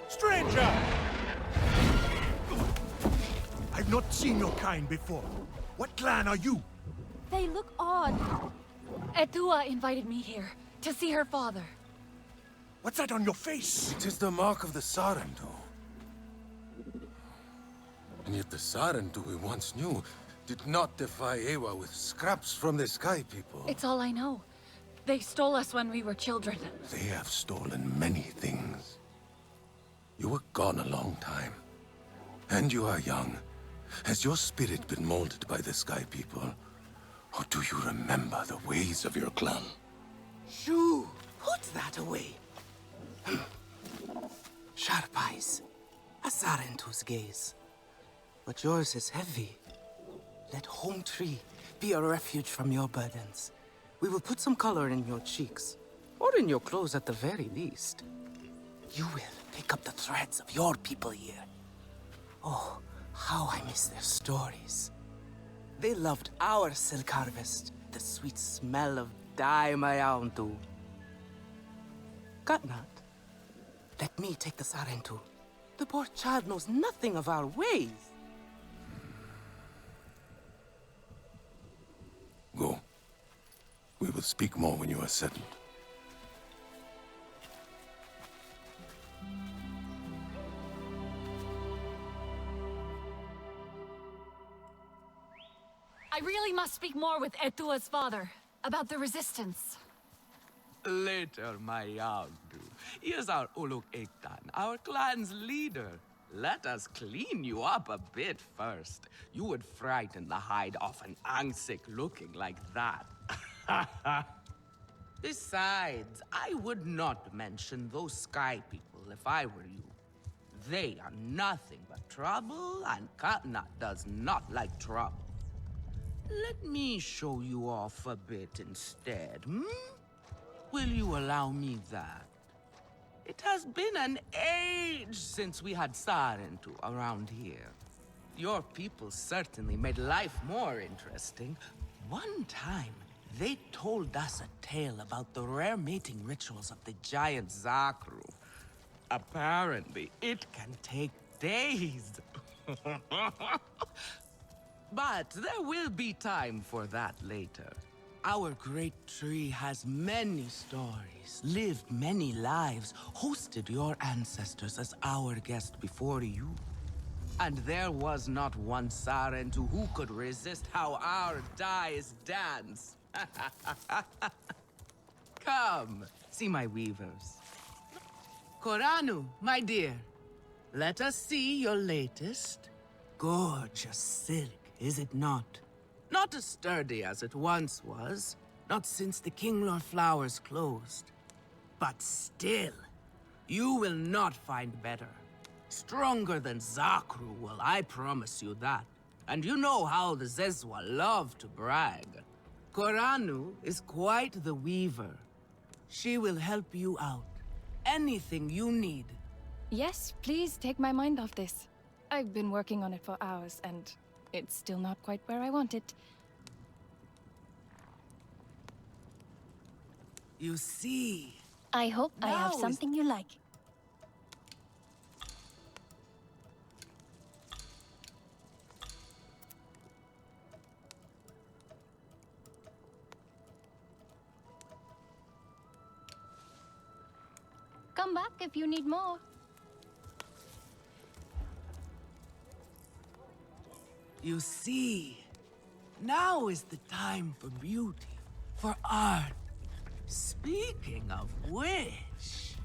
stranger! I've not seen your kind before. What clan are you? They look odd. Etua invited me here to see her father. What's that on your face? It is the mark of the Sarentu. And yet the Sarentu we once knew did not defy Ewa with scraps from the Sky People. It's all I know. They stole us when we were children. They have stolen many things. You were gone a long time. And you are young. Has your spirit been molded by the Sky People? Or do you remember the ways of your clan? Shoo! Put that away. Sharp eyes. A Sarentu's gaze. But yours is heavy. Let Home Tree be a refuge from your burdens. We will put some color in your cheeks, or in your clothes at the very least. You will pick up the threads of your people here. Oh, how I miss their stories. They loved our silk harvest, the sweet smell of dye mayauntu. Katnat, let me take the Sarentu. The poor child knows nothing of our ways. Go. We will speak more when you are settled. I really must speak more with Etua's father about the resistance. Later, Mayauntu. Here's our Uluk Ektan, our clan's leader. Let us clean you up a bit first. You would frighten the hide off an Angsik looking like that. Besides, I would not mention those Sky People if I were you. They are nothing but trouble, and Katnat does not like trouble. Let me show you off a bit instead, hmm? Will you allow me that? It has been an age since we had Sarentu around here. Your people certainly made life more interesting. One time, they told us a tale about the rare mating rituals of the giant Zakru. Apparently, it can take days. But there will be time for that later. Our great tree has many stories, lived many lives, hosted your ancestors as our guest before you. And there was not one Sarentu who could resist how our dyes dance. Come, see my weavers. Koranu, my dear, let us see your latest. Gorgeous silk, is it not? Not as sturdy as it once was, not since the Kinglor flowers closed. But still, you will not find better. Stronger than Zakru will, I promise you that. And you know how the Zezwa love to brag. Koranu is quite the weaver. She will help you out. Anything you need. Yes, please take my mind off this. I've been working on it for hours, and it's still not quite where I want it. You see... I hope I have Now is- something you like. Come back if you need more. You see, now is the time for beauty, for art. Speaking of which...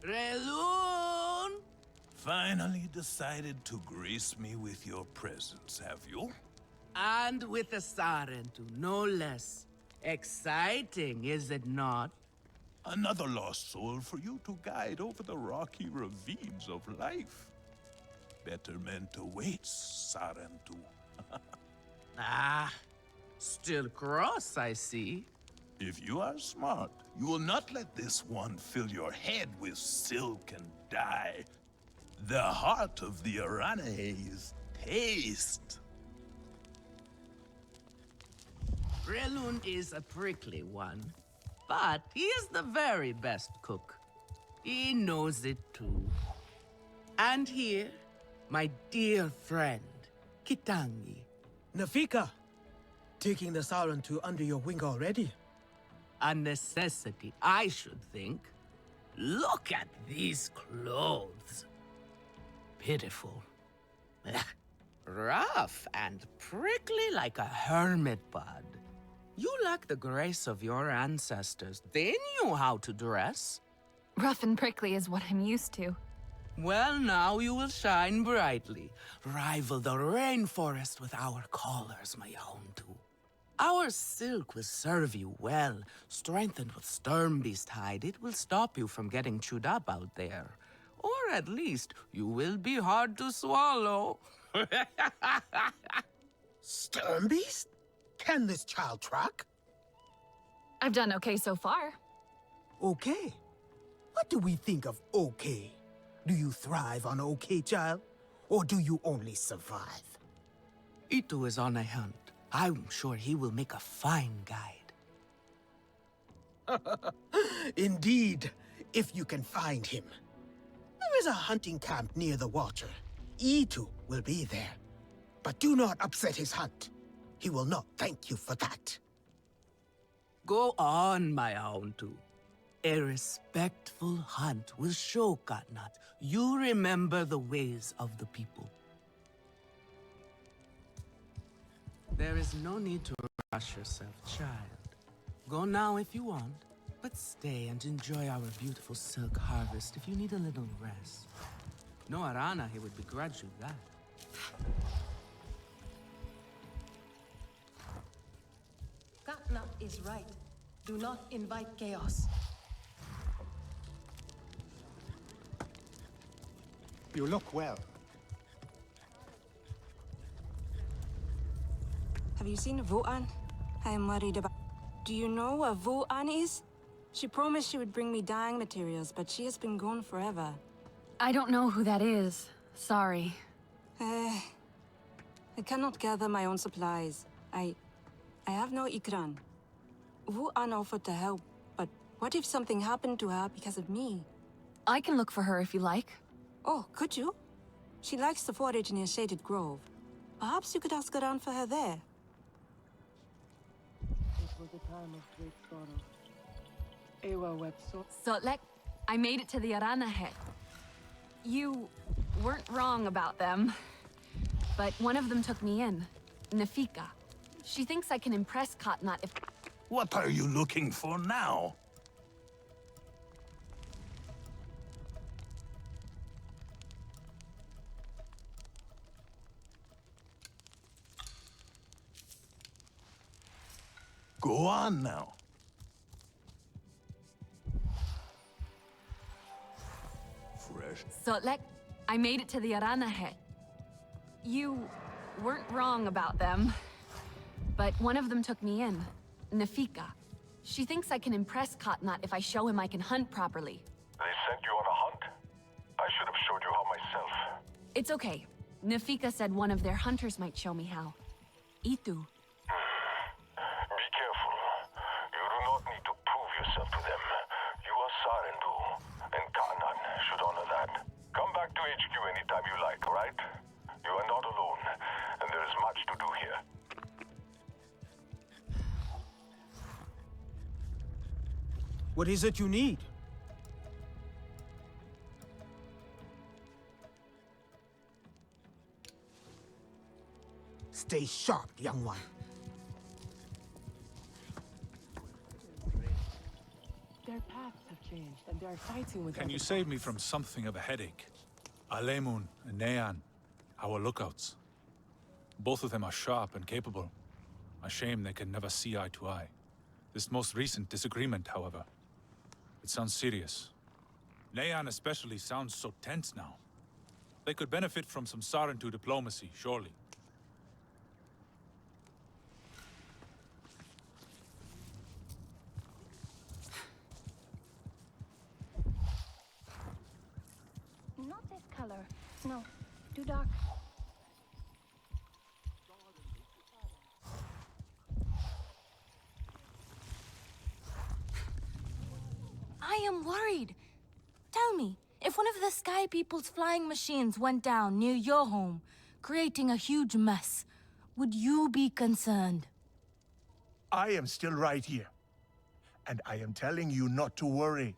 Relun! Finally decided to grace me with your presence, have you? And with a Sarentu, no less. Exciting, is it not? Another lost soul for you to guide over the rocky ravines of life. Betterment awaits, Sarentu. Ah, still cross, I see. If you are smart, you will not let this one fill your head with silk and dye. The heart of the Arana is taste. Relun is a prickly one, But he is the very best cook. He knows it too. And here, my dear friend, Kitangi. Nafika, taking the Sarantu under your wing already? A necessity, I should think. Look at these clothes. Pitiful. Rough and prickly like a hermit bud. You lack the grace of your ancestors. They knew how to dress. Rough and prickly is what I'm used to. Well, now you will shine brightly. Rival the rainforest with our collars, my Houndu. Our silk will serve you well. Strengthened with Sternbeast hide, it will stop you from getting chewed up out there. Or at least, you will be hard to swallow. Sternbeast? Can this child track? I've done okay so far. Okay. What do we think of okay? Do you thrive on okay, child? Or do you only survive? Itu is on a hunt. I'm sure he will make a fine guide. Indeed, if you can find him. There is a hunting camp near the water. Itu will be there. But do not upset his hunt. He will not thank you for that. Go on, my Houndu. A respectful hunt will show Katnat you remember the ways of the people. There is no need to rush yourself, child. Go now if you want, but stay and enjoy our beautiful silk harvest if you need a little rest. No Arana here would begrudge you that. Katna is right. Do not invite chaos. You look well. Have you seen Vuan? I am worried about... Do you know where Vuan is? She promised she would bring me dyeing materials, but she has been gone forever. I don't know who that is. Sorry. I cannot gather my own supplies. I have no ikran. Vuan offered to help, but what if something happened to her because of me? I can look for her if you like. Oh, could you? She likes to forage near Shaded Grove. Perhaps you could ask around for her there. It was a time of great sorrow. Ewa wept so... Sotlek, I made it to the Arana head. You weren't wrong about them. But one of them took me in. Nafika. She thinks I can impress Katnat if... What are you looking for now? Go on now. Fresh. Sotlek, I made it to the Arana head. You weren't wrong about them. But one of them took me in. Nafika. She thinks I can impress Katnat if I show him I can hunt properly. They sent you on a hunt? I should have showed you how myself. It's okay. Nafika said one of their hunters might show me how. Itu. Be careful. You do not need to prove yourself to them. You are Sarendu, and Kanan should honor that. Come back to HQ anytime you like, right? You are not alone, and there is much to do here. What is it you need? Stay sharp, young one. Their paths have changed, and they are fighting with... Can you save me from something of a headache? Alemun and Nean, our lookouts. Both of them are sharp and capable. A shame they can never see eye to eye. This most recent disagreement, however, it sounds serious. Nean especially sounds so tense now. They could benefit from some Sarentu diplomacy, surely. Not this color. No, too dark. I am worried. Tell me, if one of the Sky People's flying machines went down near your home, creating a huge mess, would you be concerned? I am still right here. And I am telling you not to worry.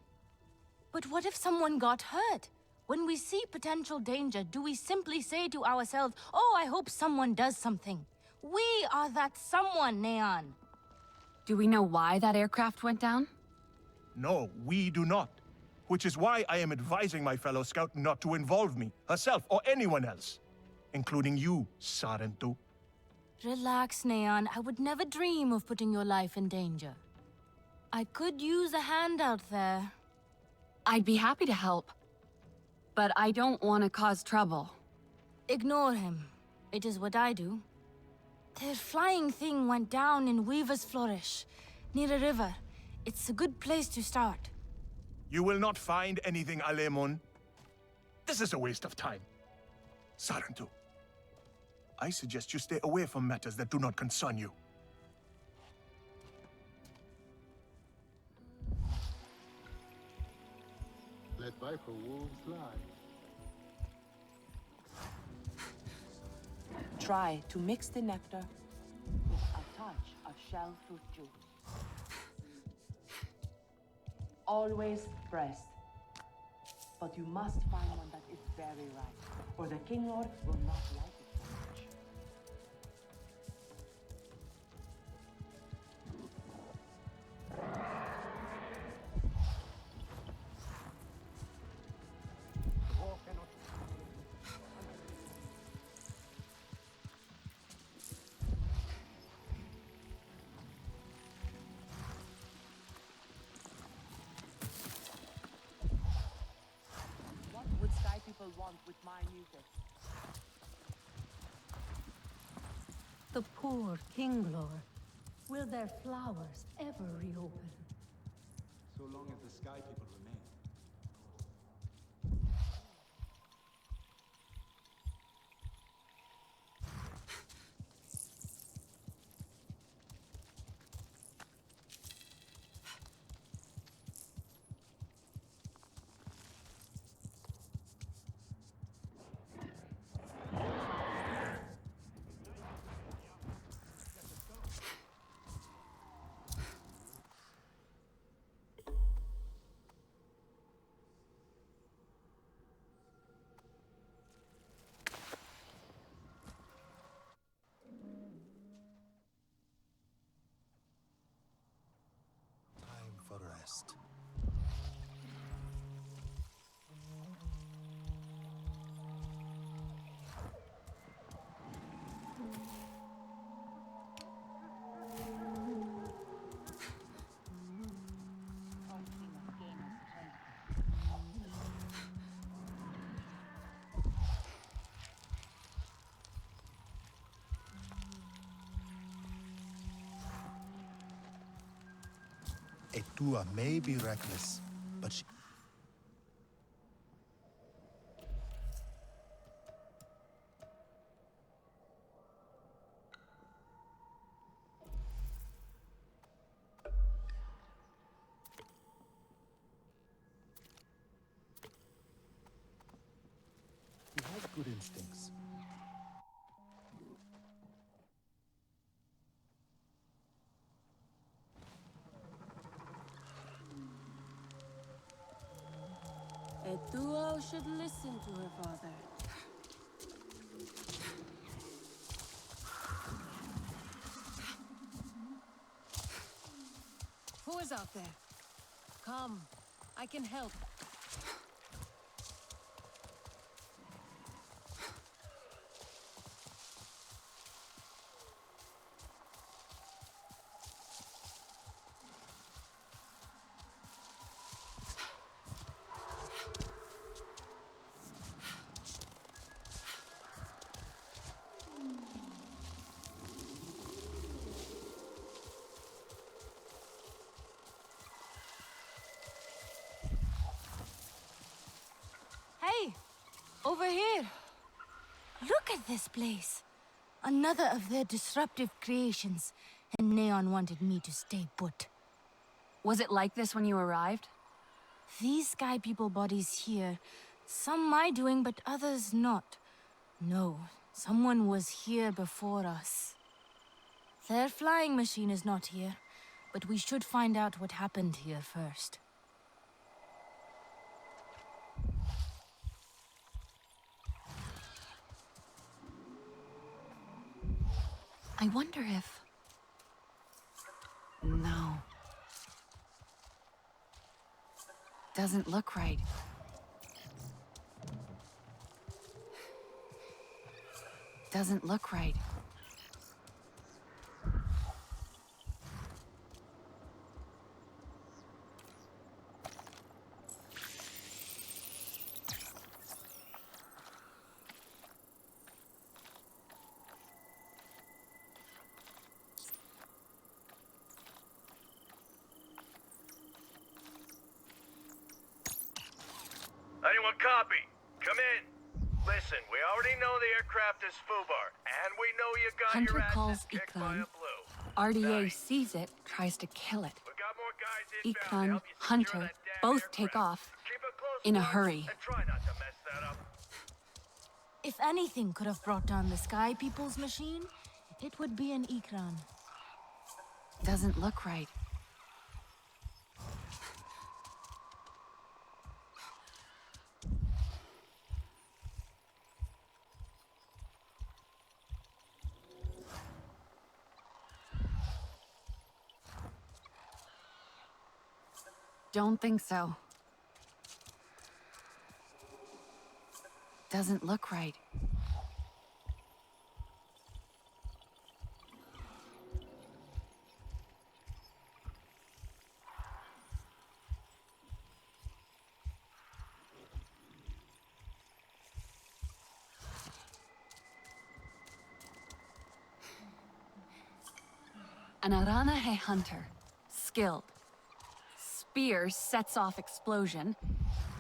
But what if someone got hurt? When we see potential danger, do we simply say to ourselves, oh, I hope someone does something? We are that someone, Neon. Do we know why that aircraft went down? No, we do not. Which is why I am advising my fellow scout not to involve me, herself, or anyone else. Including you, Sarentu. Relax, Neon. I would never dream of putting your life in danger. I could use a hand out there. I'd be happy to help. But I don't want to cause trouble. Ignore him. It is what I do. Their flying thing went down in Weaver's Flourish, near a river. It's a good place to start. You will not find anything, Alemun. This is a waste of time. Sarentu, I suggest you stay away from matters that do not concern you. Let viper wolves lie. Try to mix the nectar with a touch of shell fruit juice. Always pressed. But you must find one that is very ripe, or the King Lord will not like it so much. What would Sky People want with my music? The poor Kinglor. Will their flowers ever reopen? So long as the Sky People remain. Time for rest. Etua may be reckless, but she... He has good instincts. Etuo should listen to her father. Who is out there? Come, I can help. Hey, over here. Look at this place. Another of their disruptive creations, and Neon wanted me to stay put. Was it like this when you arrived? These Sky People bodies here, some my doing, but others not. No, someone was here before us. Their flying machine is not here, but we should find out what happened here first. I wonder if... No. Doesn't look right. Doesn't look right. Anyone copy? Come in. Listen, we already know the aircraft is Fubar, and we know you got Hunter your asses calls kicked by Ikran. a blue. RDA sees it, tries to kill it. We got more guys inbound to Ikran, help you secure Hunter, that damn both aircraft. take off Keep it close, in a boys, hurry. and try not to mess that up. If anything could have brought down the Sky People's machine, it would be an Ikran. Doesn't look right. Don't think so. Doesn't look right. An Aranahe hunter. Skilled. Spear sets off explosion.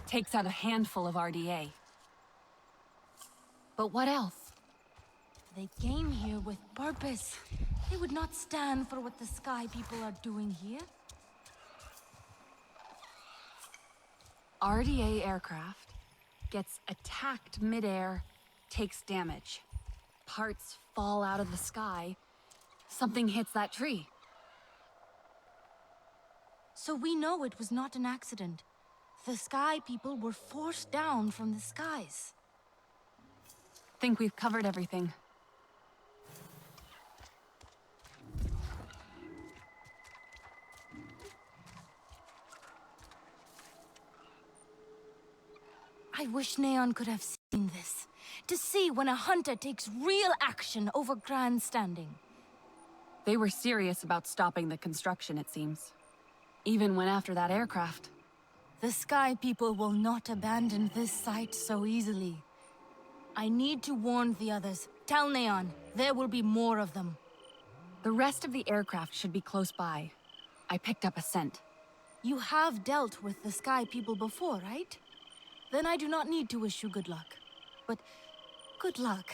Takes out a handful of RDA. But what else? They came here with purpose. They would not stand for what the Sky People are doing here. RDA aircraft gets attacked midair, takes damage. Parts fall out of the sky. Something hits that tree. So we know it was not an accident. The Sky People were forced down from the skies. Think we've covered everything. I wish Neon could have seen this. To see when a hunter takes real action over grandstanding. They were serious about stopping the construction, it seems. Even went after that aircraft. The Sky People will not abandon this site so easily. I need to warn the others. Tell Neon, there will be more of them. The rest of the aircraft should be close by. I picked up a scent. You have dealt with the Sky People before, right? Then I do not need to wish you good luck. But good luck.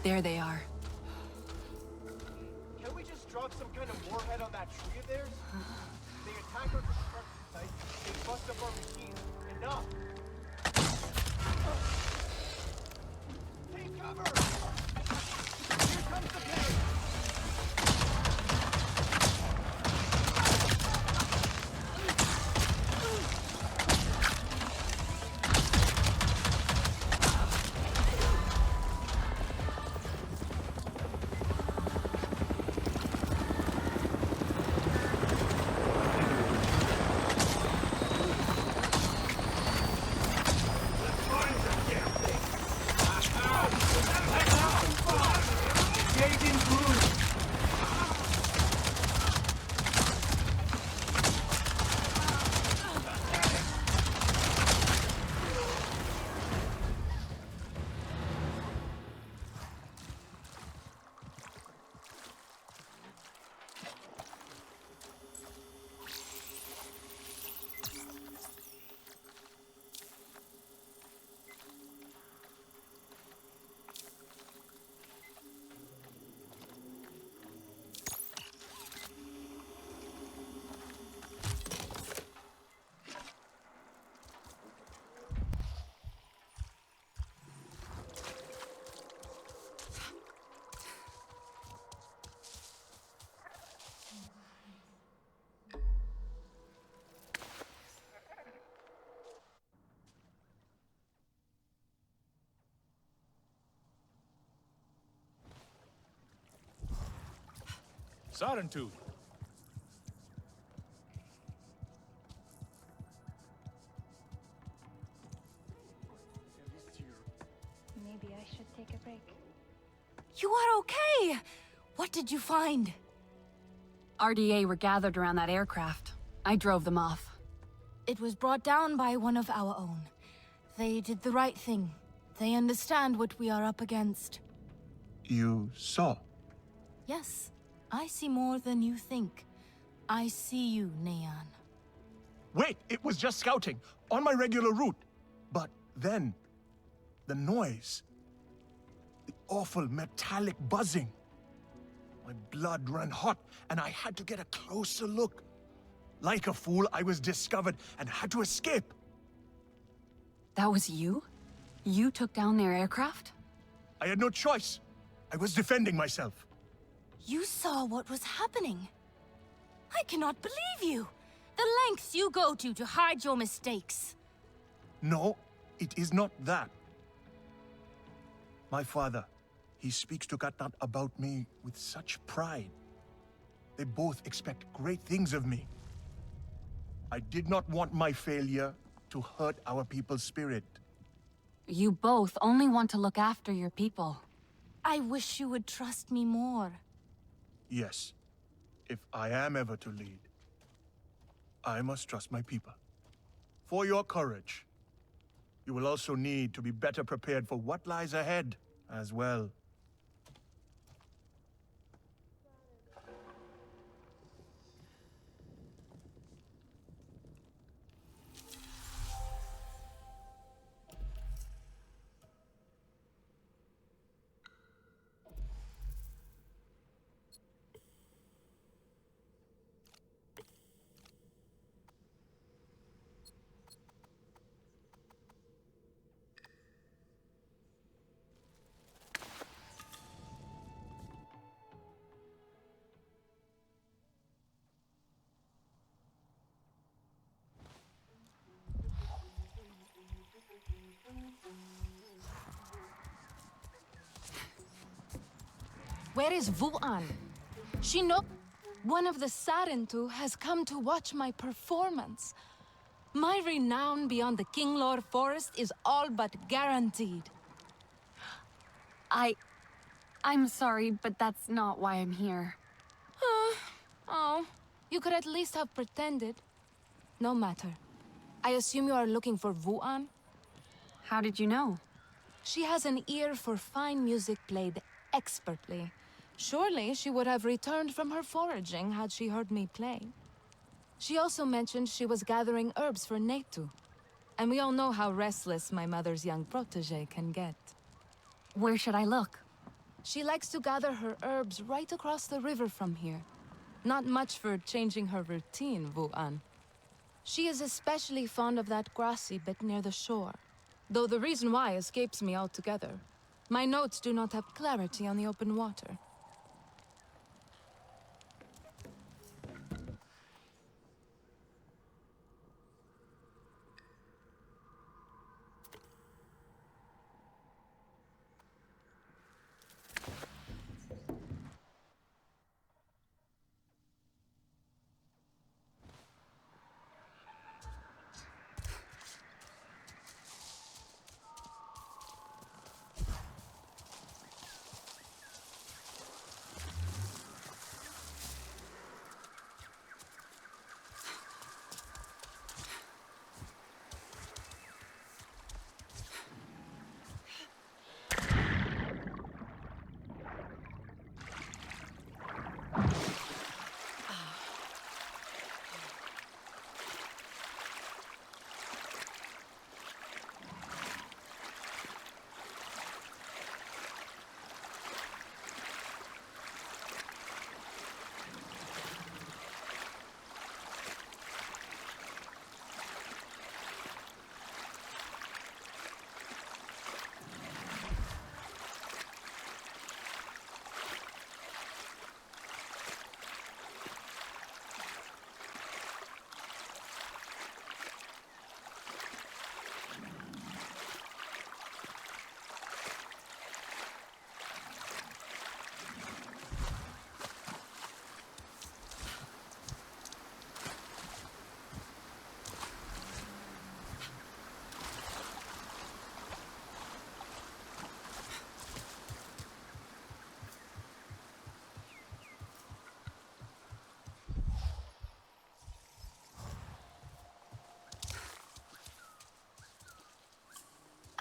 There they are. Can we just drop some kind of warhead on that tree of theirs? They attack our construction site, they bust up our machines. Enough! Take cover! Here comes the pain! taken food. Sarentu! Maybe I should take a break. You are okay! What did you find? RDA were gathered around that aircraft. I drove them off. It was brought down by one of our own. They did the right thing. They understand what we are up against. You saw? Yes, I see more than you think. I see you, Neon. Wait, it was just scouting, on my regular route. But then, the noise. The awful metallic buzzing. My blood ran hot, and I had to get a closer look. Like a fool, I was discovered and had to escape. That was you? You took down their aircraft? I had no choice. I was defending myself. You saw what was happening. I cannot believe you. The lengths you go to hide your mistakes. No, it is not that. My father, he speaks to Katnat about me with such pride. They both expect great things of me. I did not want my failure to hurt our people's spirit. You both only want to look after your people. I wish you would trust me more. Yes, if I am ever to lead, I must trust my people. For your courage, you will also need to be better prepared for what lies ahead as well. Where is Vuan? She know one of the Sarentu has come to watch my performance. My renown beyond the Kinglor Forest is all but guaranteed. I'm sorry, but that's not why I'm here. Oh, you could at least have pretended. No matter. I assume you are looking for Vuan? How did you know? She has an ear for fine music played expertly. Surely she would have returned from her foraging had she heard me play. She also mentioned she was gathering herbs for Netu. And we all know how restless my mother's young protege can get. Where should I look? She likes to gather her herbs right across the river from here. Not much for changing her routine, Vuan. She is especially fond of that grassy bit near the shore, though the reason why escapes me altogether. My notes do not have clarity on the open water.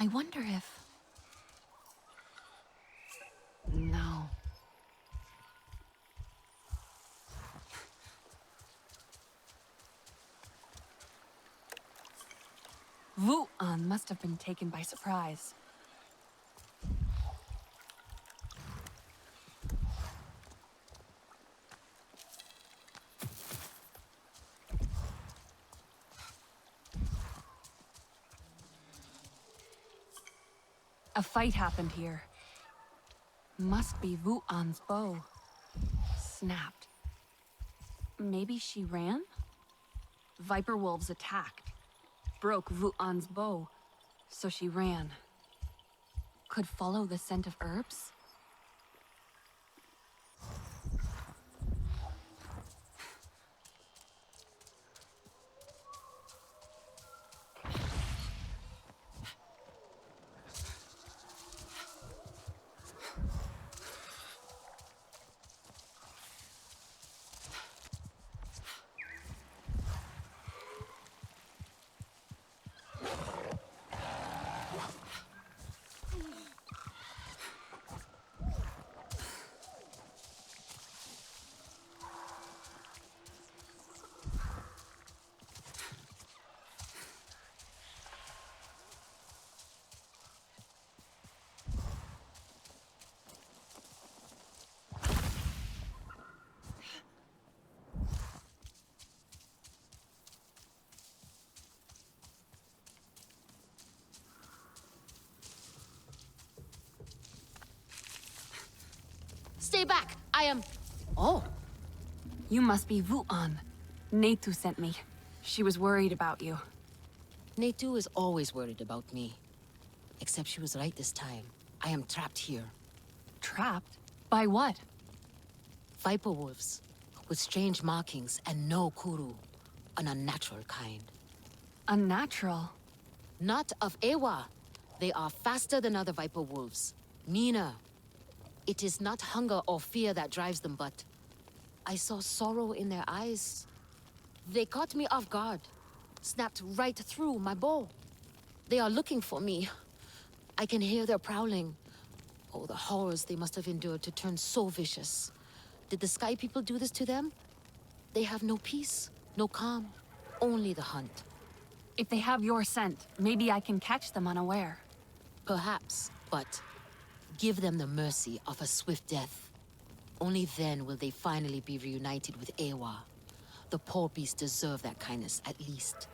I wonder if... No. Vu-an must have been taken by surprise. A fight happened here. Must be Vu-an's bow. Snapped. Maybe she ran? Viper wolves attacked. Broke Vu-an's bow, so she ran. Could follow the scent of herbs? Stay back! I am... Oh. You must be Vu-an. Netu sent me. She was worried about you. Netu is always worried about me. Except she was right this time. I am trapped here. Trapped? By what? Viper wolves. With strange markings and no kuru. An unnatural kind. Unnatural? Not of Ewa. They are faster than other viper wolves. Meaner. It is not hunger or fear that drives them, but... I saw sorrow in their eyes. They caught me off guard. Snapped right through my bow. They are looking for me. I can hear their prowling. Oh, the horrors they must have endured to turn so vicious. Did the Sky People do this to them? They have no peace, no calm, only the hunt. If they have your scent, maybe I can catch them unaware. Perhaps, but give them the mercy of a swift death. Only then will they finally be reunited with Ewa. The poor beasts deserve that kindness, at least.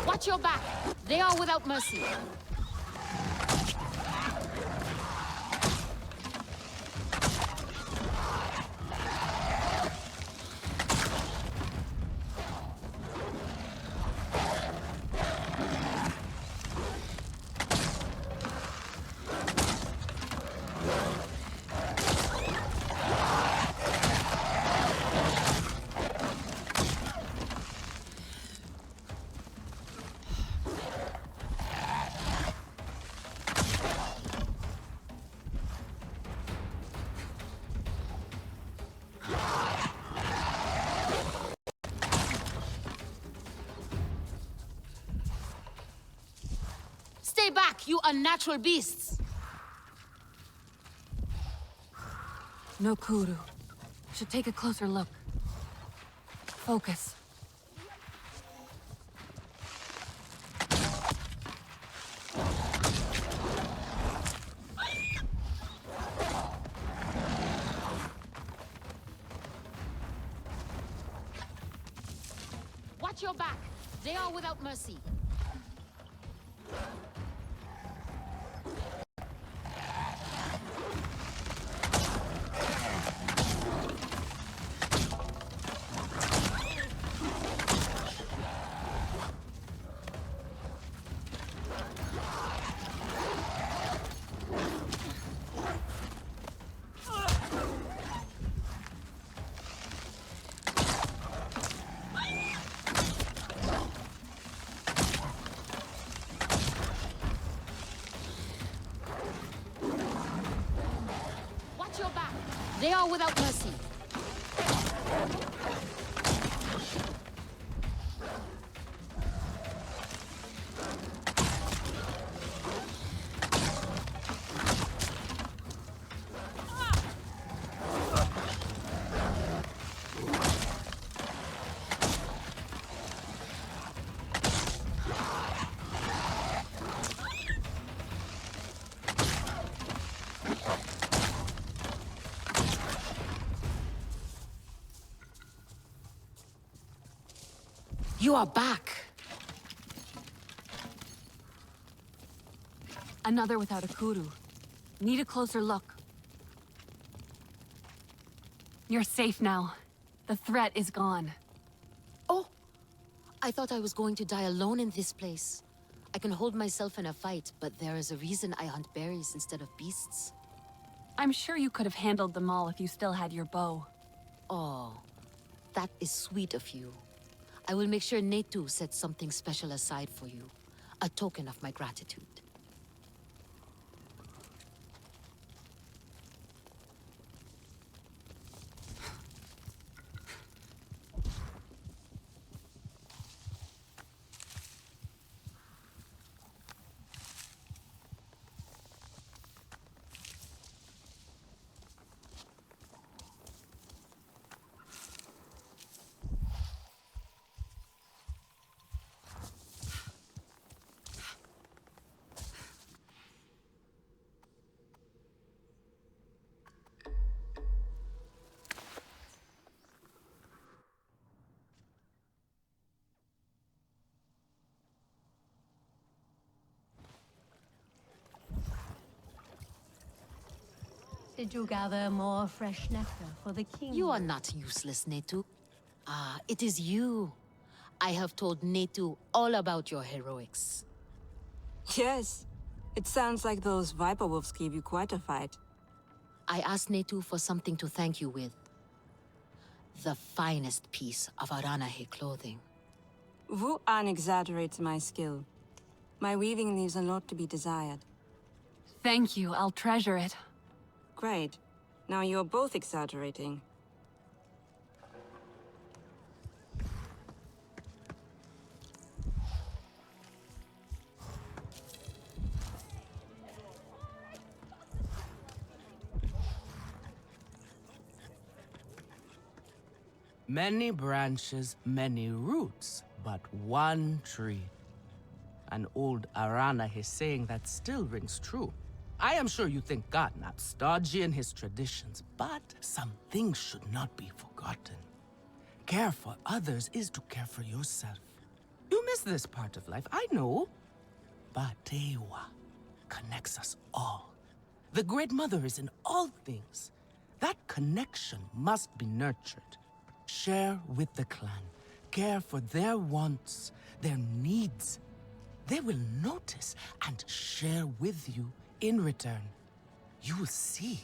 Watch your back! They are without mercy. Stay back, you unnatural beasts! No kuru. Should take a closer look. Focus. Watch your back! They are without mercy. They are without mercy. You are back. Another without a kuru. Need a closer look. You're safe now. The threat is gone. Oh, I thought I was going to die alone in this place. I can hold myself in a fight, but there is a reason I hunt berries instead of beasts. I'm sure you could have handled them all if you still had your bow. Oh, that is sweet of you. I will make sure Netu sets something special aside for you. A token of my gratitude. Did you gather more fresh nectar for the king? You are not useless, Netu. Ah, it is you. I have told Netu all about your heroics. Yes. It sounds like those Viper Wolves gave you quite a fight. I asked Netu for something to thank you with. The finest piece of Aranahe clothing. Wu-An exaggerates my skill. My weaving leaves a lot to be desired. Thank you, I'll treasure it. Great. Now you're both exaggerating. Many branches, many roots, but one tree. An old Aranahe saying that still rings true. I am sure you think Gatnap's stodgy in his traditions, but some things should not be forgotten. Care for others is to care for yourself. You miss this part of life, I know. But Ewa connects us all. The Great Mother is in all things. That connection must be nurtured. Share with the clan. Care for their wants, their needs. They will notice and share with you in return. You will see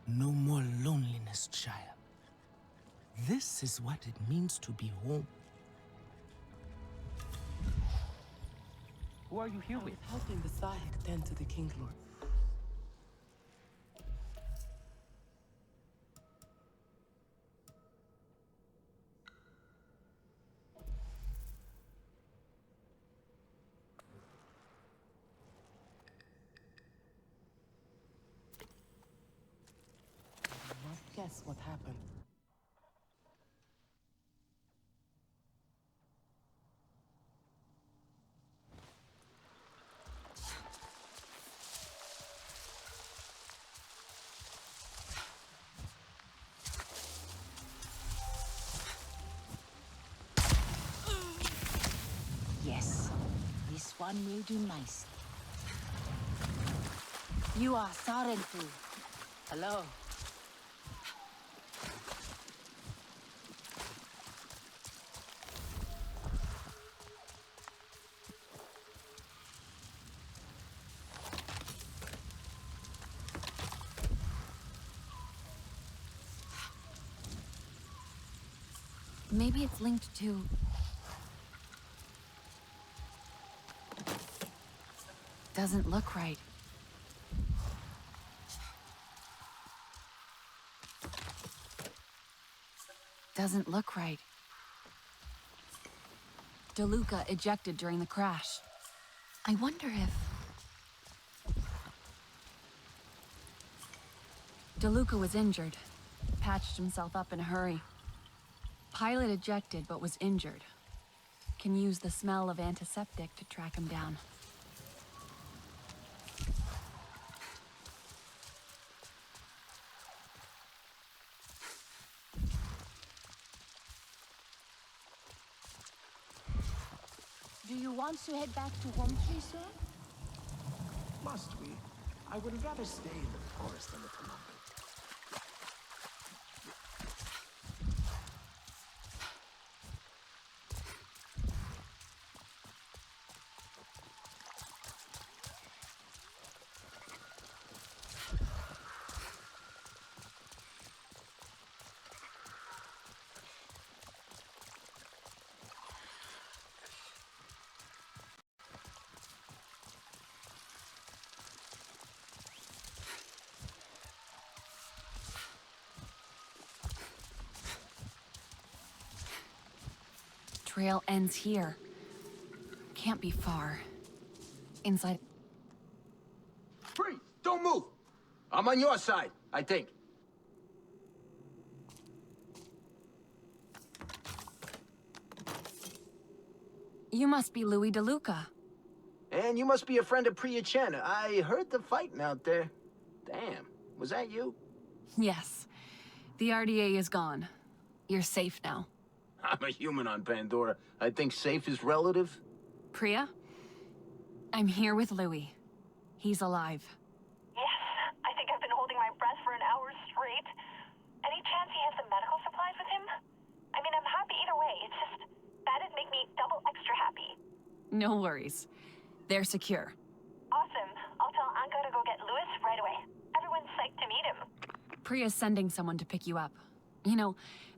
no more loneliness, child. This is what it means to be home. Who are you here with? Helping the Sahik tend to the King Lord. I must guess what happened. Yes, this one will do nicely. You are Sarentu. Hello. Maybe it's linked to... Doesn't look right. doesn't look right. DeLuca ejected during the crash. I wonder if... DeLuca was injured. Patched himself up in a hurry. Pilot ejected but was injured. Can use the smell of antiseptic to track him down. Do you want to head back to Comentary, sir? Must we? I would rather stay in the forest a little longer. Trail ends here. Can't be far. Inside... Freeze! Don't move! I'm on your side, I think. You must be Louis DeLuca. And you must be a friend of Priya Chen. I heard the fighting out there. Damn, was that you? Yes. The RDA is gone. You're safe now. I'm a human on Pandora. I think safe is relative. Priya? I'm here with Louis. He's alive. Yes, I think I've been holding my breath for an hour straight. Any chance he has some medical supplies with him? I mean, I'm happy either way. It's just, that'd make me double extra happy. No worries. They're secure. Awesome. I'll tell Anka to go get Louis right away. Everyone's psyched to meet him. Priya's sending someone to pick you up. You know,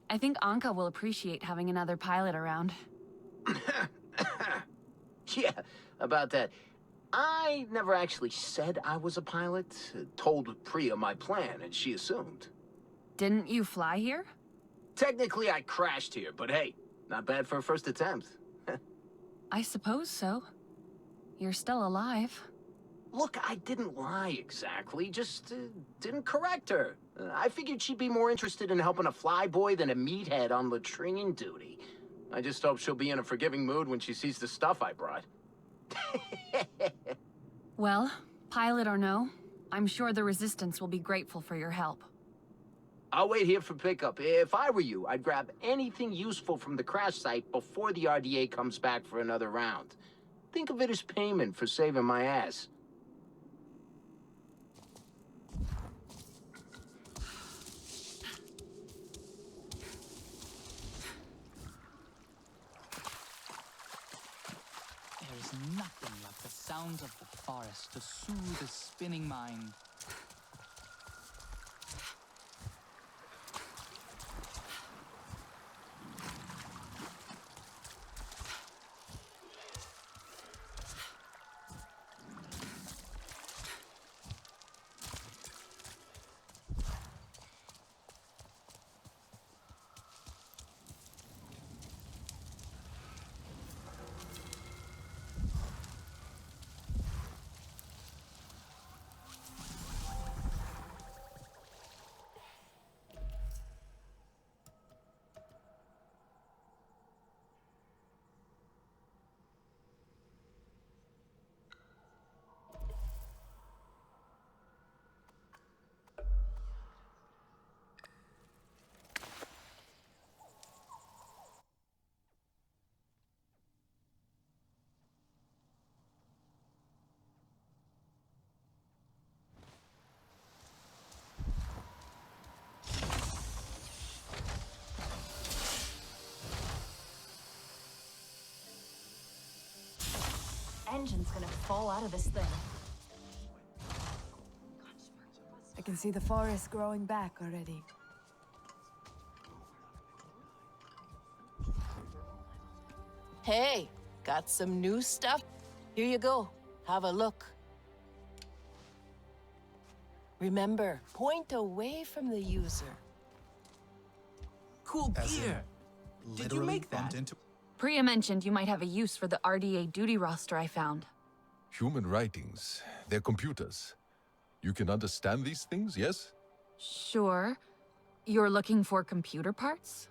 I think Anka will appreciate having another pilot around. Yeah, about that. I never actually said I was a pilot. Told Priya my plan, and she assumed. Didn't you fly here? Technically, I crashed here, but hey, not bad for a first attempt. I suppose so. You're still alive. Look, I didn't lie exactly, just didn't correct her. I figured she'd be more interested in helping a flyboy than a meathead on latrine duty. I just hope she'll be in a forgiving mood when she sees the stuff I brought. Well, pilot or no, I'm sure the Resistance will be grateful for your help. I'll wait here for pickup. If I were you, I'd grab anything useful from the crash site before the RDA comes back for another round. Think of it as payment for saving my ass. There is nothing like the sounds of the forest to soothe a spinning mind. Engine's gonna fall out of this thing. I can see the forest growing back already. Hey, got some new stuff? Here you go. Have a look. Remember, point away from the user. cool As in, gear. Did you literally make bumped that? into. Priya mentioned you might have a use for the RDA duty roster I found. Human writings, they're computers. You can understand these things, yes? Sure. You're looking for computer parts?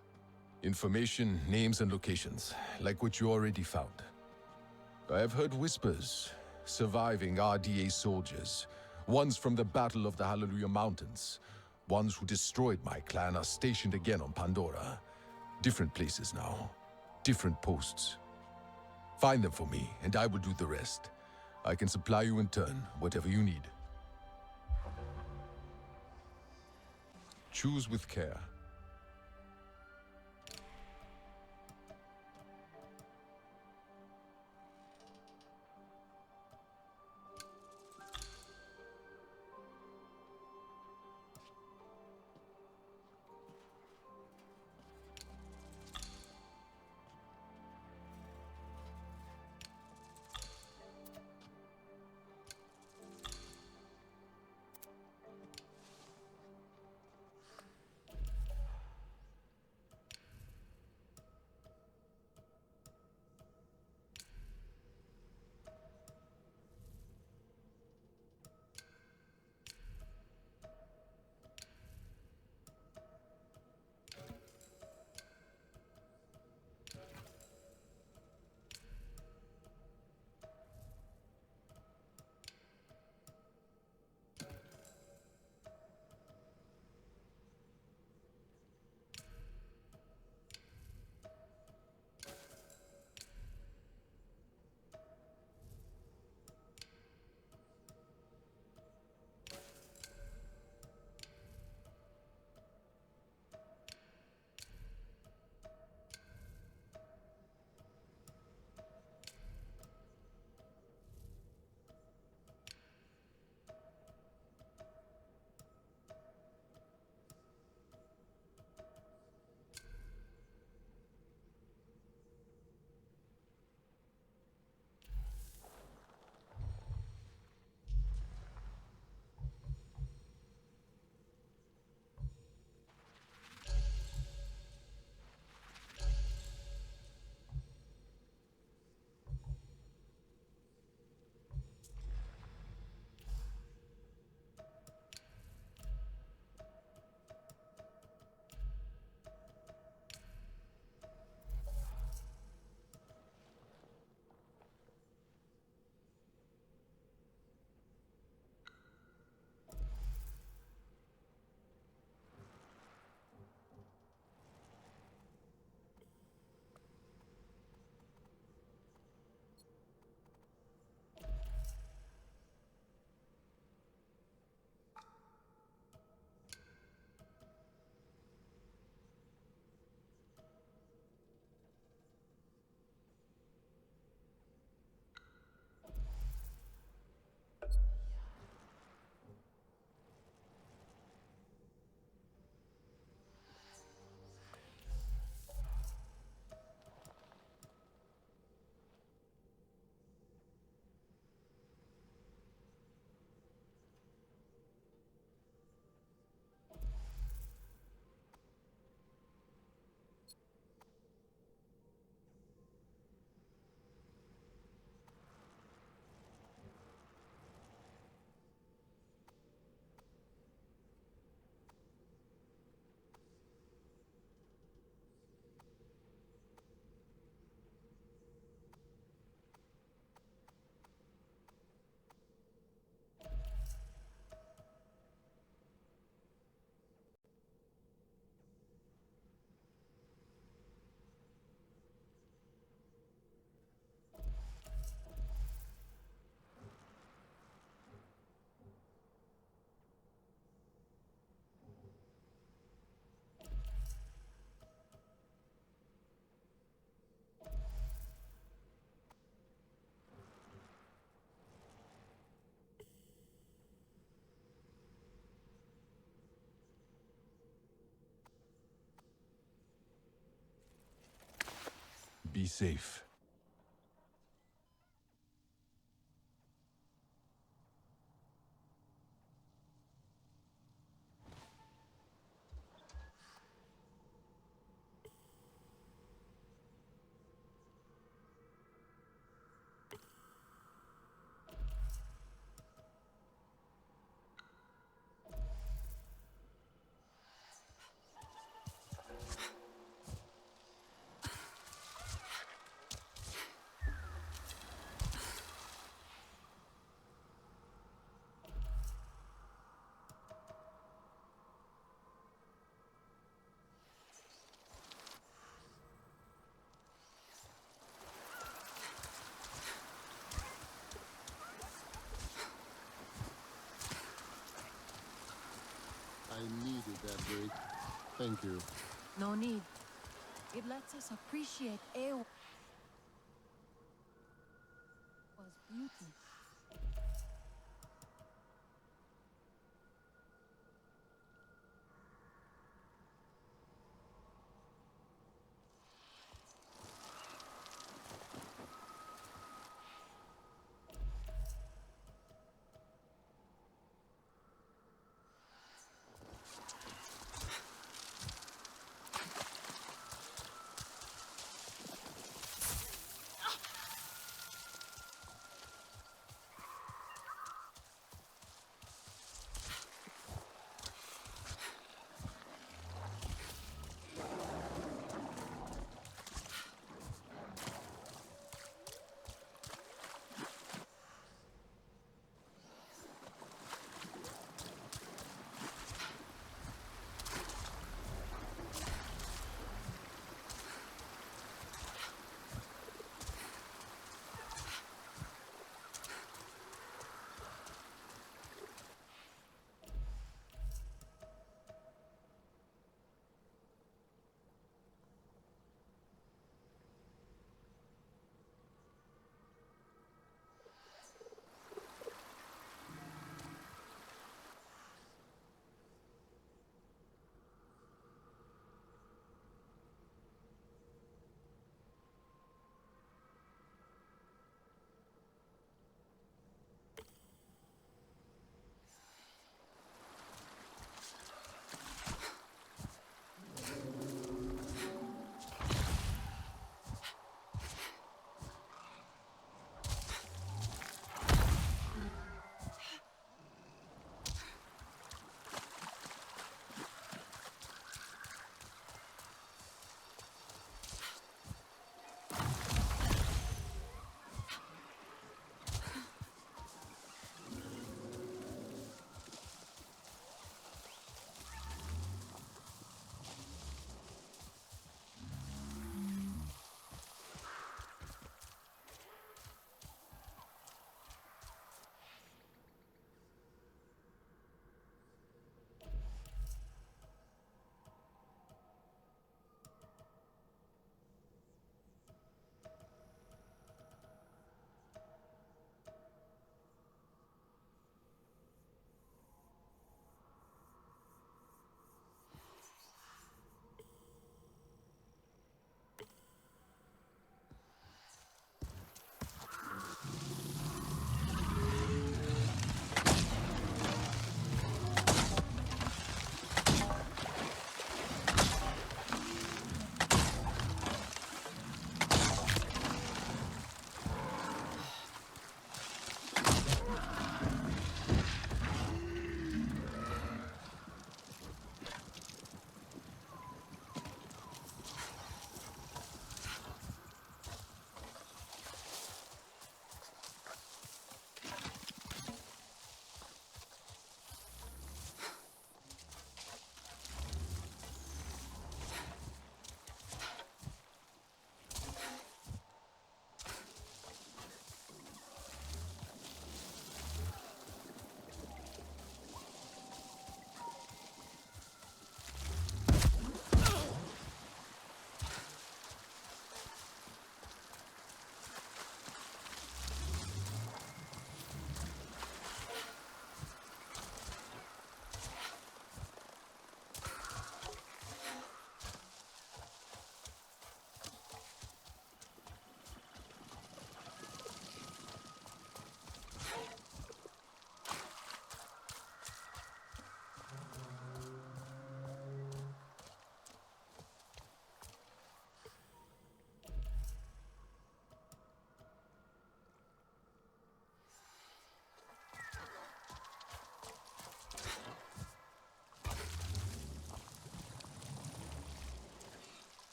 Information, names, and locations, like what you already found. I have heard whispers. Surviving RDA soldiers. Ones from the Battle of the Hallelujah Mountains. Ones who destroyed my clan are stationed again on Pandora. Different places now. Different posts. Find them for me, and I will do the rest. I can supply you in turn, whatever you need. Choose with care. Be safe. great. Thank you. No need. It lets us appreciate Ewa's beauty.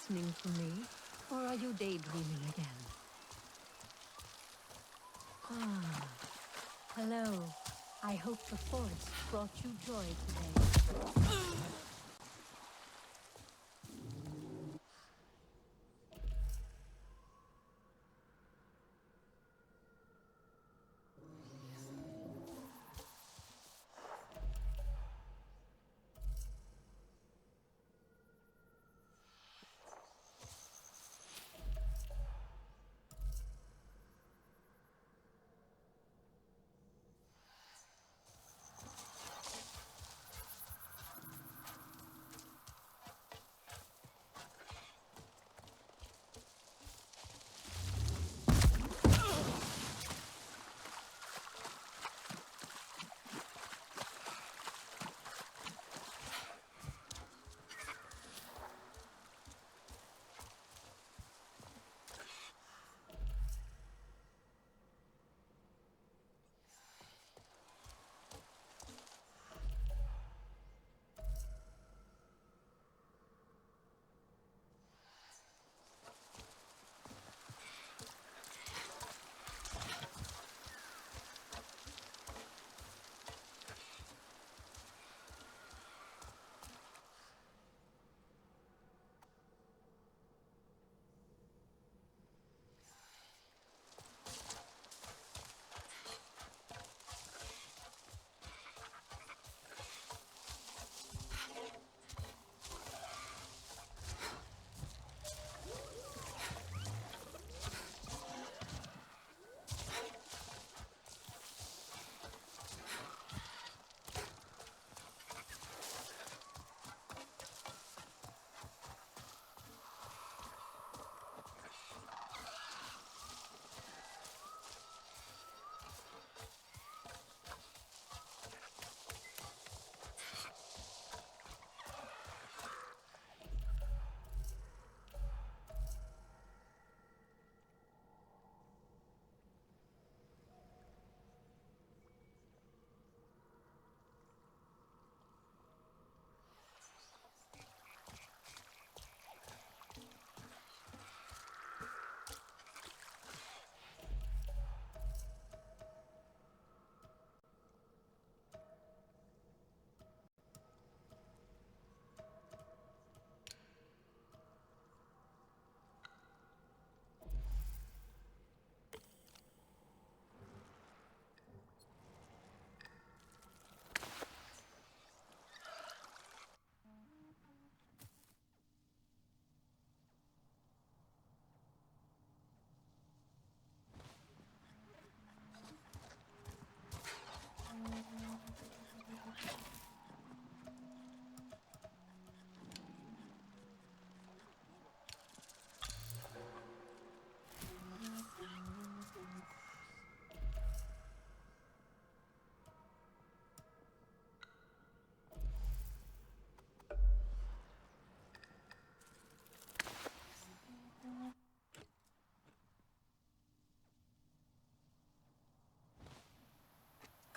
listening to me, or are you daydreaming again? Ah, hello. I hope the forest brought you joy today.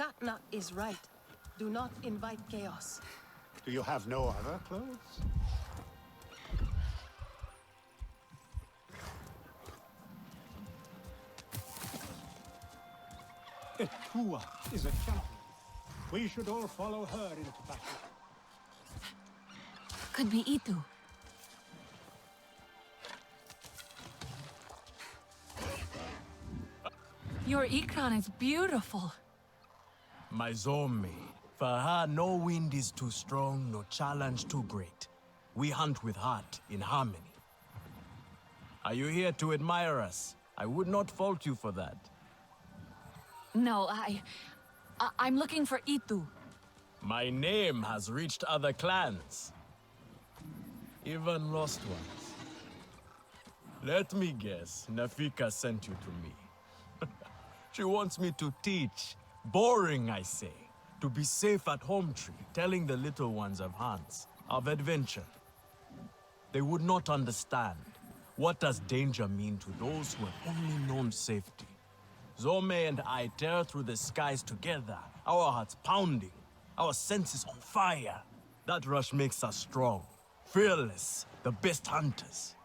Katna is right. Do not invite chaos. Do you have no other clothes? Etua is a champion. We should all follow her into battle. Could be Itu. Your Ikran is beautiful. My Zombie. For her, no wind is too strong, no challenge too great. We hunt with heart, in harmony. Are you here to admire us? I would not fault you for that. No, I'm looking for Itu. My name has reached other clans. Even lost ones. Let me guess, Nafika sent you to me. She wants me to teach. Boring, I say. To be safe at home tree, telling the little ones of Hans, of adventure. They would not understand. What does danger mean to those who have only known safety? Zome and I tear through the skies together, our hearts pounding, our senses on fire. That rush makes us strong, fearless, the best hunters.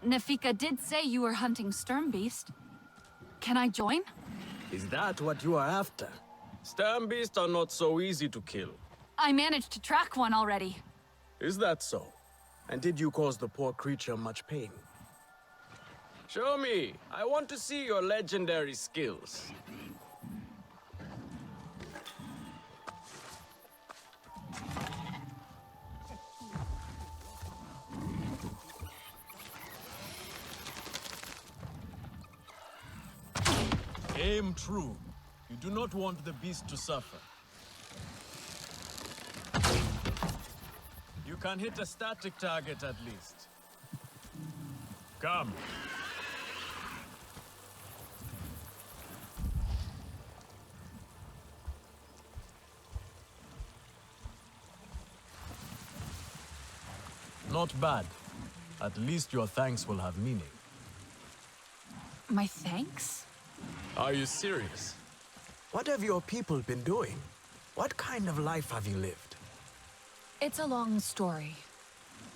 Nafika did say you were hunting Sternbeast. Can I join? Is that what you are after? Sternbeasts are not so easy to kill. I managed to track one already. Is that so? And did you cause the poor creature much pain? Show me. I want to see your legendary skills. Aim true. You do not want the beast to suffer. You can hit a static target at least. Come. Not bad. At least your thanks will have meaning. My thanks? Are you serious? What have your people been doing? What kind of life have you lived? It's a long story.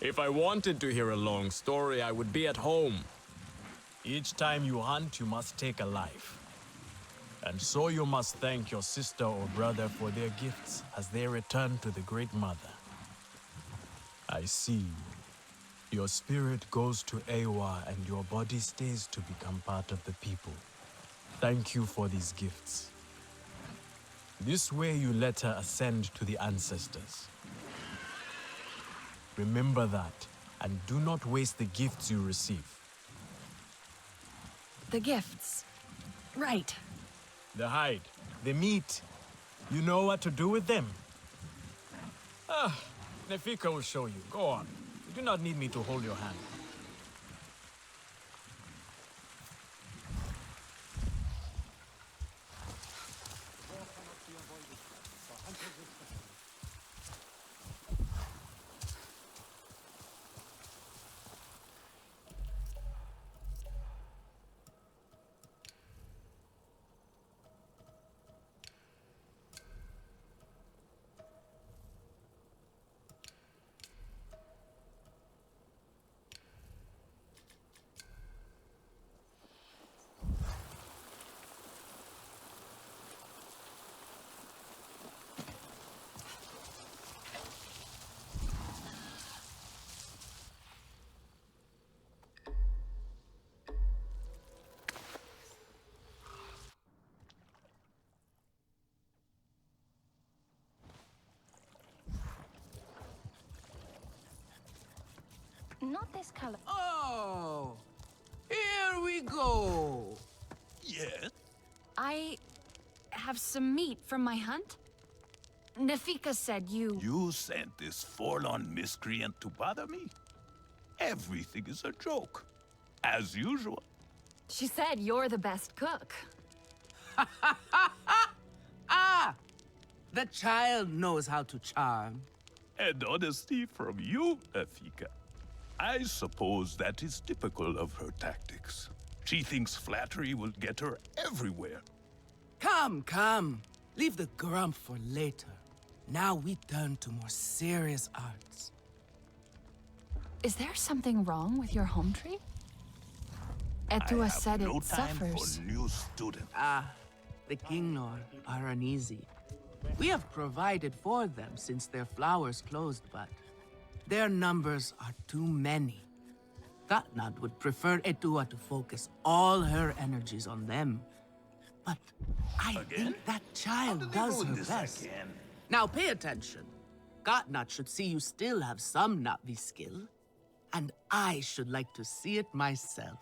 If I wanted to hear a long story, I would be at home. Each time you hunt, you must take a life. And so you must thank your sister or brother for their gifts as they return to the Great Mother. I see. Your spirit goes to Ewa and your body stays to become part of the people. Thank you for these gifts. This way you let her ascend to the ancestors. Remember that, and do not waste the gifts you receive. The gifts. Right. The hide, the meat. You know what to do with them? Nefika will show you. Go on. You do not need me to hold your hand. Not this color. Oh, here we go. Yes? I have some meat from my hunt. Nafika said you... You sent this forlorn miscreant to bother me? Everything is a joke. As usual. She said you're the best cook. Ah! The child knows how to charm. And honesty from you, Afika. I suppose that is typical of her tactics. She thinks flattery will get her everywhere. Come, come. Leave the grump for later. Now we turn to more serious arts. Is there something wrong with your home tree? Etua said no it time suffers. for new students. The Kinglor are uneasy. We have provided for them since their flowers closed, but their numbers are too many. Katnad would prefer Etua to focus all her energies on them. But I think that child does her best. Now pay attention. Katnad should see you still have some Na'vi skill, and I should like to see it myself.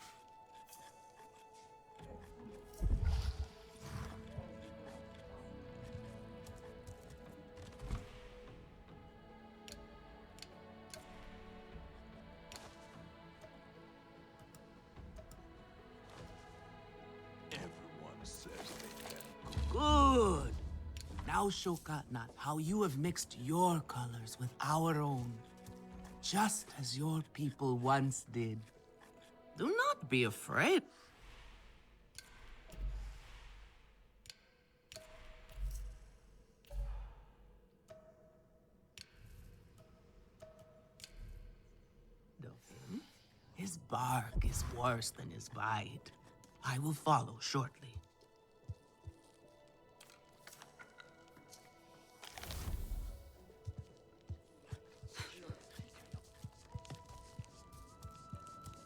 Good. Now show Katnat how you have mixed your colors with our own, just as your people once did. Do not be afraid. His bark is worse than his bite. I will follow shortly.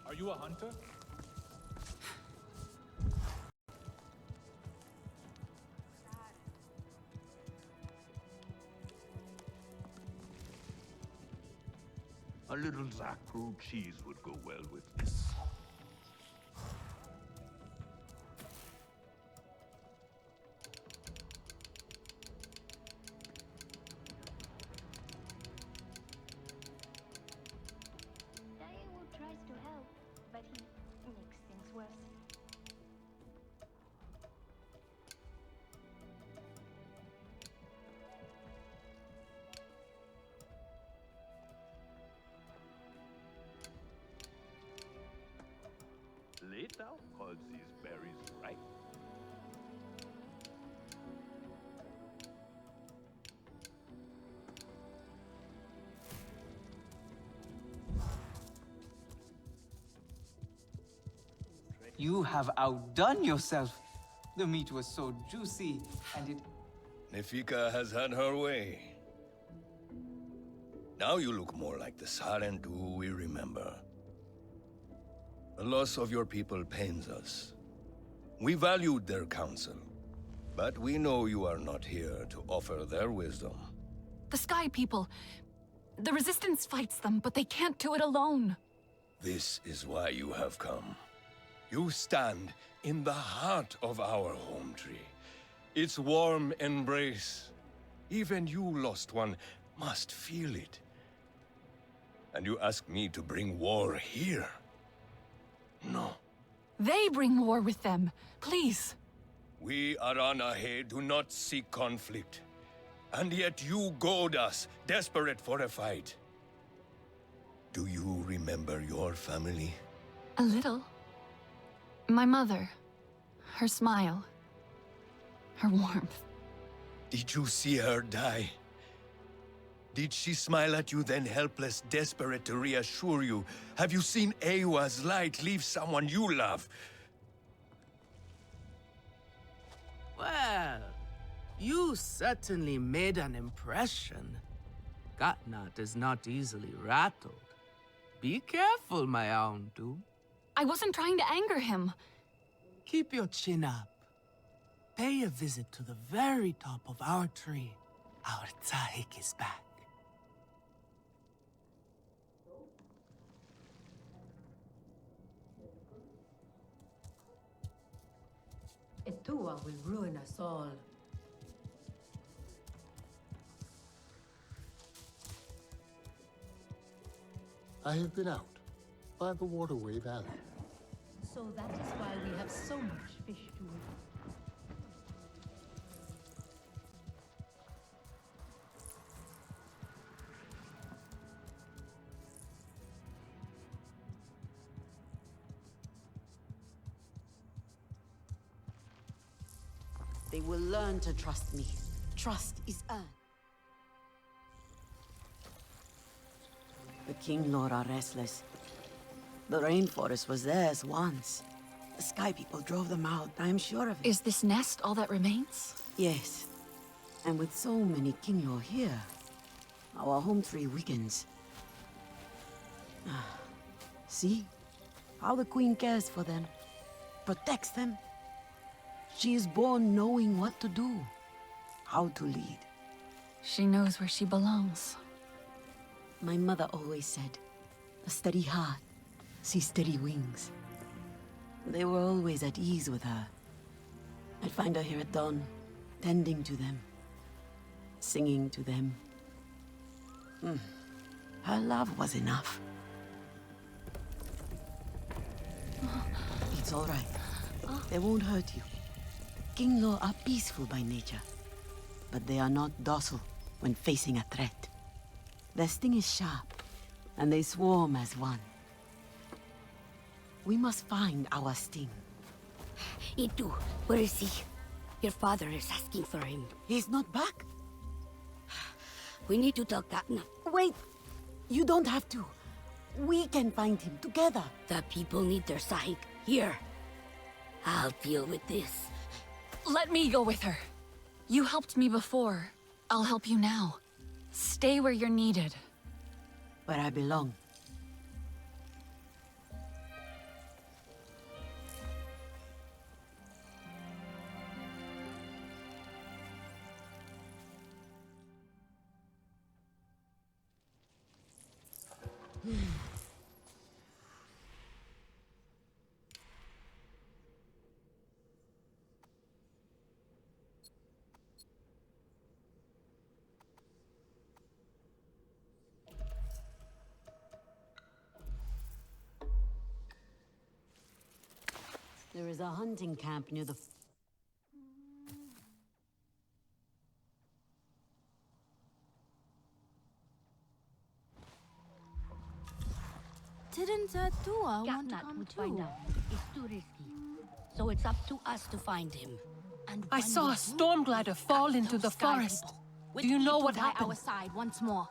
Are you a hunter? A little Zakru cheese would go well with this. Daewoo tries to help, but he makes things worse. Later calls these berries ripe. You have outdone yourself. The meat was so juicy, and it... Nefika has had her way. Now you look more like the Sarentu we remember. The loss of your people pains us. We valued their counsel, but we know you are not here to offer their wisdom. The Sky People. The Resistance fights them, but they can't do it alone. This is why you have come. You stand in the heart of our home tree. Its warm embrace. Even you, lost one, must feel it. And you ask me to bring war here? No. They bring war with them. Please. We Aranahe do not seek conflict. And yet you goad us, desperate for a fight. Do you remember your family? A little. My mother. Her smile. Her warmth. Did you see her die? Did she smile at you, then helpless, desperate to reassure you? Have you seen Ewa's light leave someone you love? Well, you certainly made an impression. Katnat is not easily rattled. Be careful, my Auntu. I wasn't trying to anger him. Keep your chin up. Pay a visit to the very top of our tree. Our Tsahik is back. Etua will ruin us all. I have been out by the Waterway Valley. So that is why we have so much fish to eat. They will learn to trust me. Trust is earned. The King Lord are restless. The rainforest was theirs once. The Sky People drove them out, I am sure of it. Is this nest all that remains? Yes. And with so many King Lord here, our home tree weakens. See? How the Queen cares for them. Protects them. She is born knowing what to do. How to lead. She knows where she belongs. My mother always said, a steady heart sees steady wings. They were always at ease with her. I'd find her here at dawn, tending to them, singing to them. Her love was enough. It's all right. They won't hurt you. King Law are peaceful by nature, but they are not docile when facing a threat. Their sting is sharp, and they swarm as one. We must find our sting. Itu, where is he? Your father is asking for him. He's not back? We need to talk Katna. Wait! You don't have to. We can find him together. The people need their sahib. Here. I'll deal with this. Let me go with her. You helped me before. I'll help you now. Stay where you're needed. Where I belong. There is a hunting camp near the... Didn't Dua want to come too? Find out. It's too risky. So it's up to us to find him. And I saw a storm glider fall into the forest. Do you know what happened? Our side once more.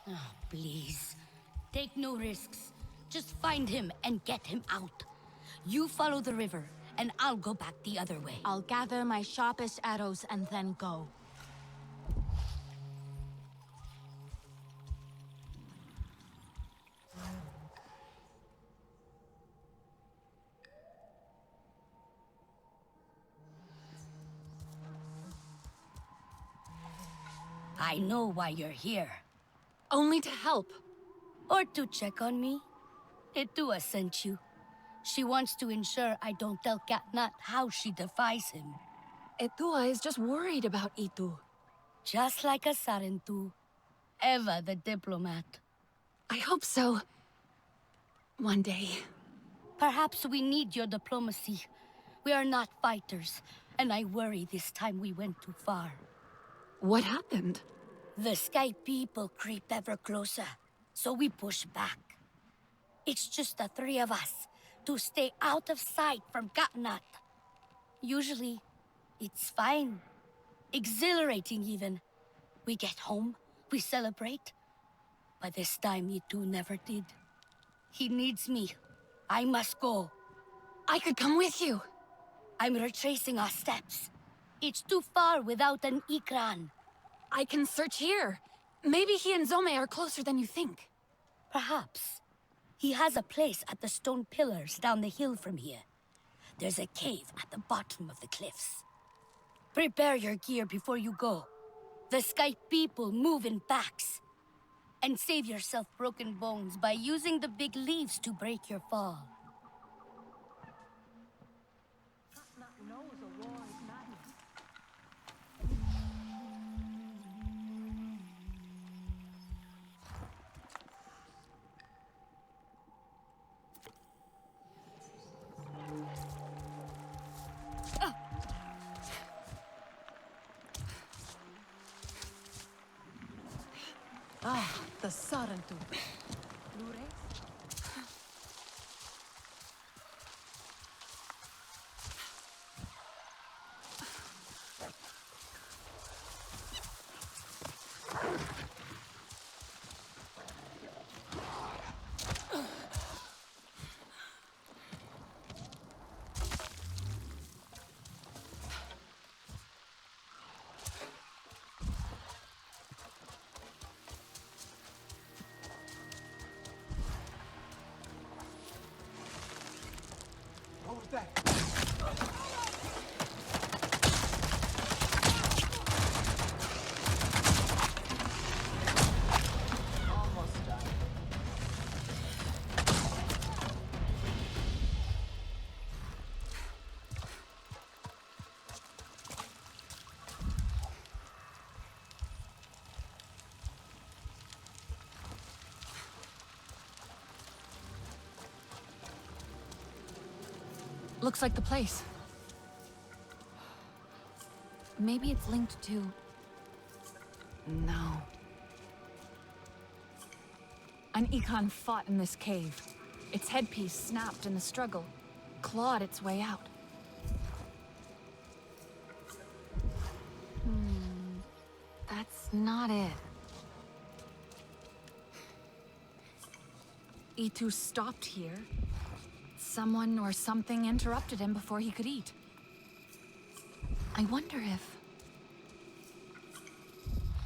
Oh, please. Take no risks. Just find him and get him out. You follow the river, and I'll go back the other way. I'll gather my sharpest arrows and then go. I know why you're here. Only to help. Or to check on me. Itua sent you. She wants to ensure I don't tell Katnat how she defies him. Itua is just worried about Itu. Just like a Sarentu. Eva the diplomat. I hope so. One day. Perhaps we need your diplomacy. We are not fighters, and I worry this time we went too far. What happened? The Sky people creep ever closer, so we push back. It's just the three of us, to stay out of sight from Katnat. Usually, it's fine. Exhilarating even. We get home, we celebrate. But this time, Itu never did. He needs me. I must go. I could come with you. I'm retracing our steps. It's too far without an Ikran. I can search here. Maybe he and Zome are closer than you think. Perhaps. He has a place at the stone pillars down the hill from here. There's a cave at the bottom of the cliffs. Prepare your gear before you go. The Sky people move in packs. And save yourself broken bones by using the big leaves to break your fall. Ah, the Sarentu. Looks like the place. Maybe it's linked to... No. An Ikan fought in this cave. Its headpiece snapped in the struggle, clawed its way out. That's not it. E2 stopped here, someone or something interrupted him before he could eat. I wonder if...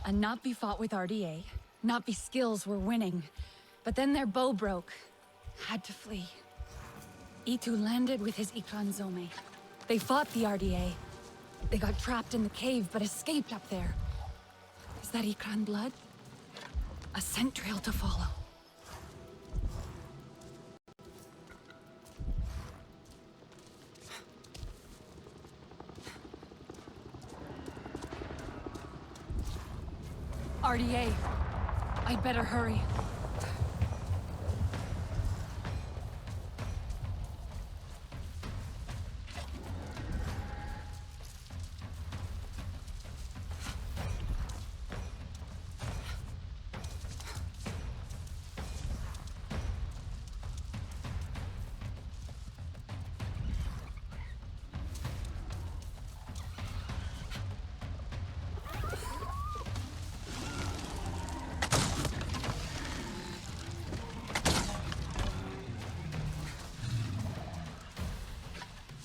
A Napi fought with RDA. Napi skills were winning, but then their bow broke. Had to flee. E2 landed with his Ikranzome. They fought the RDA. They got trapped in the cave, but escaped up there. Is that Ikran blood? A scent trail to follow. RDA. I'd better hurry.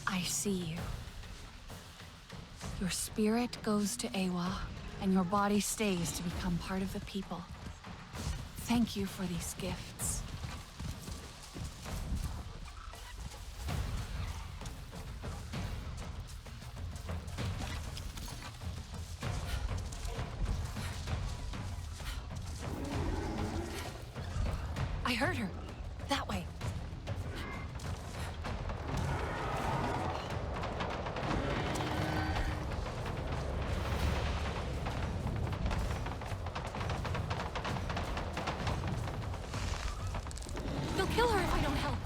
I see you. Your spirit goes to Ewa, and your body stays to become part of the people. Thank you for these gifts. I heard her. That way. They'll kill her if I don't help.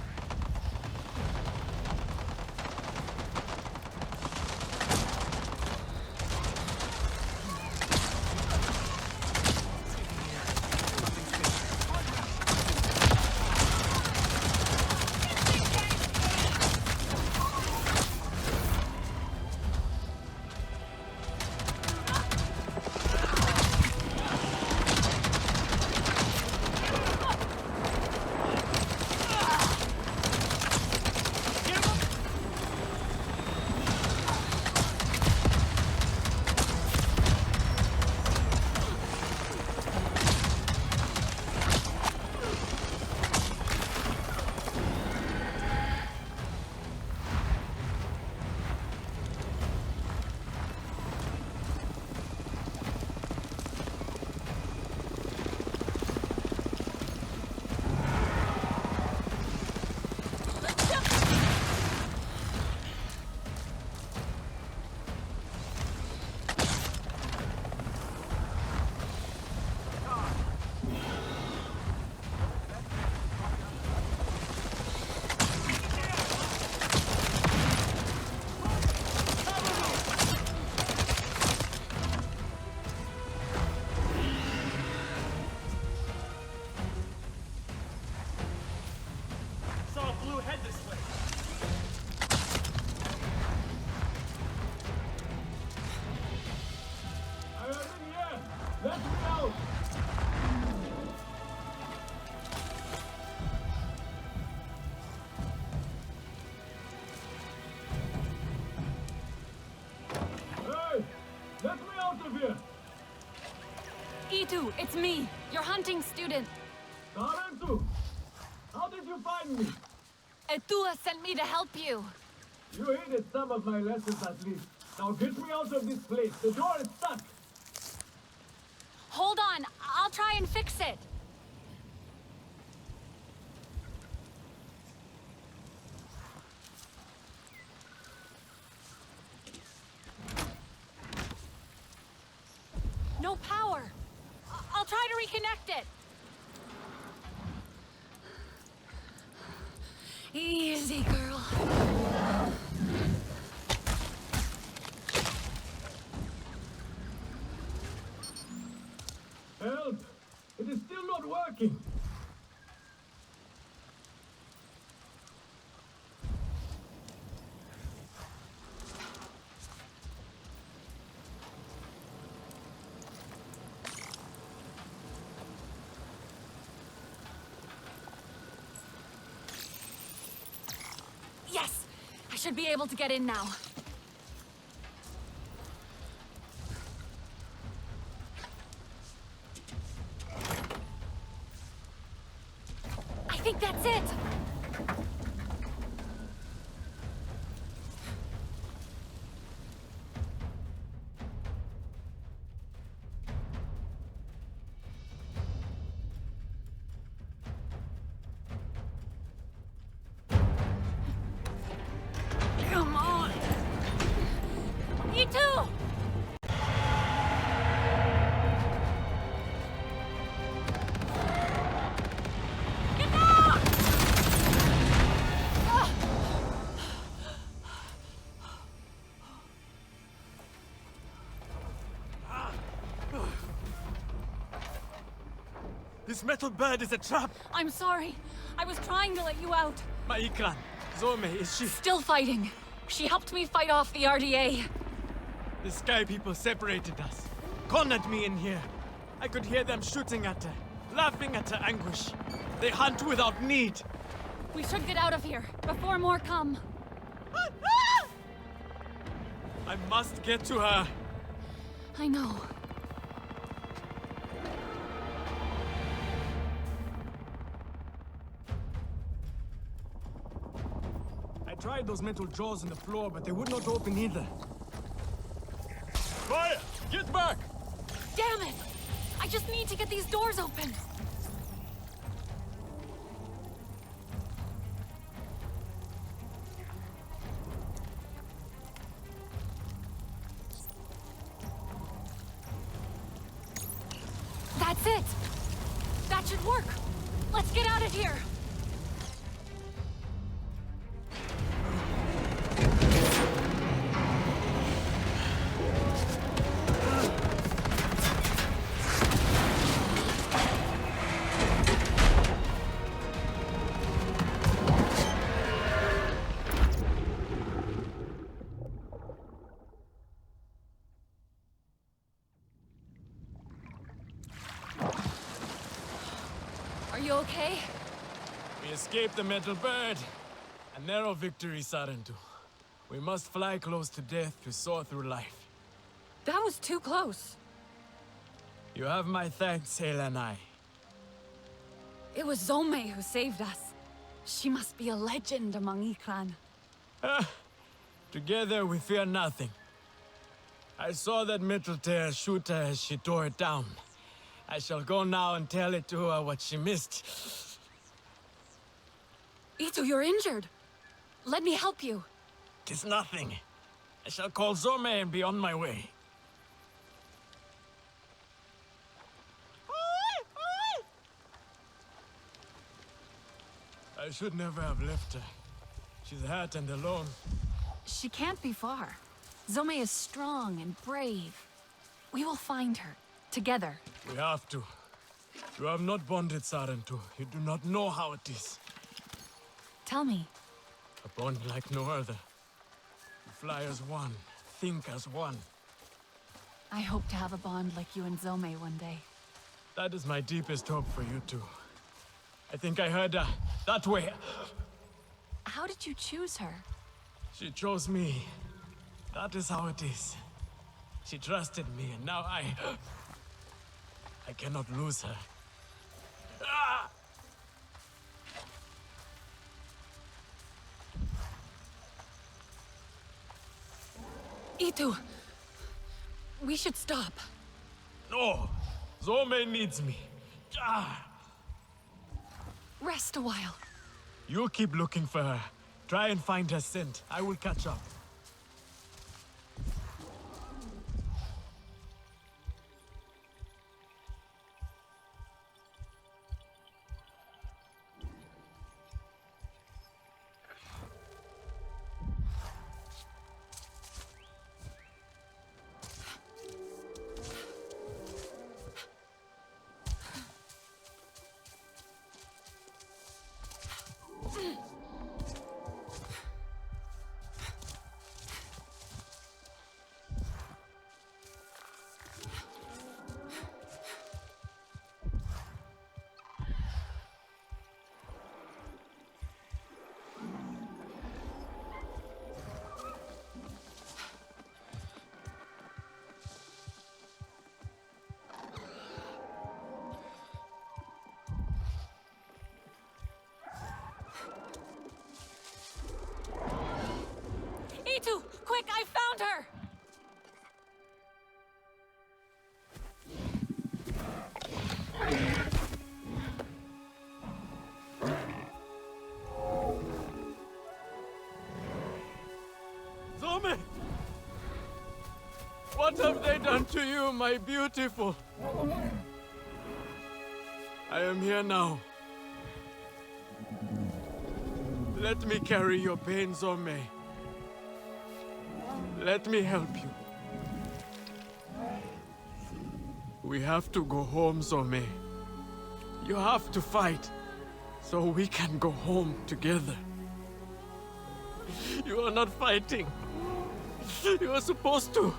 E2, it's me, your hunting student. Tarantu! How did you find me? Etua sent me to help you. You hated some of my lessons at least. Now get me out of this place. The door is stuck. Hold on, I'll try and fix it. No power. I'll try to reconnect it. Easy, girl. Help! It is still not working. I should be able to get in now. I think that's it! Come on! You too! Get down! This metal bird is a trap! I'm sorry. I was trying to let you out. My Ikran, Zome, is she... Still fighting. She helped me fight off the RDA. The Sky People separated us. Cornered me in here. I could hear them shooting at her, laughing at her anguish. They hunt without need. We should get out of here before more come. I must get to her. I know. I tried those metal jaws in the floor, but they would not open either. Fire! Get back! Damn it! I just need to get these doors open. That's it! That should work! Let's get out of here! Are you okay? We escaped the metal bird. A narrow victory, Sarentu. We must fly close to death to soar through life. That was too close. You have my thanks, Helenai. It was Zome who saved us. She must be a legend among Ikran. Together we fear nothing. I saw that metal tear shoot her as she tore it down. I shall go now and tell it to her what she missed. Itu, you're injured. Let me help you. 'Tis nothing. I shall call Zome and be on my way. I should never have left her. She's hurt and alone. She can't be far. Zome is strong and brave. We will find her, together. We have to. You have not bonded, Sarentu. You do not know how it is. Tell me. A bond like no other. You fly as one, think as one. I hope to have a bond like you and Zome one day. That is my deepest hope for you two. I think I heard her. That way. How did you choose her? She chose me. That is how it is. She trusted me, and now I cannot lose her. Ah! Itu, we should stop. No! Zome needs me. Ah! Rest a while. You keep looking for her. Try and find her scent. I will catch up. What have they done to you, my beautiful? I am here now. Let me carry your pain, Zome. Let me help you. We have to go home, Zome. You have to fight, so we can go home together. You are not fighting. You are supposed to.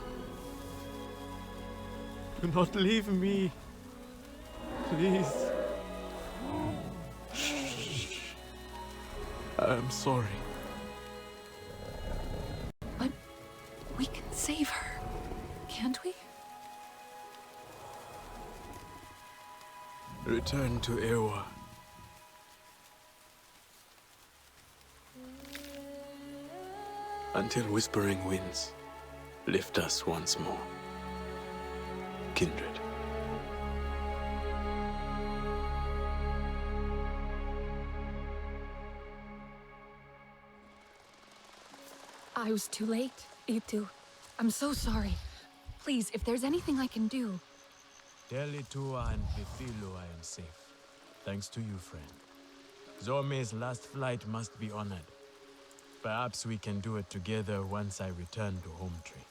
Do not leave me. Please. I am sorry. But we can save her, can't we? Return to Ewa. Until whispering winds lift us once more. Kindred. I was too late, Itu. I'm so sorry. Please, if there's anything I can do... Tell Itua and Vifilu I am safe. Thanks to you, friend. Zome's last flight must be honored. Perhaps we can do it together once I return to Comentary.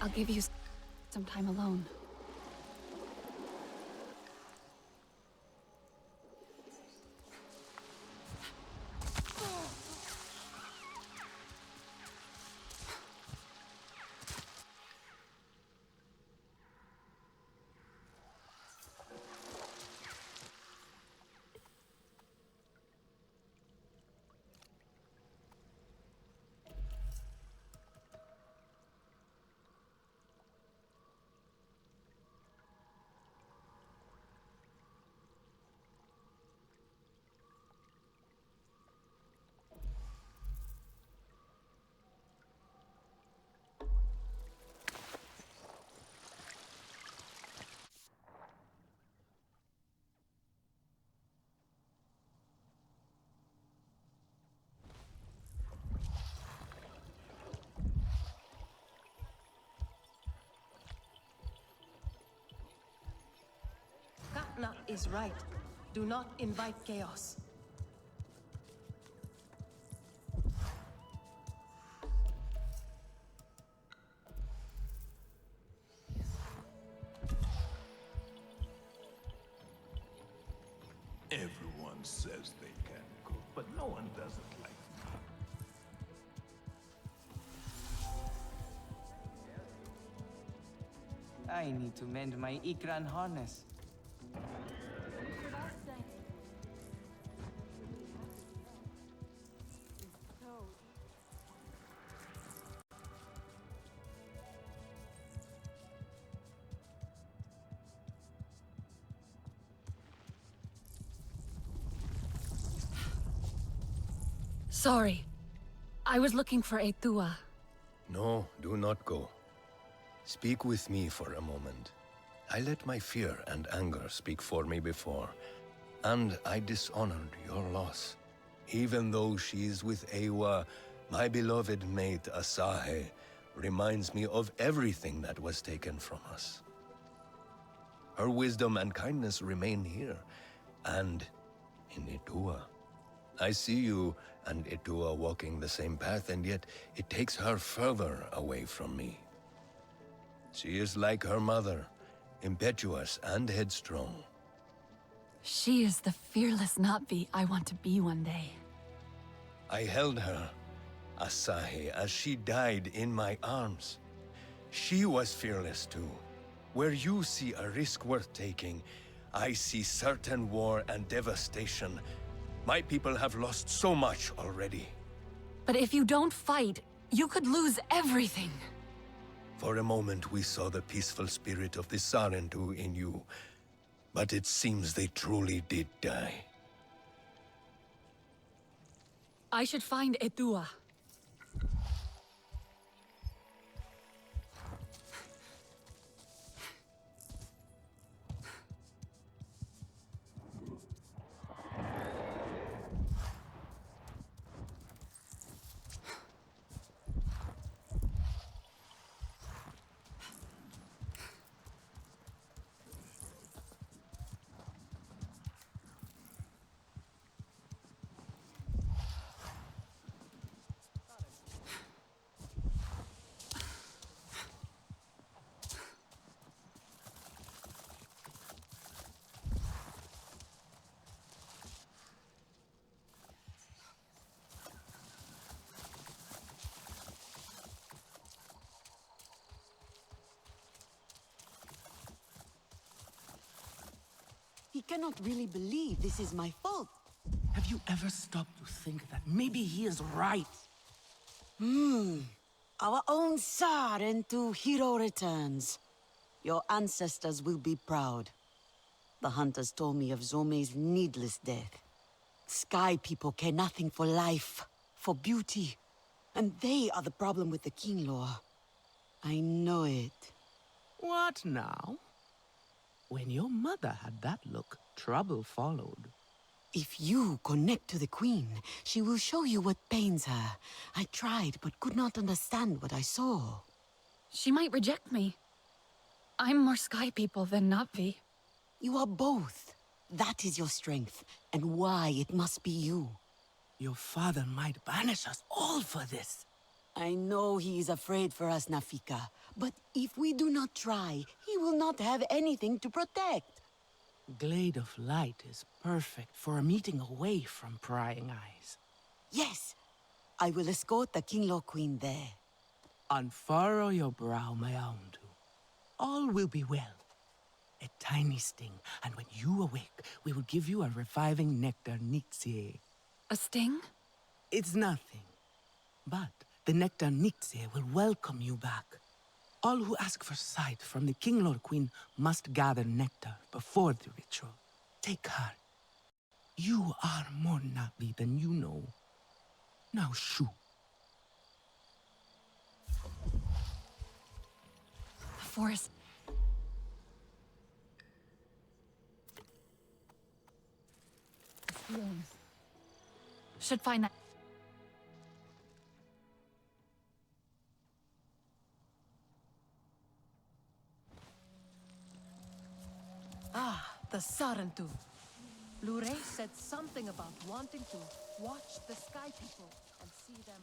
I'll give you some time alone. Katna is right. Do not invite chaos. Everyone says they can cook, but no one does it like me. I need to mend my Ikran harness. Sorry. I was looking for Etua. No, do not go. Speak with me for a moment. I let my fear and anger speak for me before, and I dishonored your loss. Even though she is with Ewa, my beloved mate Asahe reminds me of everything that was taken from us. Her wisdom and kindness remain here, and in Etua. I see you and Etua walking the same path, and yet it takes her further away from me. She is like her mother, impetuous and headstrong. She is the fearless Navi I want to be one day. I held her, Asahi, as she died in my arms. She was fearless too. Where you see a risk worth taking, I see certain war and devastation. My people have lost so much already. But if you don't fight, you could lose everything. For a moment we saw the peaceful spirit of the Sarentu in you, but it seems they truly did die. I should find Etua. cannot really believe this is my fault. Have you ever stopped to think that maybe he is right? Our own Sarentu hero returns. Your ancestors will be proud. The hunters told me of Zome's needless death. Sky people care nothing for life, for beauty. And they are the problem with the King Law. I know it. What now? When your mother had that look, trouble followed. If you connect to the Queen, she will show you what pains her. I tried, but could not understand what I saw. She might reject me. I'm more Sky People than Na'vi. You are both. That is your strength, and why it must be you. Your father might banish us all for this. I know he is afraid for us, Nafika. But if we do not try, he will not have anything to protect. Glade of Light is perfect for a meeting away from prying eyes. Yes, I will escort the King Law Queen there. Unfurrow your brow, my Aundu. All will be well. A tiny sting, and when you awake, we will give you a reviving nectar Nixie. A sting? It's nothing. But the nectar Nixie will welcome you back. All who ask for sight from the King Lord Queen must gather nectar before the ritual. Take heart. You are more Na'vi than you know. Now shoo. The forest. Feelings. Should find that. Ah, the Sarentu. Lure said something about wanting to watch the Sky People and see them.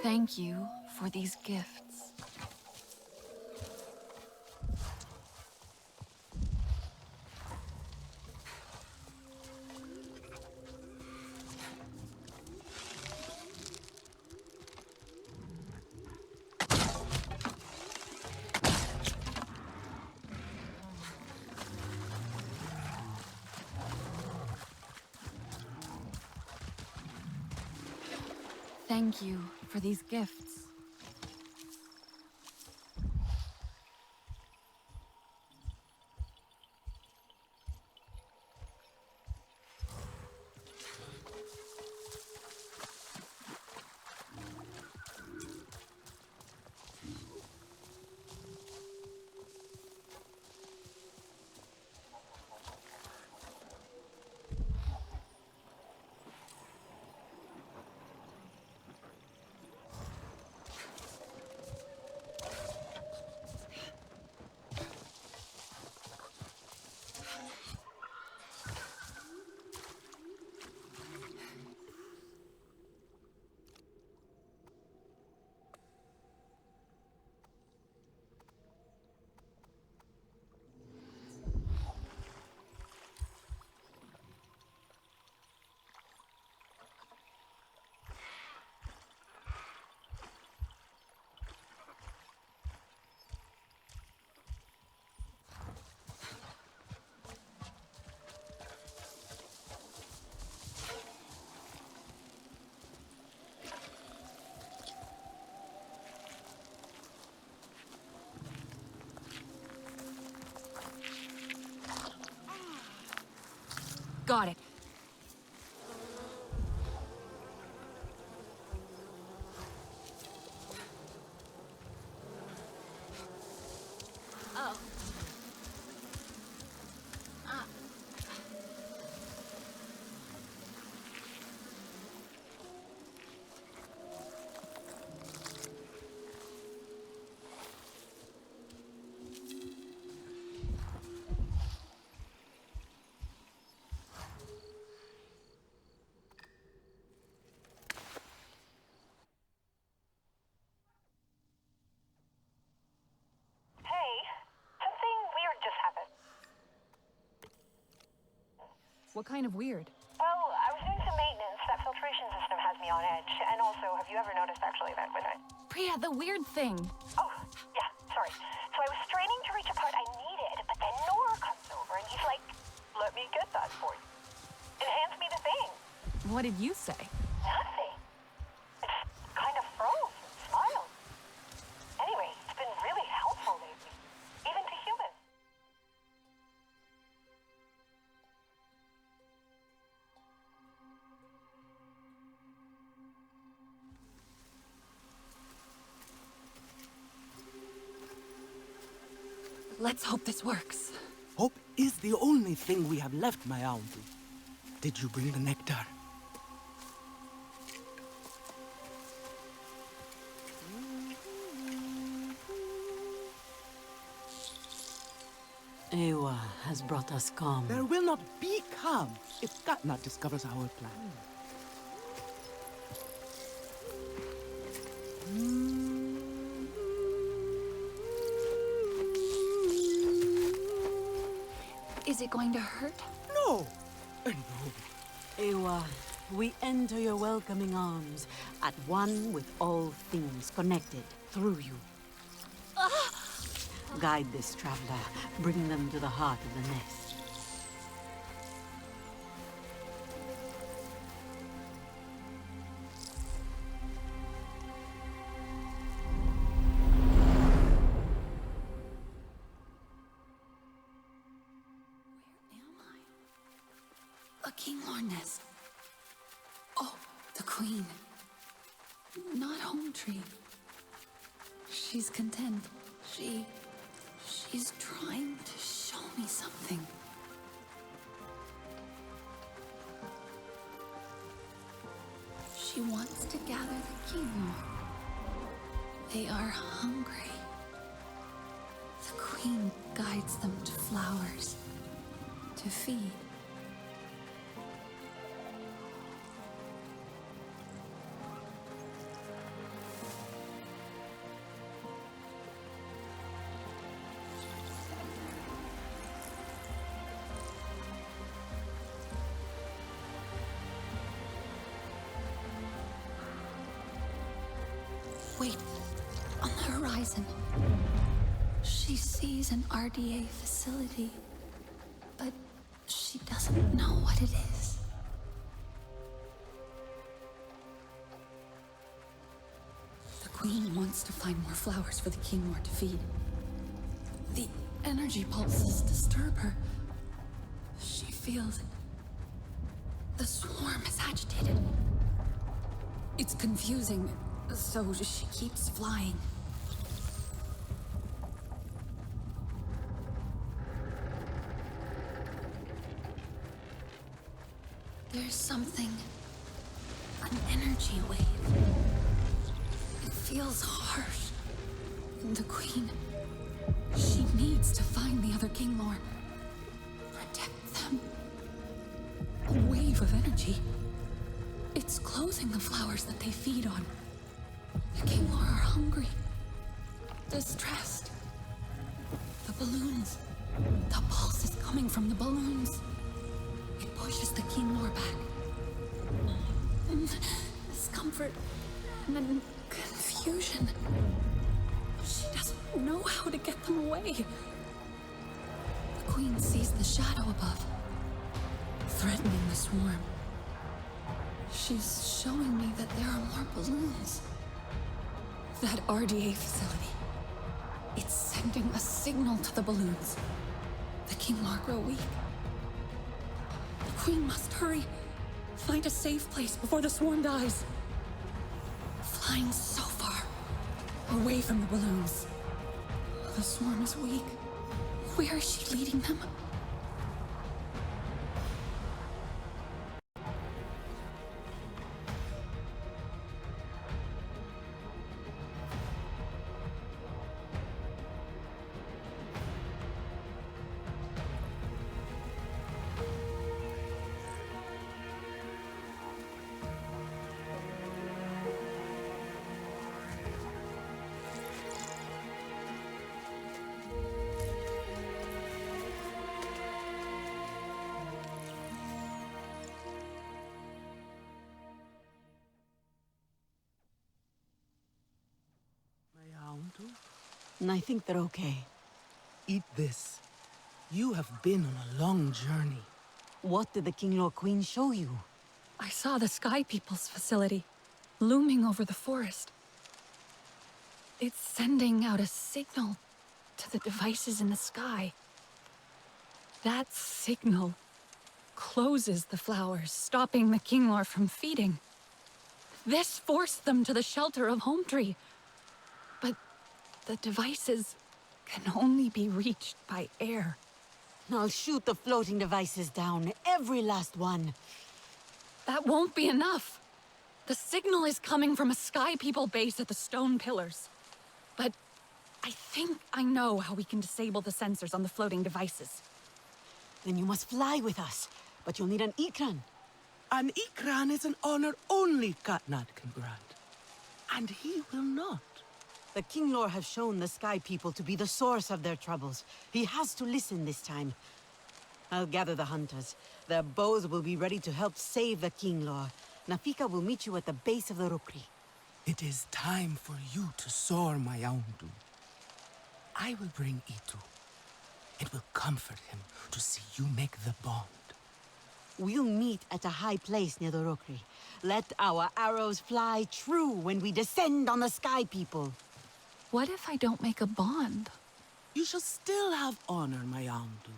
Thank you for these gifts. Thank you for these gifts. Got it. Oh. What kind of weird? Well, I was doing some maintenance. That filtration system has me on edge. And also, have you ever noticed actually that with it? Priya, the weird thing. Oh, yeah, sorry. So I was straining to reach a part I needed, but then Nora comes over and he's like, let me get that for you. And hands me the thing. What did you say? Nothing. It just kind of froze and smiled. Anyway, it's been really helpful lately. Even to humans. Let's hope this works. Hope is the only thing we have left, my auntie. Did you bring the nectar? Ewa has brought us calm. There will not be calm if Katna discovers our plan. Is it going to hurt? No! No. Ewa, we enter your welcoming arms, at one with all things connected through you. Guide this traveler, bring them to the heart of the nest. A Kinglor nest. Oh, the Queen. Not Home Tree. She's content. She's trying to show me something. She wants to gather the Kinglor. They are hungry. The Queen guides them to flowers to feed. Wait, on the horizon. She sees an RDA facility, but she doesn't know what it is. The Queen wants to find more flowers for the Kinglor to feed. The energy pulses disturb her. She feels the swarm is agitated. It's confusing. So she keeps flying. There's something... an energy wave. It feels harsh. And the Queen... she needs to find the other Kinglor. Protect them. A wave of energy. It's closing the flowers that they feed on. The Kinglor are hungry, distressed. The balloons. The pulse is coming from the balloons. It pushes the Kinglor back. Discomfort and then confusion. She doesn't know how to get them away. The Queen sees the shadow above, threatening the swarm. She's showing me that there are more balloons. That RDA facility. It's sending a signal to the balloons. The Kinglor grow weak. The Queen must hurry. Find a safe place before the swarm dies. Flying so far. Away from the balloons. The swarm is weak. Where is she leading them? I think they're okay. Eat this. You have been on a long journey. What did the King Lord Queen show you? I saw the Sky People's facility, looming over the forest. It's sending out a signal to the devices in the sky. That signal closes the flowers, stopping the Kinglor from feeding. This forced them to the shelter of Comentary. But the devices can only be reached by air. I'll shoot the floating devices down, every last one. That won't be enough. The signal is coming from a Sky People base at the stone pillars. But I think I know how we can disable the sensors on the floating devices. Then you must fly with us, but you'll need an Ikran. An Ikran is an honor only Katnat can grant. And he will not. The King Lord has shown the Sky People to be the source of their troubles. He has to listen this time. I'll gather the hunters. Their bows will be ready to help save the King Lord. Nafika will meet you at the base of the Rukri. It is time for you to soar, my Aundu. I will bring Itu. It will comfort him to see you make the bond. We'll meet at a high place near the Rukri. Let our arrows fly true when we descend on the Sky People. What if I don't make a bond? You shall still have honor, my Aundu.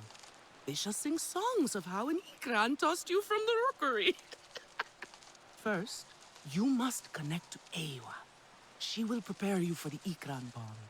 They shall sing songs of how an Ikran tossed you from the rookery. First, you must connect to Ewa. She will prepare you for the Ikran bond.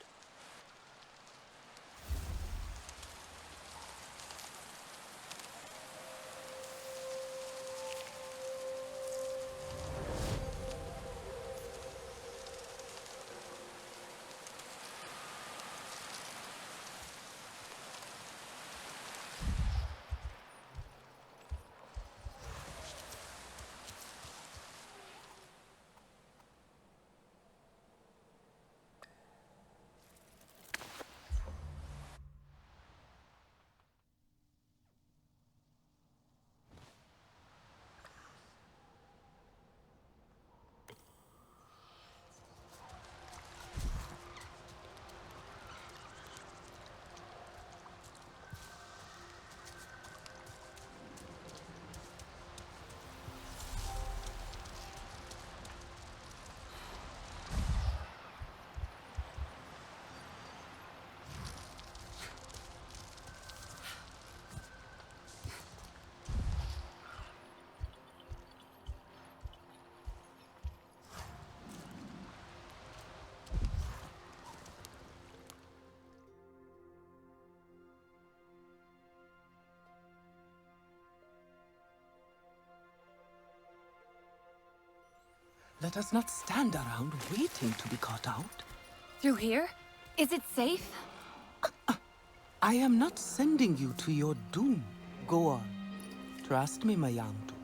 Let us not stand around waiting to be caught out. Through here? Is it safe? I am not sending you to your doom. Go on. Trust me, my Aundu.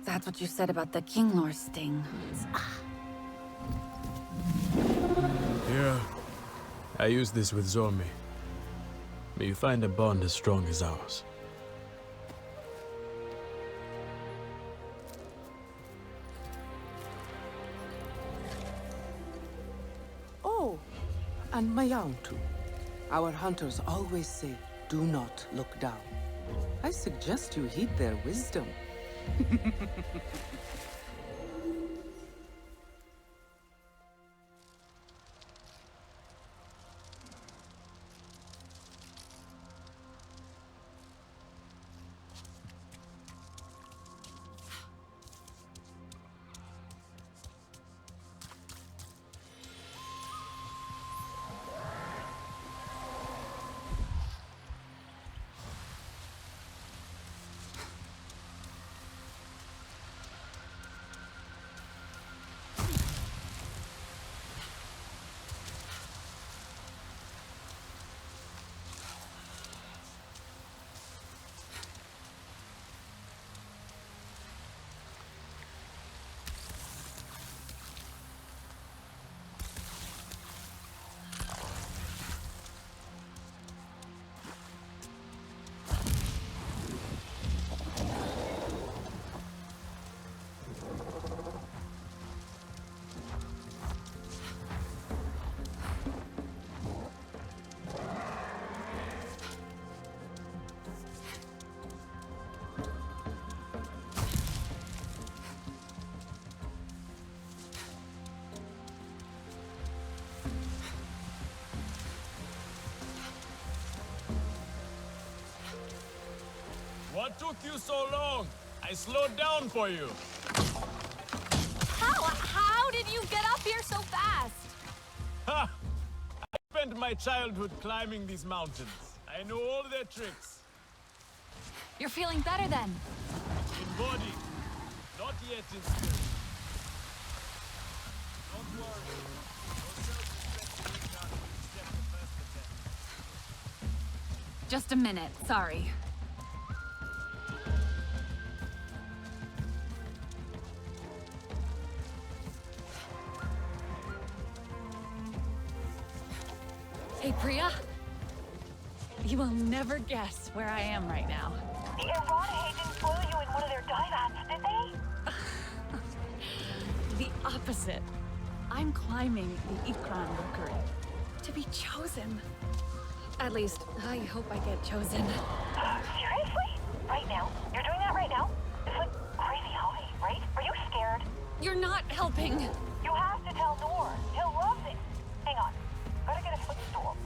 That's what you said about the Kinglor sting. Here, I use this with Zormi. May you find a bond as strong as ours. Oh, and my Aundu. Our hunters always say, do not look down. I suggest you heed their wisdom. What took you so long? I slowed down for you. How did you get up here so fast? Ha! I spent my childhood climbing these mountains. I know all their tricks. You're feeling better then. In body, not yet in spirit. Don't worry. Your self-respect will not accept the first attempt. Just a minute, sorry. Hey, Priya. You will never guess where I am right now. The Irada agents blew you in one of their divats, did they? The opposite. I'm climbing the Ikran rookery. To be chosen. At least, I hope I get chosen. Seriously? Right now? You're doing that right now? It's like crazy high, right? Are you scared? You're not helping. You have to tell Noor. He'll love it. Hang on. Gotta get a footstool.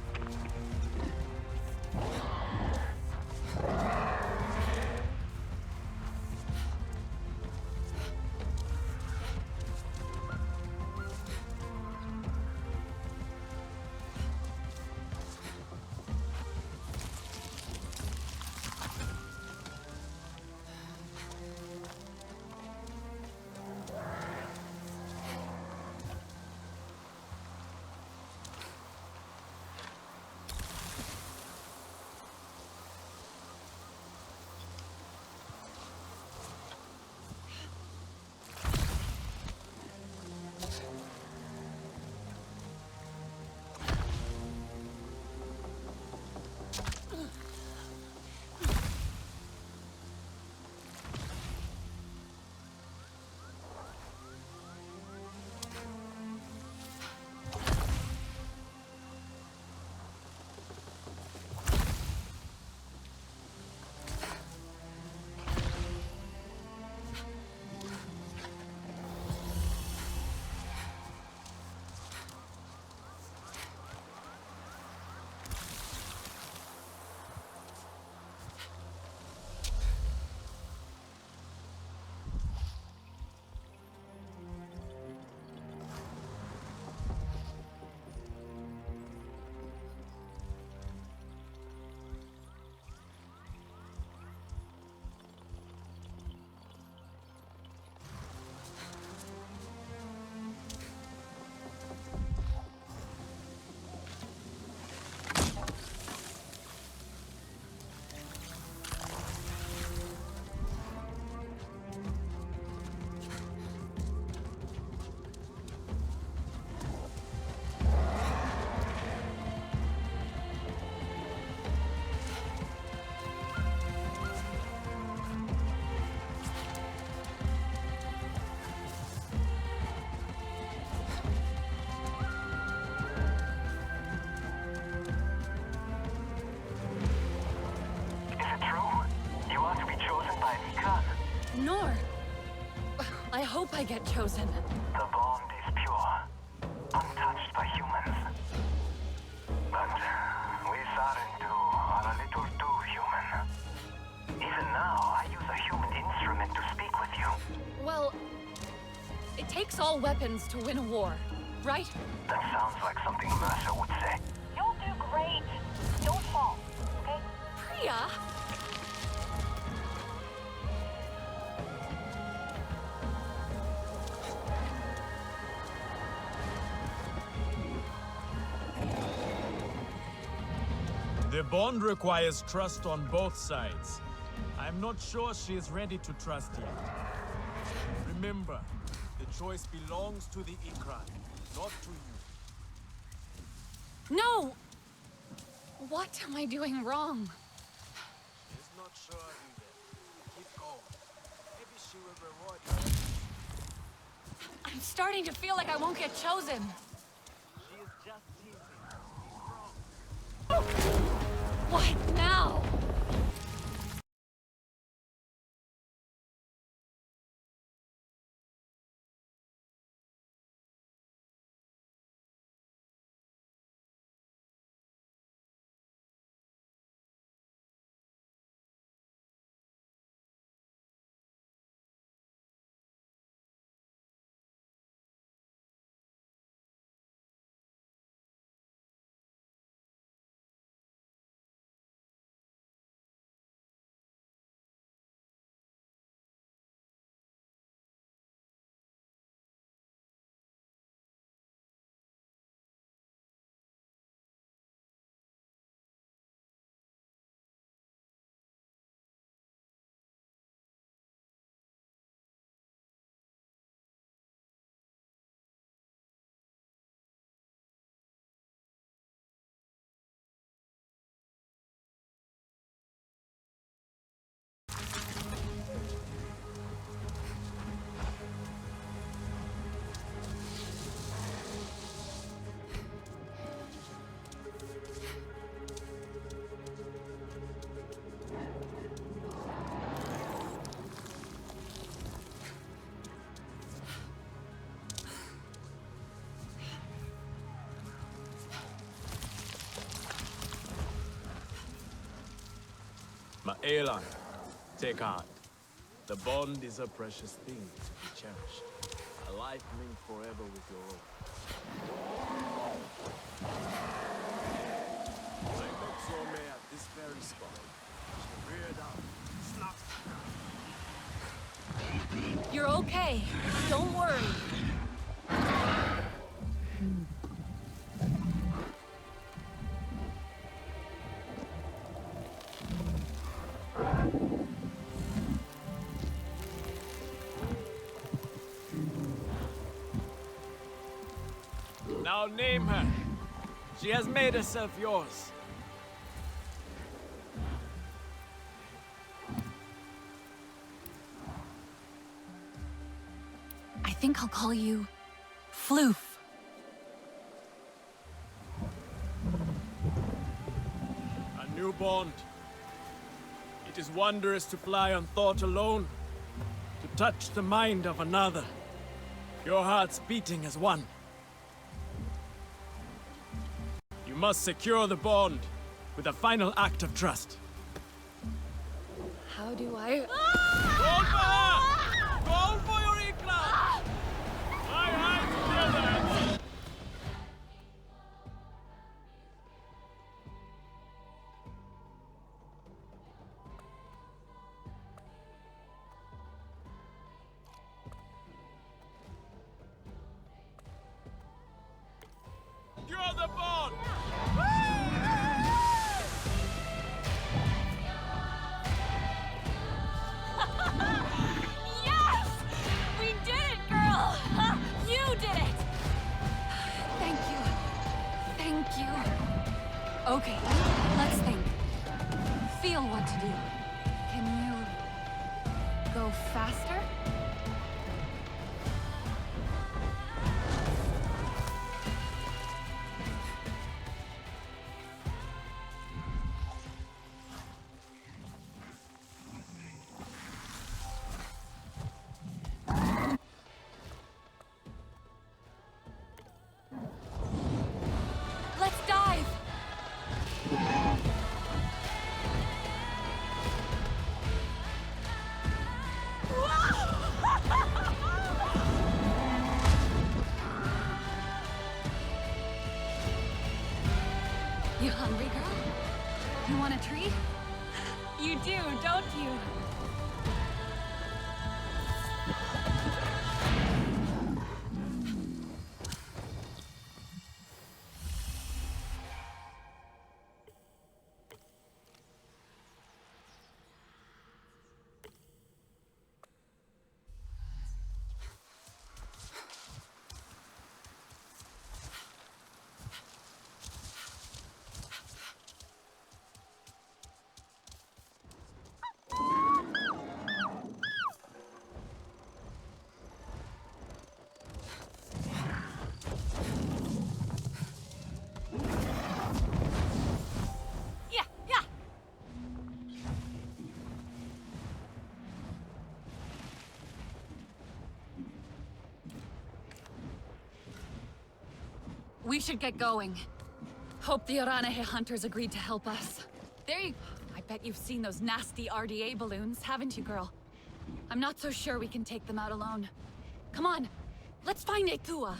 Nor. I hope I get chosen. The bond is pure, untouched by humans. But we Sarentu are a little too human. Even now, I use a human instrument to speak with you. Well, it takes all weapons to win a war, right? That sounds like something Mercer would say. You'll do great. Don't fall, okay? Priya! The bond requires trust on both sides. I'm not sure she is ready to trust yet. Remember, the choice belongs to the Ikran, not to you. No! What am I doing wrong? She's not sure either. Keep going. Maybe she will reward you. I'm starting to feel like I won't get chosen. She is just teasing. What now? Aelan, take heart. The bond is a precious thing to be cherished. A life linked forever with your own. I met Zome at this very spot. She reared up, snapped. You're okay. Don't worry. Now name her. She has made herself yours. I think I'll call you Floof. A new bond. It is wondrous to fly on thought alone, to touch the mind of another. Your hearts beating as one. You must secure the bond with a final act of trust. How do I... Go for her! Go for your Iklan! My eyes together! Secure the bond! Yes! We did it, girl! You did it! Thank you. Thank you. Okay, let's think. Feel what to do. Can you... go faster? Let's dive! You hungry, girl? You want a treat? You do, don't you? Yeah, yeah! We should get going. Hope the Aranahe hunters agreed to help us. There you... I bet you've seen those nasty RDA balloons, haven't you, girl? I'm not so sure we can take them out alone. Come on, let's find Etua.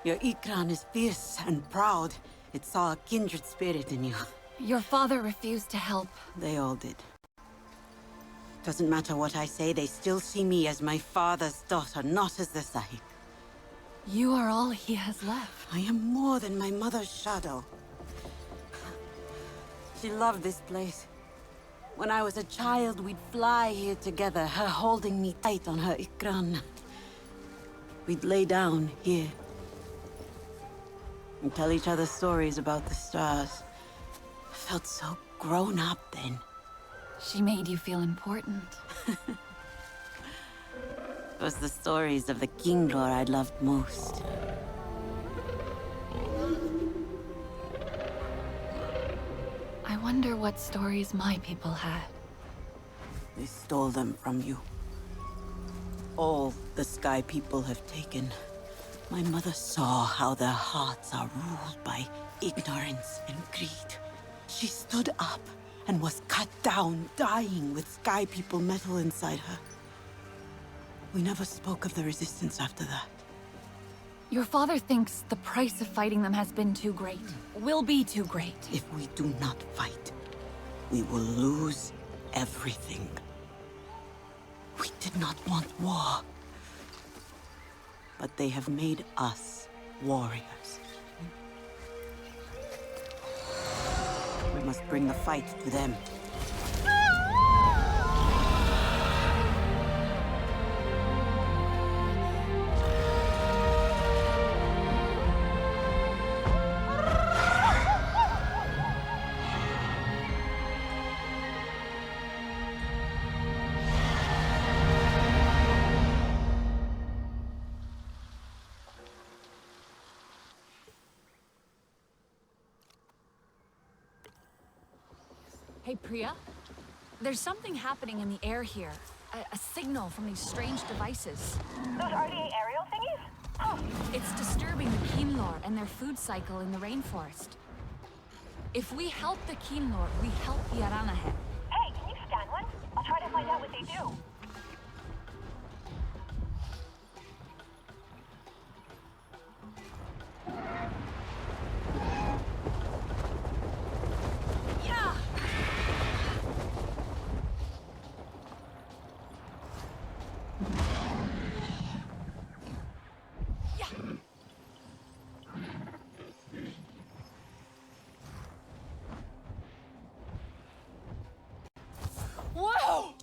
Your Ikran is fierce and proud. It saw a kindred spirit in you. Your father refused to help. They all did. Doesn't matter what I say, they still see me as my father's daughter, not as the Sahib. You are all he has left. I am more than my mother's shadow. She loved this place. When I was a child, we'd fly here together, her holding me tight on her Ikran. We'd lay down here and tell each other stories about the stars. I felt so grown up then. She made you feel important. It was the stories of the Kinglor I loved most. I wonder what stories my people had. They stole them from you. All the Sky people have taken. My mother saw how their hearts are ruled by ignorance and greed. She stood up and was cut down, dying with Sky people metal inside her. We never spoke of the resistance after that. Your father thinks the price of fighting them has been too great. Will be too great. If we do not fight, we will lose everything. We did not want war. But they have made us warriors. We must bring the fight to them. Hey, Priya? There's something happening in the air here. A signal from these strange devices. Those RDA aerial thingies? Huh. It's disturbing the Kinlor and their food cycle in the rainforest. If we help the Kinlor, we help the Aranahe. Hey, can you scan one? I'll try to find out what they do. Whoa!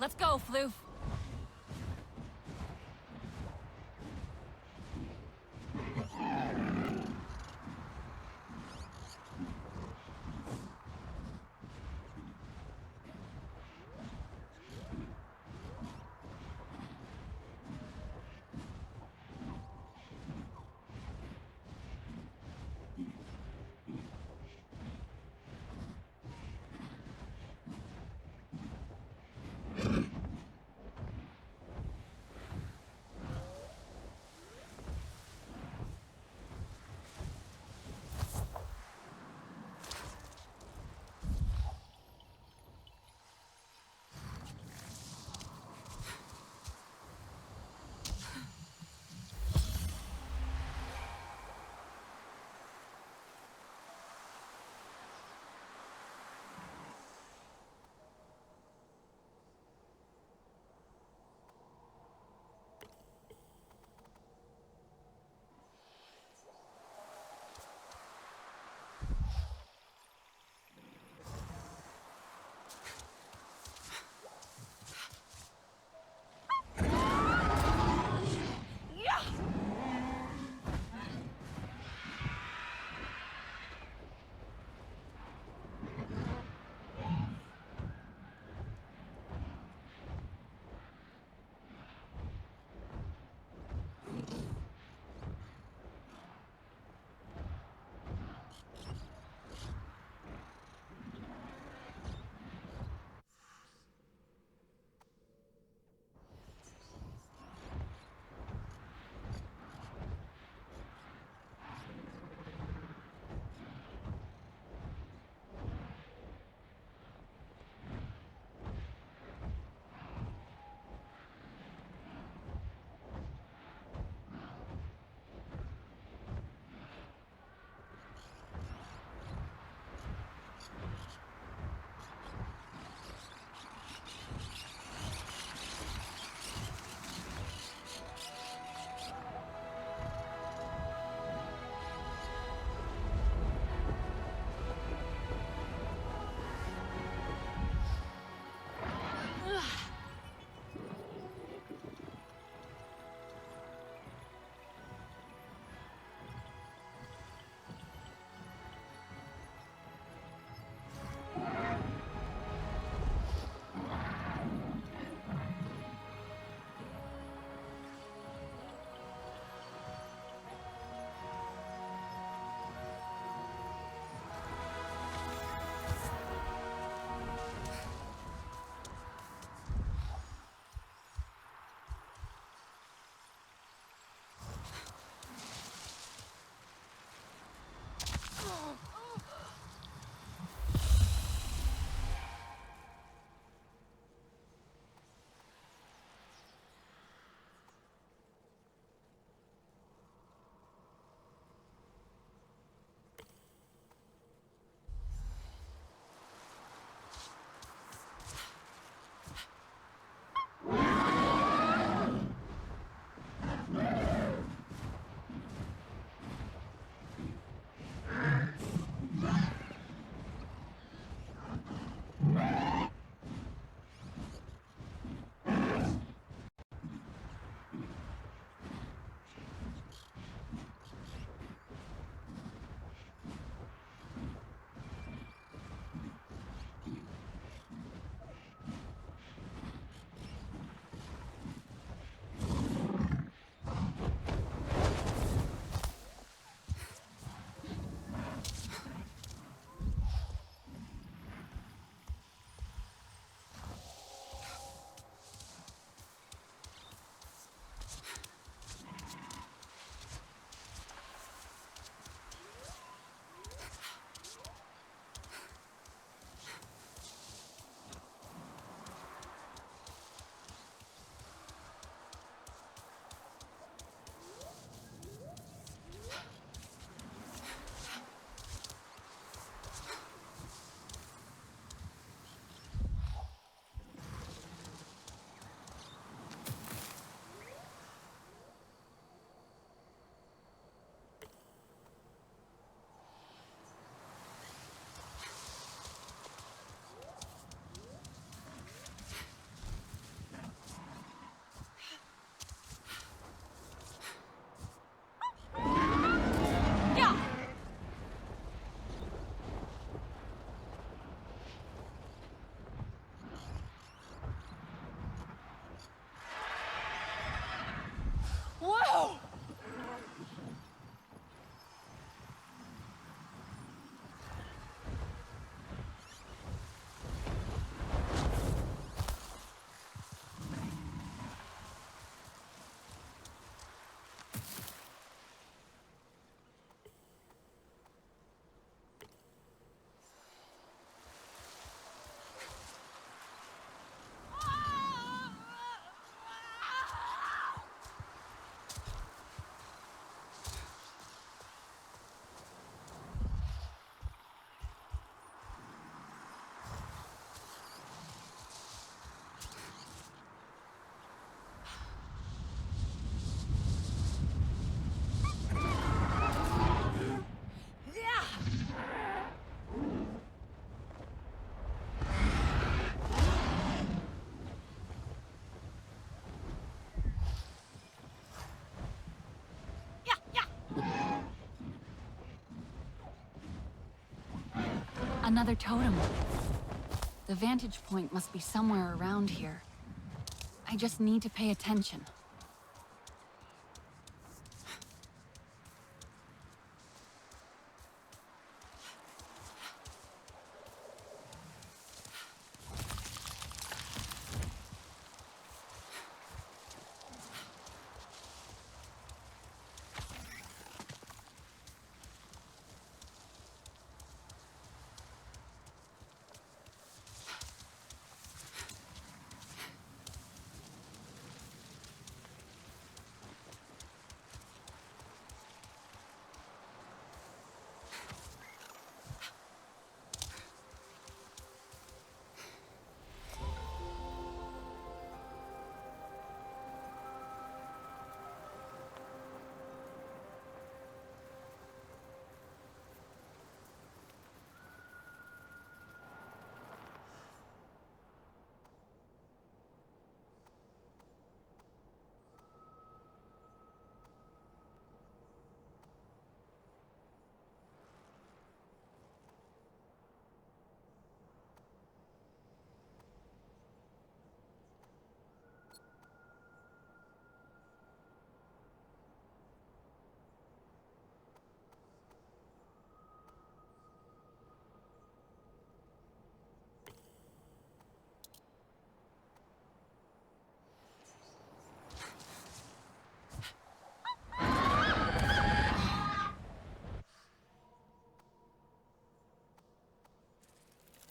Let's go, Floof. Another totem. The vantage point must be somewhere around here. I just need to pay attention.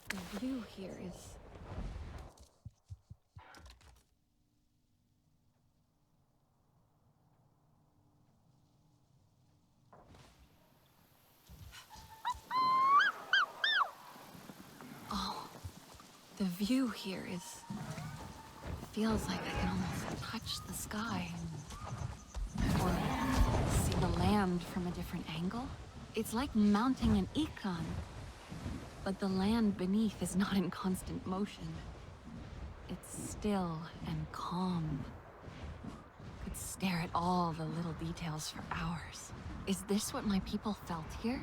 The view here is... Oh, the view here is... feels like I can almost touch the sky. Or see the land from a different angle. It's like mounting an ikon. But the land beneath is not in constant motion. It's still and calm. Could stare at all the little details for hours. Is this what my people felt here?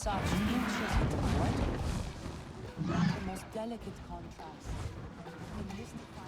such interesting rhetoric. The most delicate contrast. In mystifying.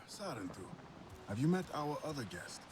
Sarentu, have you met our other guest?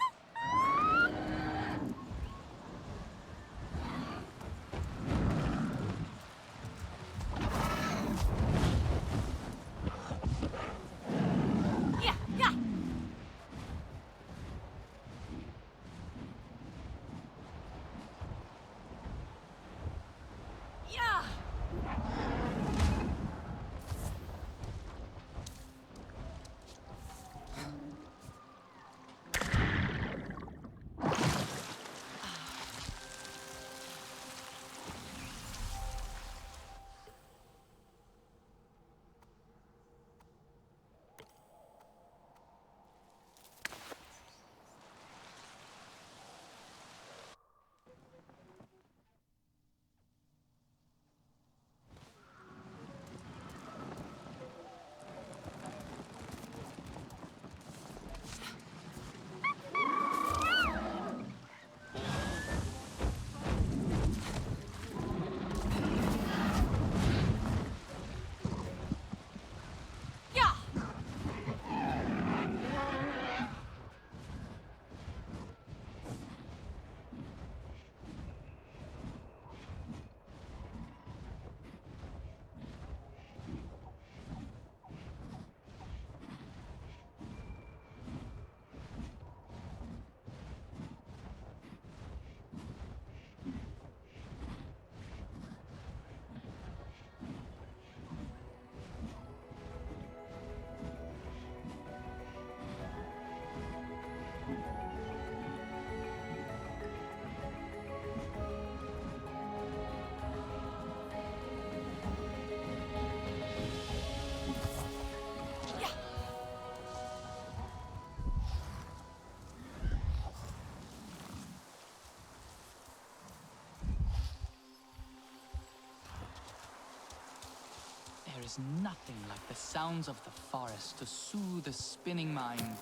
is nothing like the sounds of the forest to soothe the spinning mind.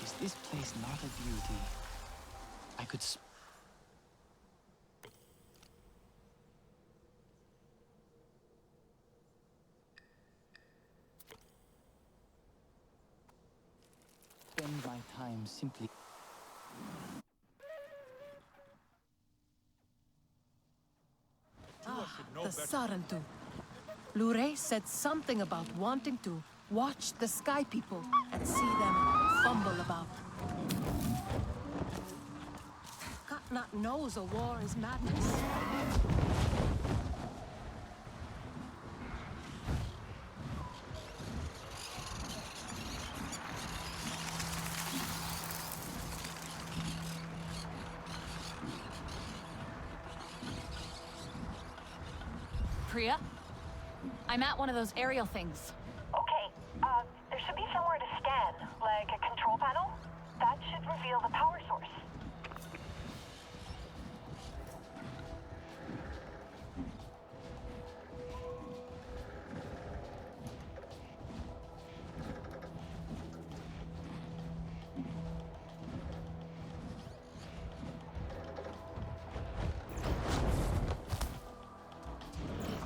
Is this place not a beauty? I could spend my time simply... The Sarantu. Lure said something about wanting to watch the Sky People and see them fumble about. Katnat knows a war is madness. Priya? I'm at one of those aerial things. Okay, there should be somewhere to scan, like a control panel. That should reveal the power source.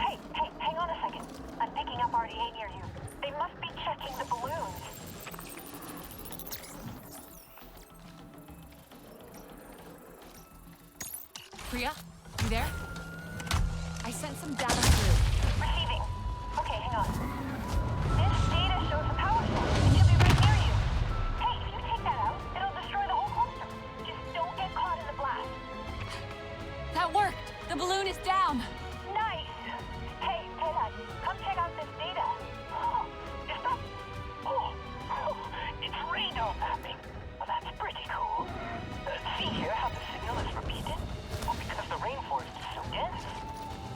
Hey, hang on a second. I'm picking up RDA near you. They must be checking the balloons. Priya, you there? I sent some data through. Receiving. Okay, hang on. This data shows the power source. It should be right near you. Hey, if you take that out, it'll destroy the whole cluster. Just don't get caught in the blast. That worked! The balloon is down! Nice! Hey, lad, come check out this data. Oh, is that... Oh, it's radar mapping. Well, that's pretty cool. See here how the signal is repeated? Well, because the rainforest is so dense.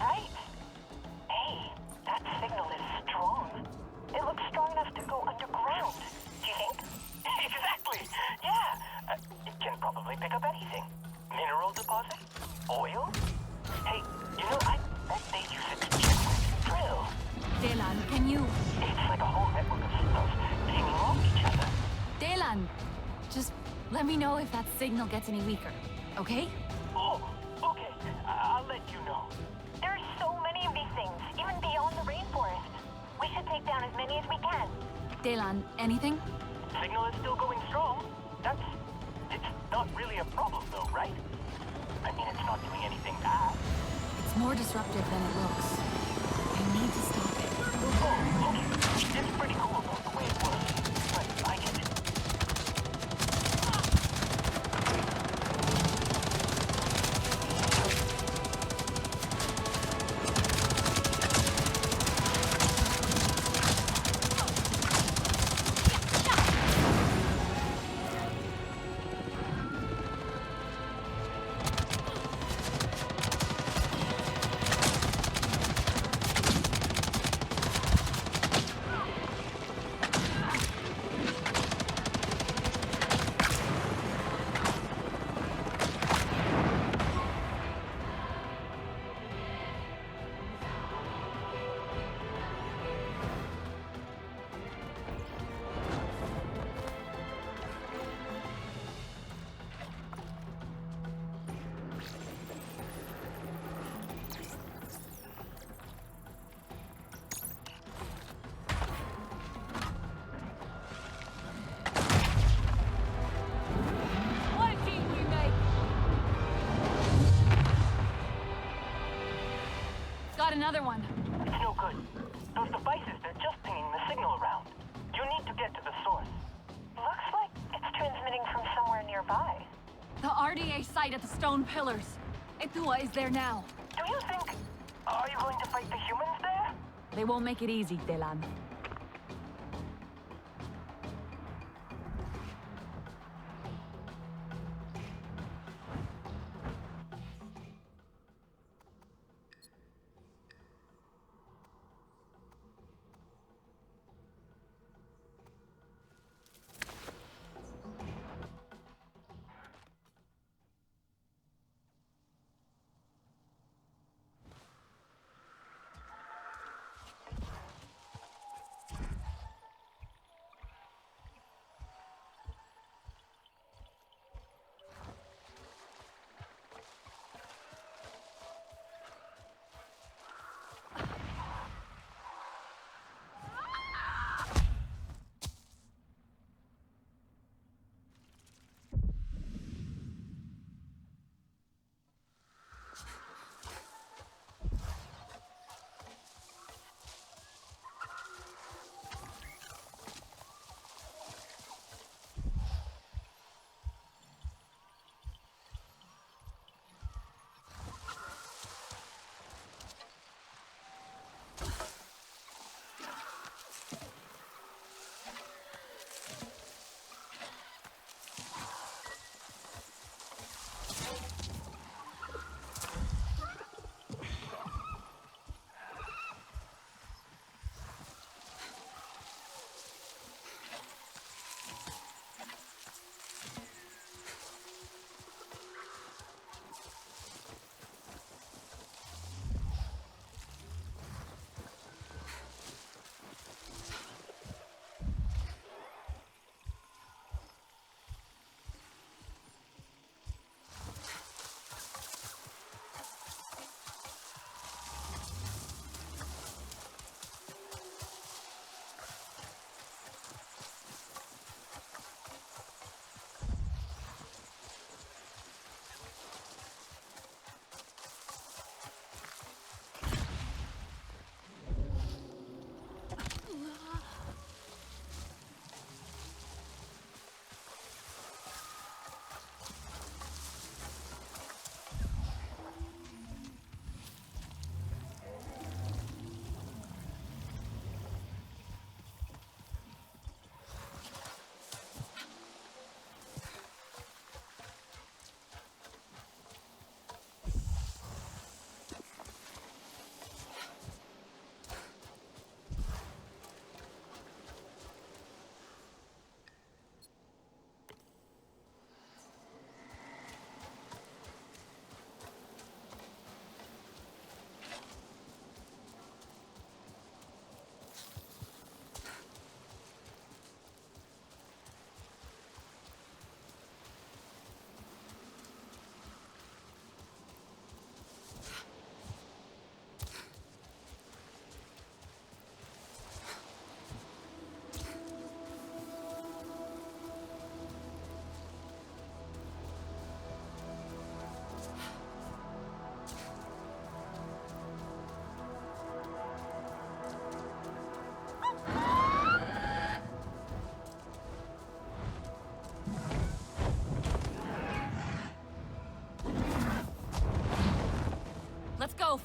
Right? Hey, that signal is strong. It looks strong enough to go underground. Do you think? Exactly! Yeah! It can probably pick up anything. Mineral deposit? Oil? Hey, you know, I bet they use it to check where to drill. Delan, can you... It's like a whole network of signals pinging off each other. Delan, just let me know if that signal gets any weaker, okay? Oh, okay. I'll let you know. There's so many of these things, even beyond the rainforest. We should take down as many as we can. Delan, anything? Signal is still going strong. It's not really a problem though, right? I mean, it's not doing anything bad. It's more disruptive than it looks. I need to stop it. Oh, okay. It's pretty cool though, the way it works. But I get it. Got another one. It's no good. Those devices, they're just pinging the signal around. You need to get to the source. Looks like it's transmitting from somewhere nearby. The RDA site at the stone pillars. Etua is there now. Do you think... Are you going to fight the humans there? They won't make it easy, Delan.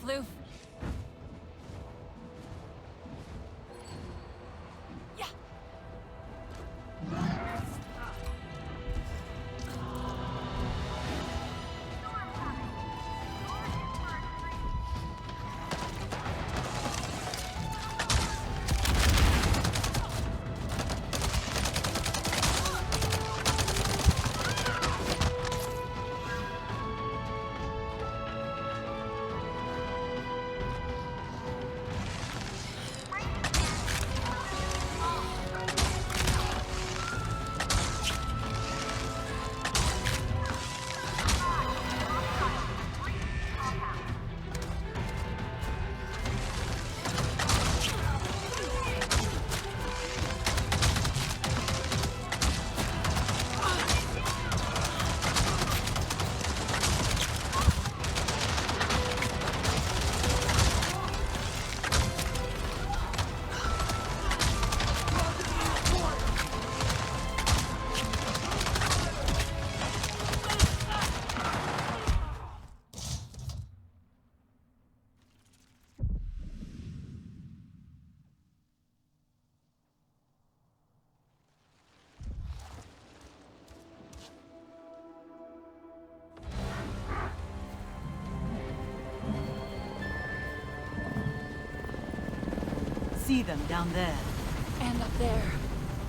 Loof. Yeah. See them down there. And up there.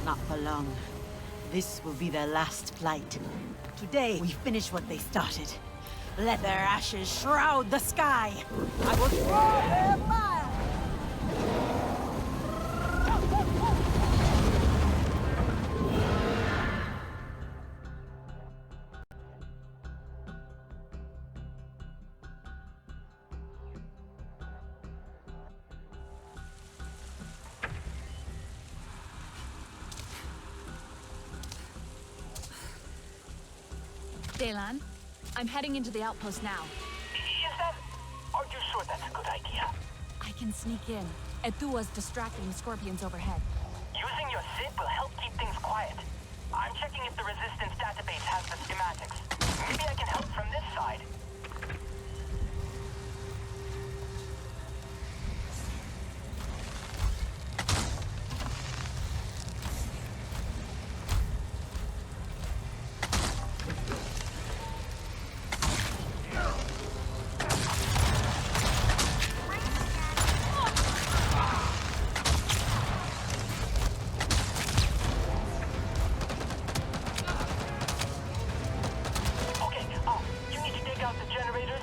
Not for long. This will be their last flight. Today, we finish what they started. Let their ashes shroud the sky. I will throw their fire! Delan, I'm heading into the outpost now. Is that... Are you sure that's a good idea? I can sneak in. Etua's distracting the scorpions overhead. Using your SID will help keep things quiet. I'm checking if the Resistance database has the schematics. Maybe I can help from this side. You need to take out the generators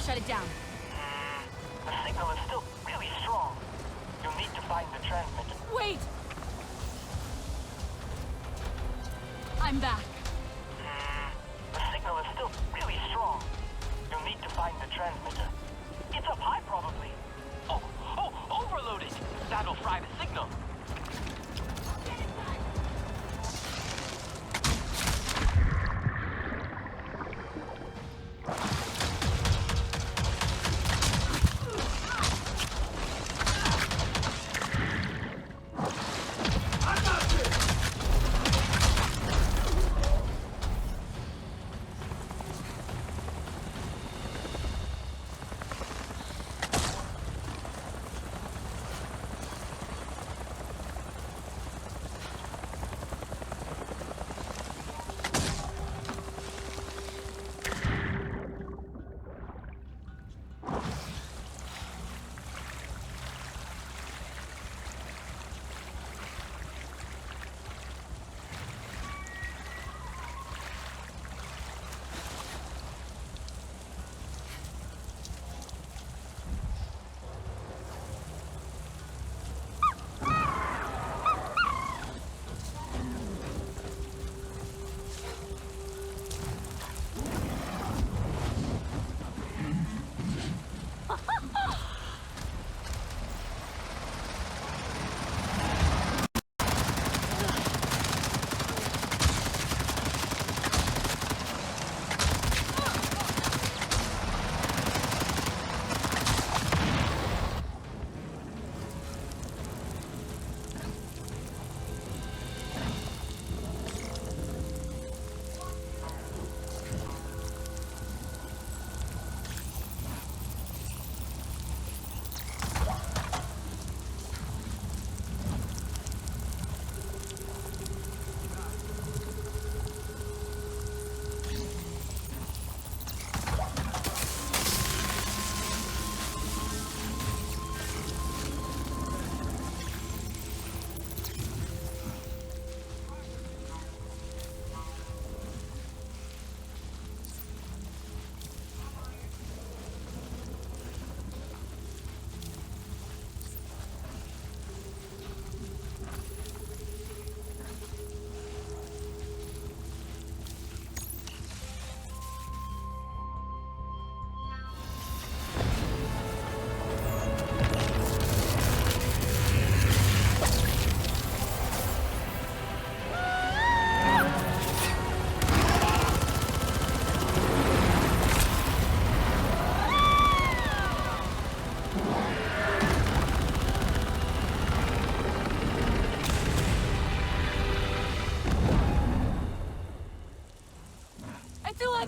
shut it down. The signal is still really strong. You'll need to find the transmitter. Wait! I'm back. The signal is still really strong. You'll need to find the transmitter. It's up high, probably. Oh, overload it! That'll fry the signal.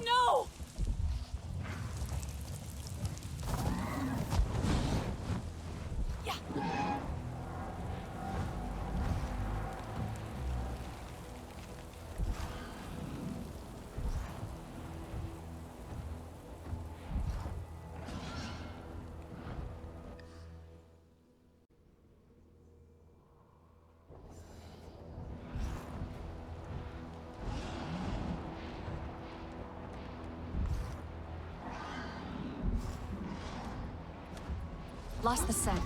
No! Yeah. Lost the scent.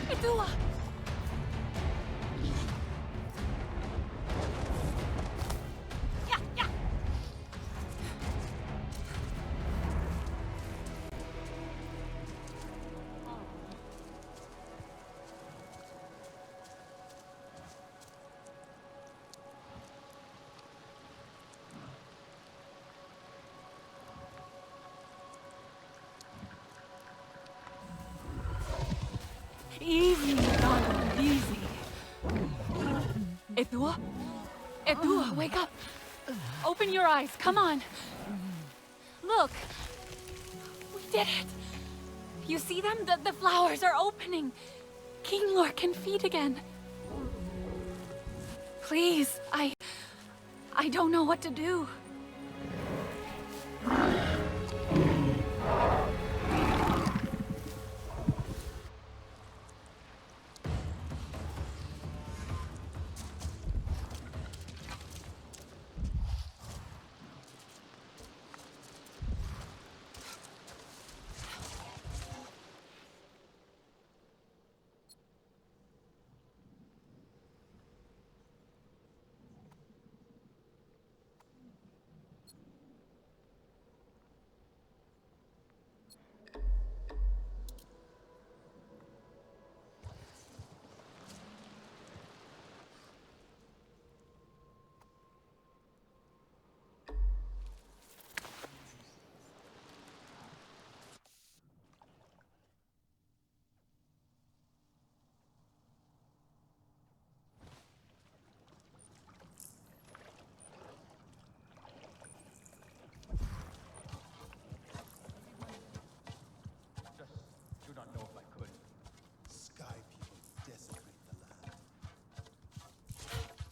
Edua! Yeah, yeah! Easy, darling, easy. Edua? Edua, wake up! Open your eyes, come on! Look! We did it! You see them? The flowers are opening! King Lord can feed again! Please, I don't know what to do.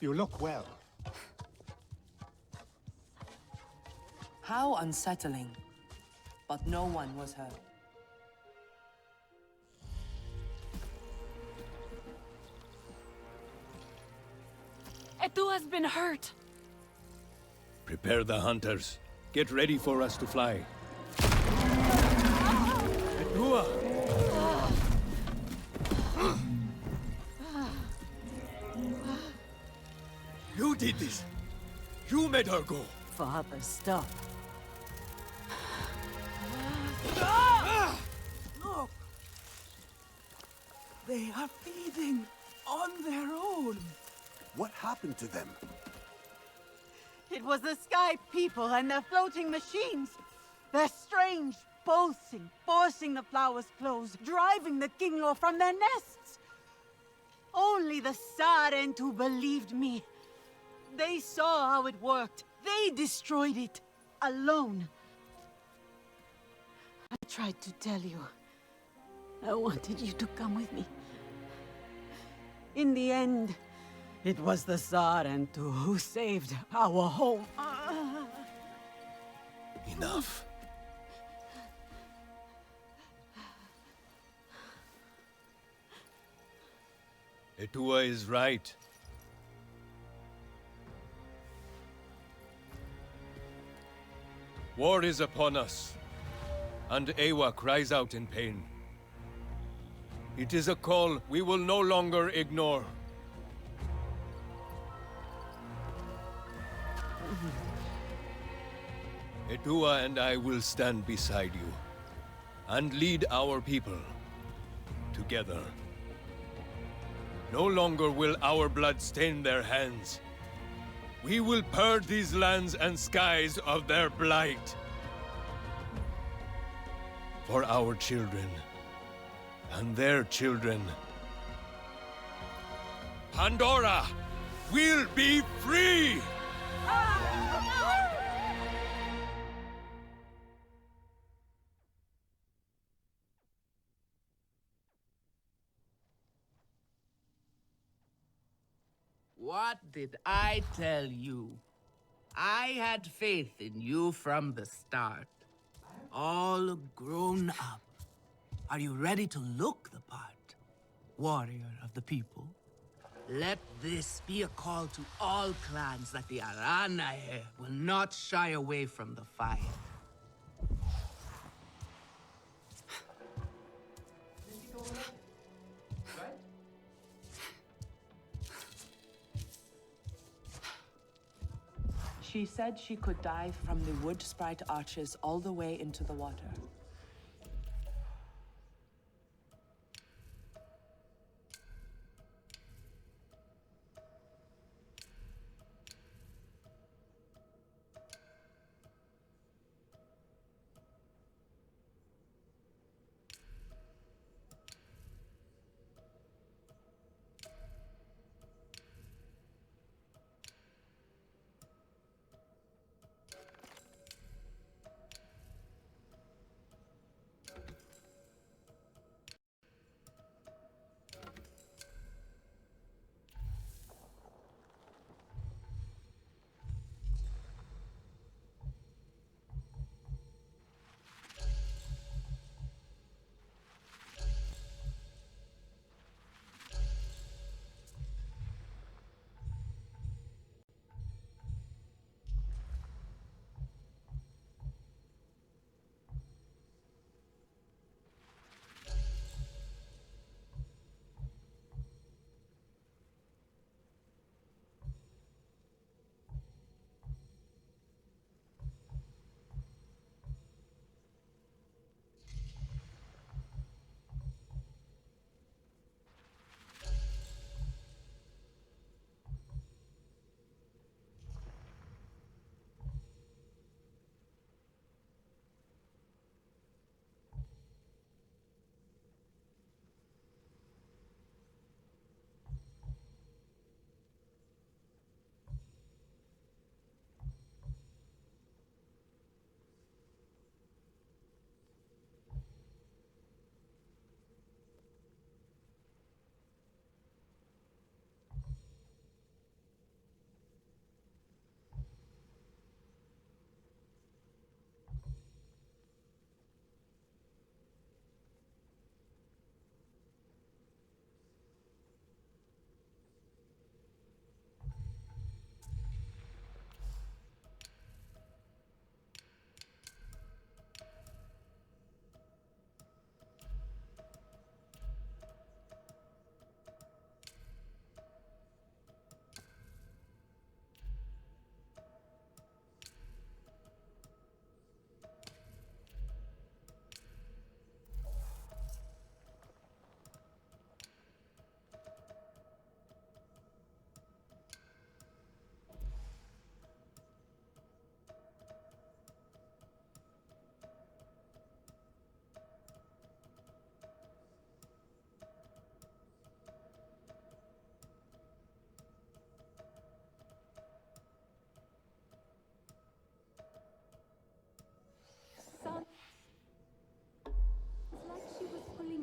You look well. How unsettling. But no one was hurt. Etu has been hurt. Prepare the hunters. Get ready for us to fly. Edua! You did this! You made her go! Father, stop. Look! They are feeding on their own. What happened to them? It was the Sky People and their floating machines. Their strange pulsing, forcing the flowers closed, driving the Kinglor from their nests. Only the Sarentu believed me. They saw how it worked. They destroyed it. Alone. I tried to tell you. I wanted you to come with me. In the end, it was the Sarentu who saved our home. Enough. Etua is right. War is upon us, and Ewa cries out in pain. It is a call we will no longer ignore. Etua and I will stand beside you, and lead our people together. No longer will our blood stain their hands. We will purge these lands and skies of their blight. For our children, and their children. Pandora will be free! What did I tell you? I had faith in you from the start. All grown up. Are you ready to look the part? Warrior of the people? Let this be a call to all clans that the Aranahe will not shy away from the fire. She said she could dive from the wood sprite arches all the way into the water.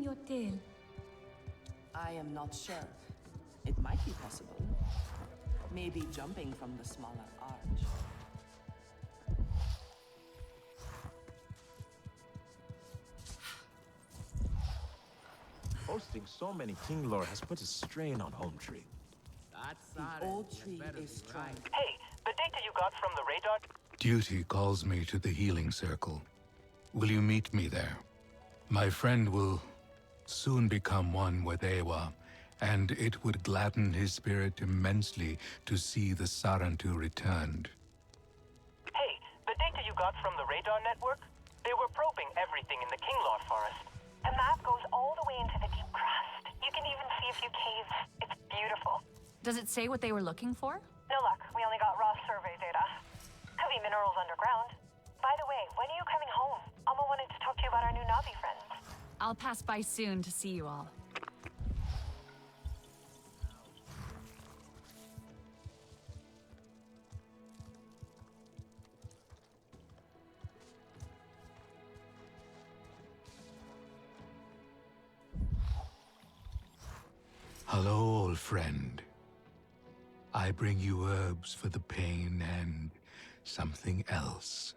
your tail? I am not sure. It might be possible. Maybe jumping from the smaller arch. Hosting so many king lore has put a strain on Hometree. The old tree is strong. Hey, the data you got from the radar... Duty calls me to the healing circle. Will you meet me there? My friend will soon become one with Ewa, and it would gladden his spirit immensely to see the Sarantu returned. Hey, the data you got from the radar network? They were probing everything in the Kinglor forest. The map goes all the way into the deep crust. You can even see a few caves. It's beautiful. Does it say what they were looking for? No luck. We only got raw survey data. Could be minerals underground. By the way, when are you coming home? Alma wanted to talk to you about our new Navi friends. I'll pass by soon to see you all. Hello, old friend. I bring you herbs for the pain and something else.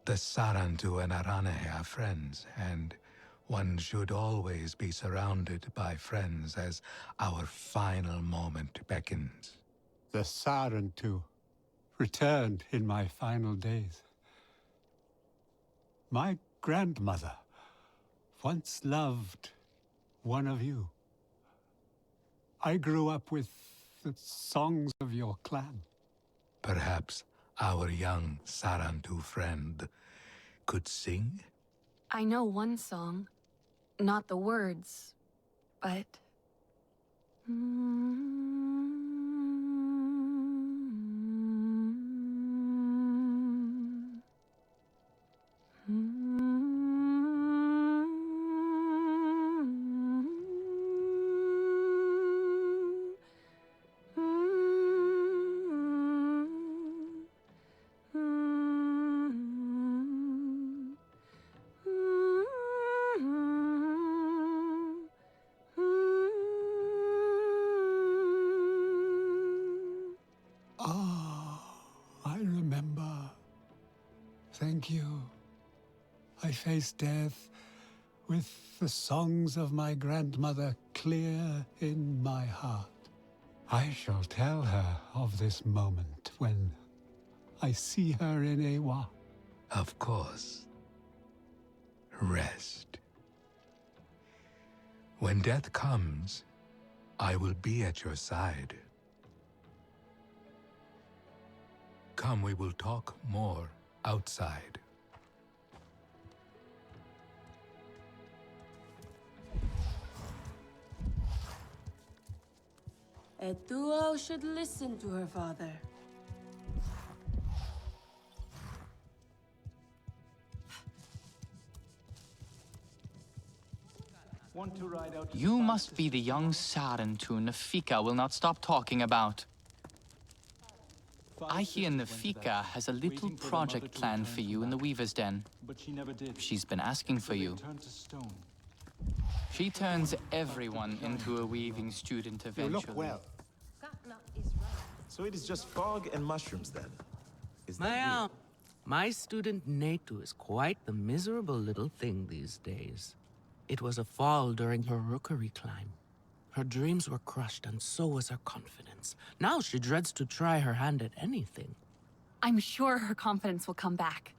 The Sarantu and Aranahe are friends, and one should always be surrounded by friends as our final moment beckons. The Sarantu returned in my final days. My grandmother once loved one of you. I grew up with the songs of your clan. Perhaps our young Sarantu friend could sing? I know one song. Not the words, but... I remember. Thank you. I faced death with the songs of my grandmother clear in my heart. I shall tell her of this moment when I see her in Ewa. Of course. Rest. When death comes, I will be at your side. Come, we will talk more outside. Etuo should listen to her father. Want to ride out? You must be the young Sarantu Nafika will not stop talking about. I hear Nafika has a little project planned for you in the Weaver's Den. But she never did. She's been asking for you. Turned to stone. She turns everyone into a weaving student You eventually. look well. So it is just fog and mushrooms then? Is that My student Netu is quite the miserable little thing these days. It was a fall during her rookery climb. Her dreams were crushed, and so was her confidence. Now she dreads to try her hand at anything. I'm sure her confidence will come back.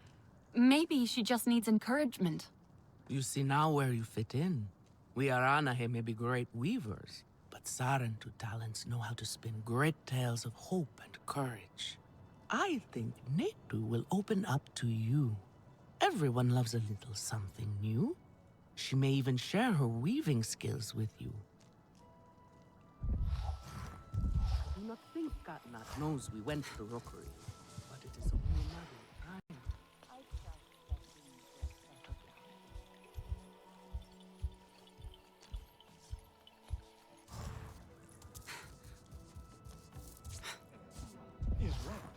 Maybe she just needs encouragement. You see now where you fit in. We Aranahe may be great weavers, but Sarantu talents know how to spin great tales of hope and courage. I think Netu will open up to you. Everyone loves a little something new. She may even share her weaving skills with you. Do not think Katnat knows we went to the rookery, but it is only a matter of time. Is right.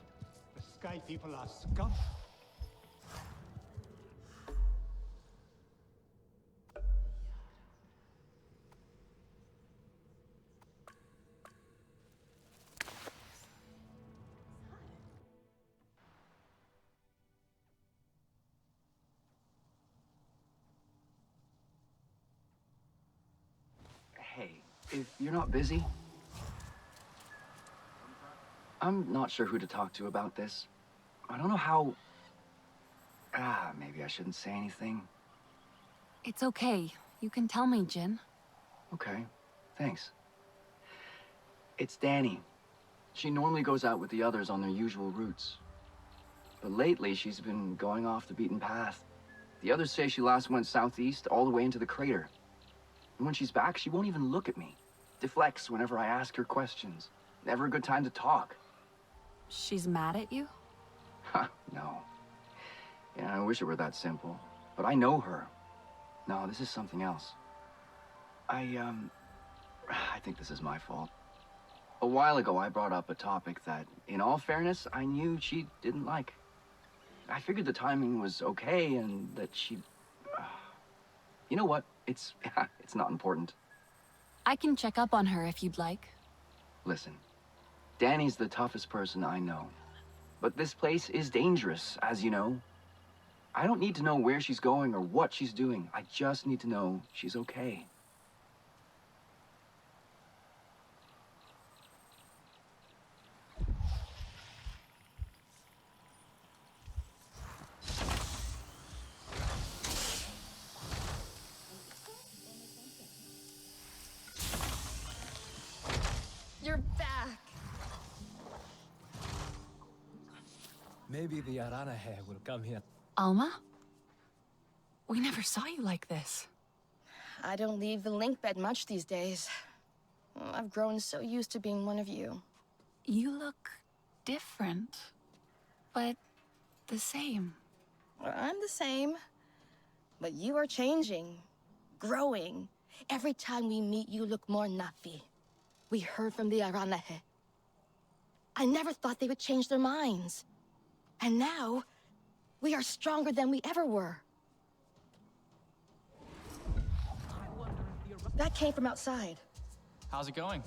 The Sky People are scum. if you're not busy, I'm not sure who to talk to about this. I don't know how... maybe I shouldn't say anything. It's okay. You can tell me, Jin. Okay, thanks. It's Danny. She normally goes out with the others on their usual routes. But lately, she's been going off the beaten path. The others say she last went southeast all the way into the crater. And when she's back, she won't even look at me. Deflects whenever I ask her questions. Never a good time to talk. She's mad at you? Ha, no. Yeah, I wish it were that simple. But I know her. No, this is something else. I think this is my fault. A while ago, I brought up a topic that, in all fairness, I knew she didn't like. I figured the timing was okay and that she'd... You know what? It's not important. I can check up on her if you'd like. Listen, Danny's the toughest person I know. But this place is dangerous, as you know. I don't need to know where she's going or what she's doing. I just need to know she's okay. You're back. Maybe the Aranahe will come here. Alma? We never saw you like this. I don't leave the link bed much these days. I've grown so used to being one of you. You look different, but the same. I'm the same, but you are changing, growing. Every time we meet, you look more Nafi. We heard from the Aranahe. I never thought they would change their minds. And now, we are stronger than we ever were. That came from outside. How's it going?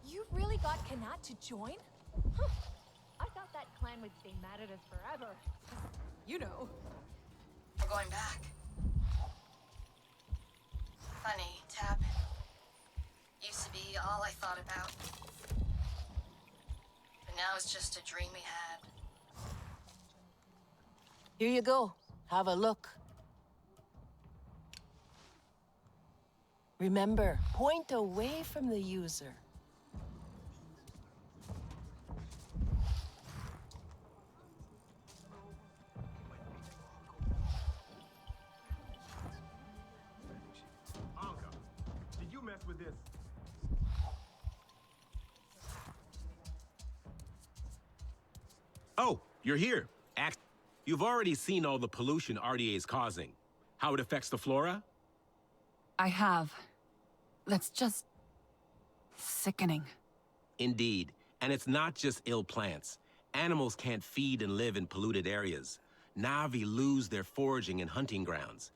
You really got Kanat to join? Huh. I thought that clan would stay mad at us forever. You know. We're going back. Funny, Tab. Used to be all I thought about. But now it's just a dream we had. Here you go. Have a look. Remember, point away from the user. Anka, did you mess with this? Oh, you're here. You've already seen all the pollution RDA is causing. How it affects the flora? I have. That's just... sickening. Indeed. And it's not just ill plants. Animals can't feed and live in polluted areas. Na'vi lose their foraging and hunting grounds.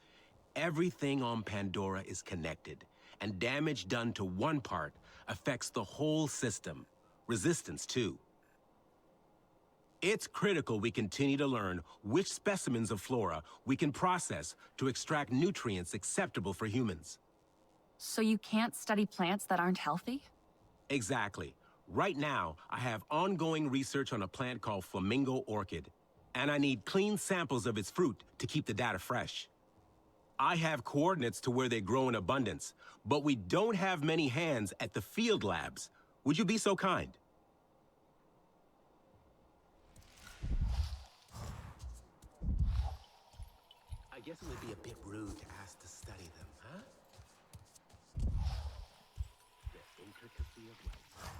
Everything on Pandora is connected, and damage done to one part affects the whole system. Resistance, too. It's critical we continue to learn which specimens of flora we can process to extract nutrients acceptable for humans. So you can't study plants that aren't healthy? Exactly. Right now, I have ongoing research on a plant called flamingo orchid, and I need clean samples of its fruit to keep the data fresh. I have coordinates to where they grow in abundance, but we don't have many hands at the field labs. Would you be so kind? I guess it would be a bit rude to ask to study them, huh? The intricacy of life.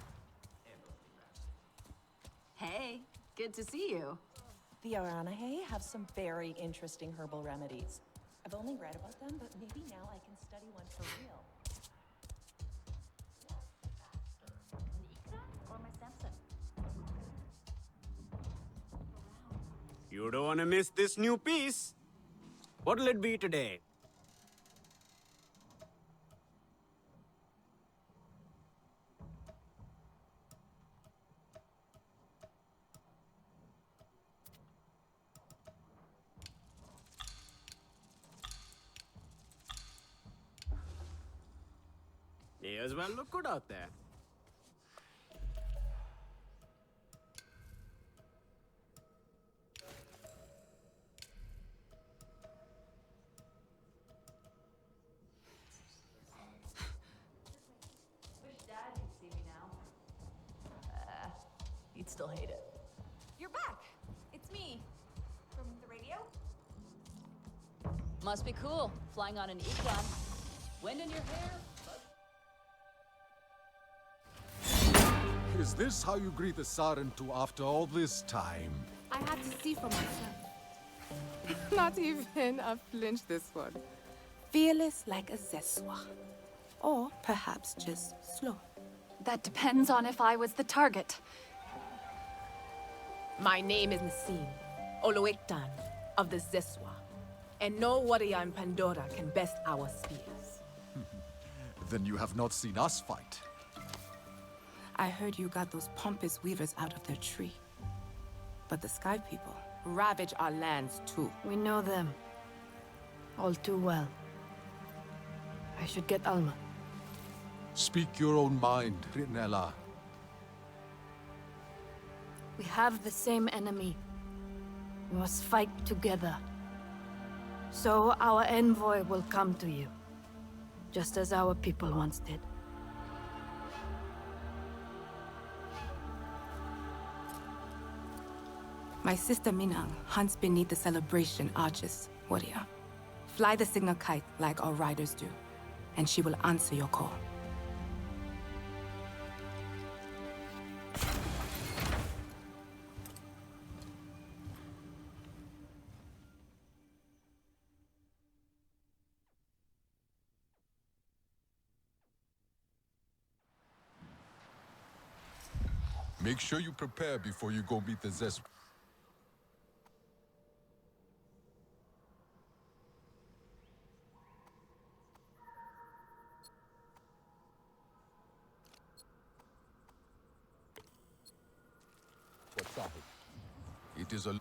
Hey, good to see you. The Aranahe have some very interesting herbal remedies. I've only read about them, but maybe now I can study one for real. You don't want to miss this new piece. What'll it be today? May as well look good out there. Wish Dad could see me now. He'd still hate it. You're back. It's me. From the radio? Must be cool, flying on an Econ. Wind in your hair? Is this how you greet the Sarentu after all this time? I had to see for myself. Not even a flinch this one. Fearless like a Zeswa. Or perhaps just slow. That depends on if I was the target. My name is Nassim, Oloektan of the Zeswa. And no warrior in Pandora can best our spears. Then you have not seen us fight. I heard you got those pompous weavers out of their tree. But the Sky People ravage our lands too. We know them. All too well. I should get Alma. Speak your own mind, Ritnella. We have the same enemy. We must fight together. So our envoy will come to you. Just as our people once did. My sister Minang hunts beneath the celebration arches, warrior. Fly the signal kite like our riders do, and she will answer your call. Make sure you prepare before you go meet the Zes. What's up? It is a...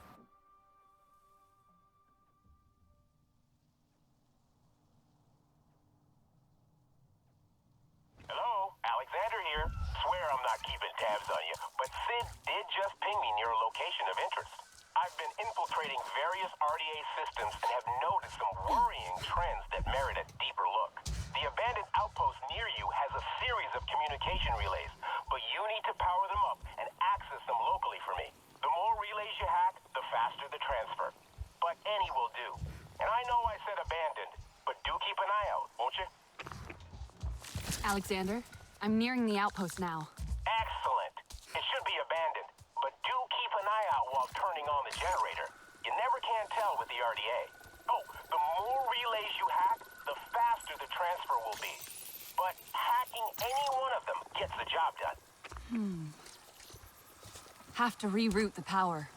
Hello, Alexander here. Swear I'm not keeping tabs on you, but Sid did just ping me near a location of interest. I've been infiltrating various RDA systems and have noticed some worrying trends that merit a deeper look. The abandoned outpost near you has a series of communication relays, but you need to power them up and access them locally for me. The more relays you hack, the faster the transfer. But any will do. And I know I said abandoned, but do keep an eye out, won't you? Alexander, I'm nearing the outpost now. Excellent. It should be abandoned, but do keep an eye out while turning on the generator. You never can tell with the RDA. Oh, the more relays you hack, the faster the transfer will be. But hacking any one of them gets the job done. Have to reroute the power.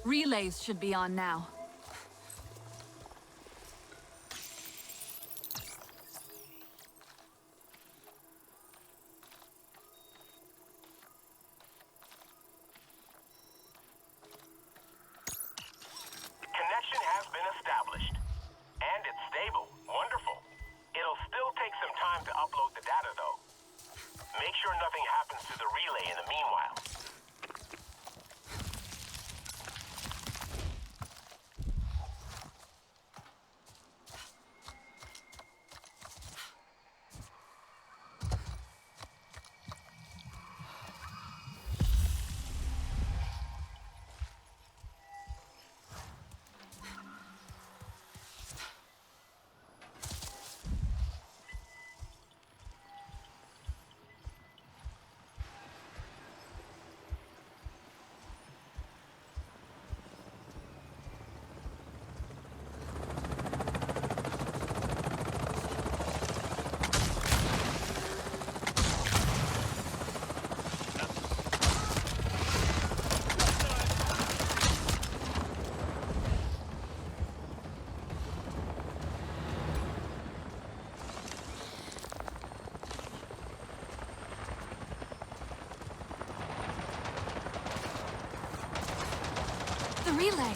Relays should be on now. Connection has been established. And it's stable. Wonderful. It'll still take some time to upload the data, though. Make sure nothing happens to the relay in the meanwhile. relay.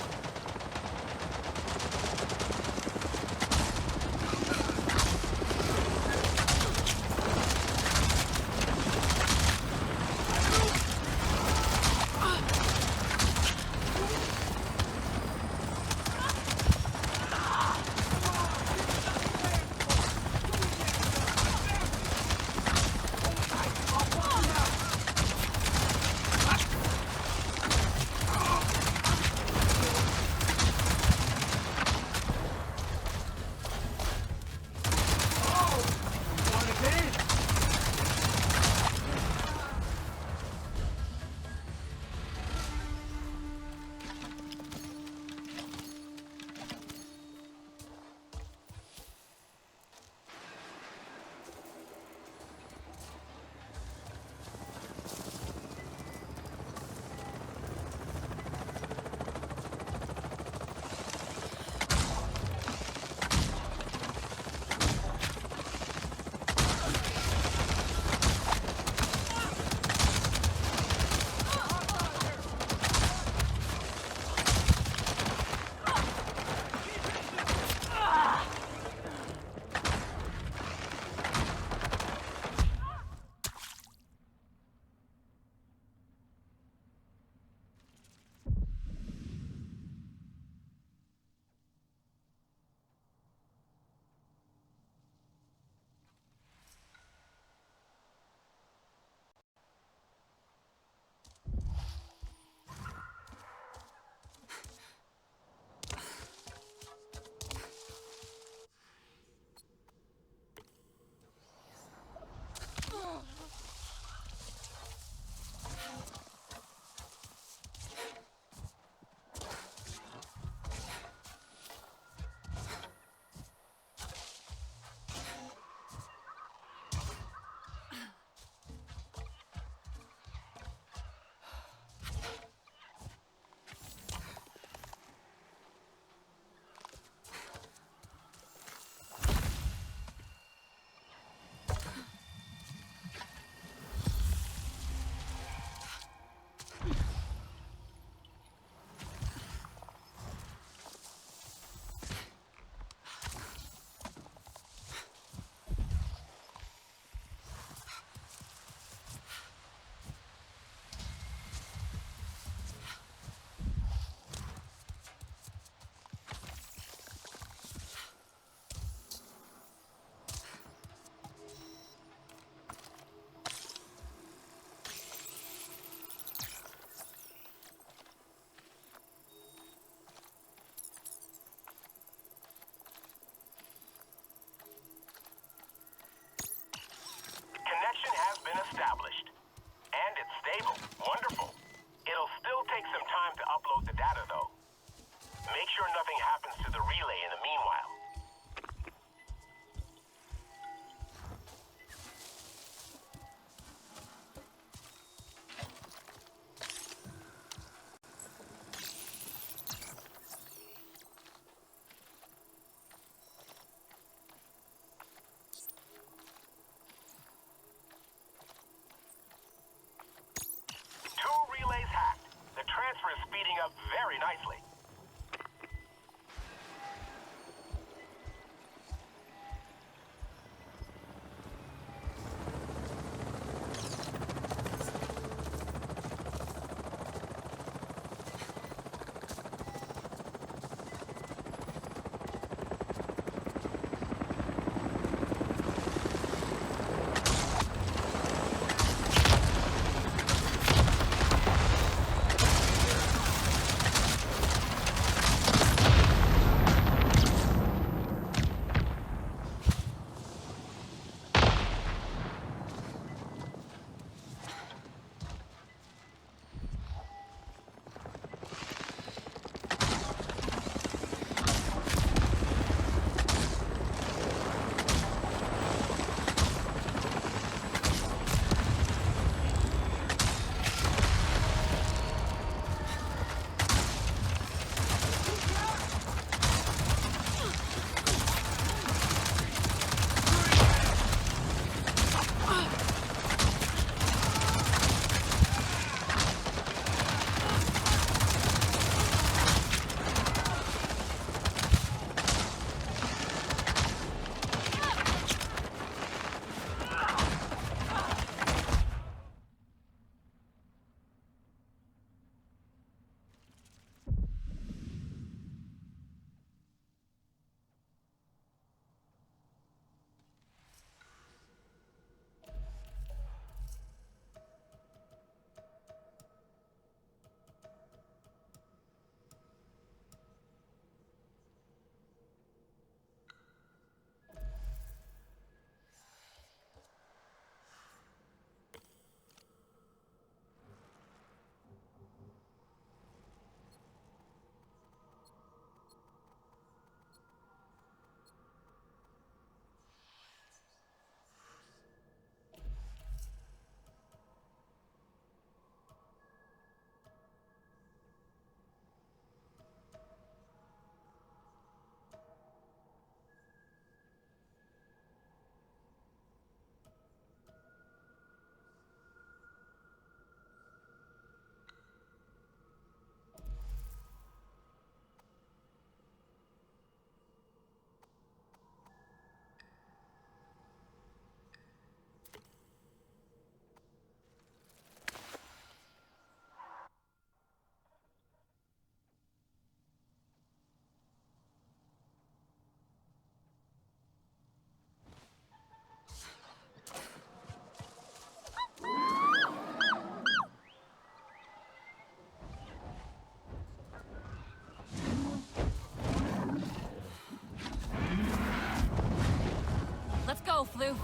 Floof.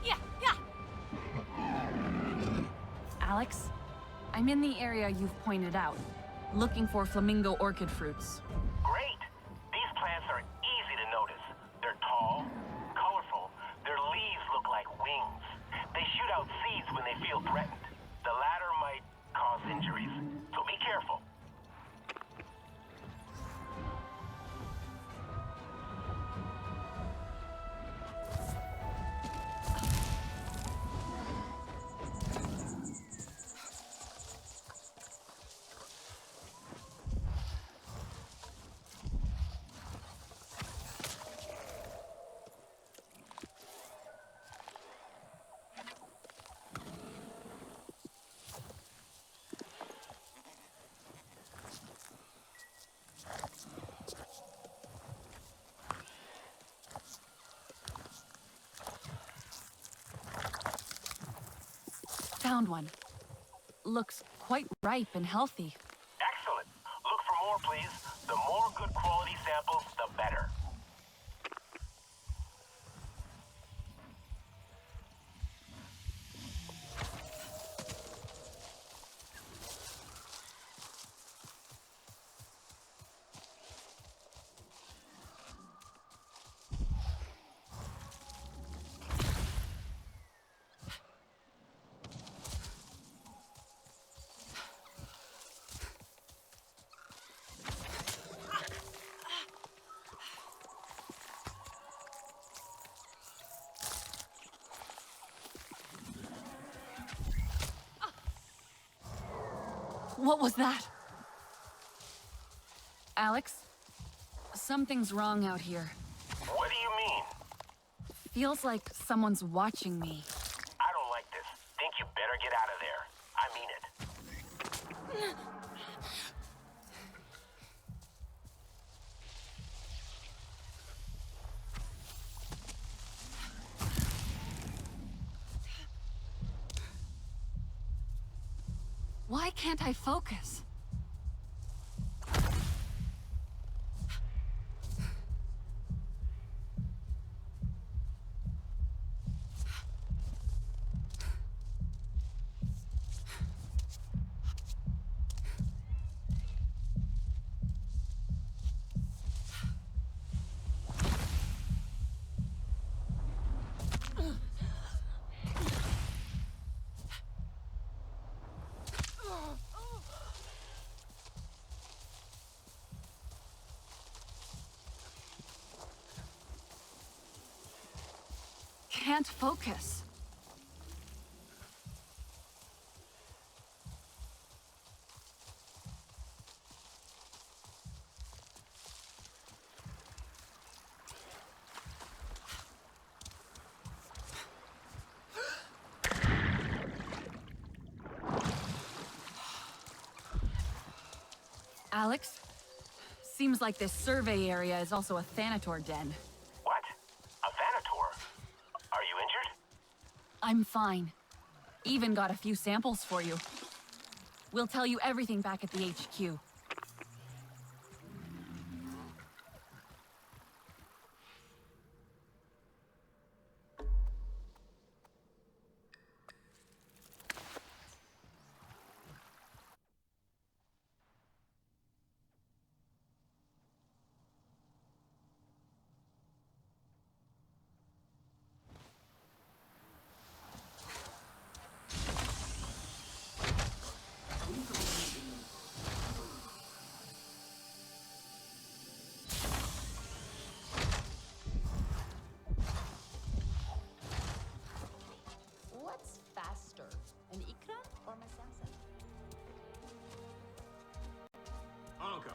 Yeah, yeah. Alex, I'm in the area you've pointed out, looking for flamingo orchid fruits. Great! These plants are easy to notice. They're tall, colorful, their leaves look like wings. They shoot out seeds when they feel threatened. The latter might cause injuries, so be careful. Found one. Looks quite ripe and healthy. Excellent. Look for more, please. The more good quality samples, the better. What was that? Alex? Something's wrong out here. What do you mean? Feels like someone's watching me. I don't like this. Think you better get out of there. I mean it. Why can't I focus? Can't focus. Alex? Seems like this survey area is also a Thanator den. What? A Thanator? Are you injured? I'm fine. Even got a few samples for you. We'll tell you everything back at the HQ. What's faster, an Ikra or Masasa? Anka,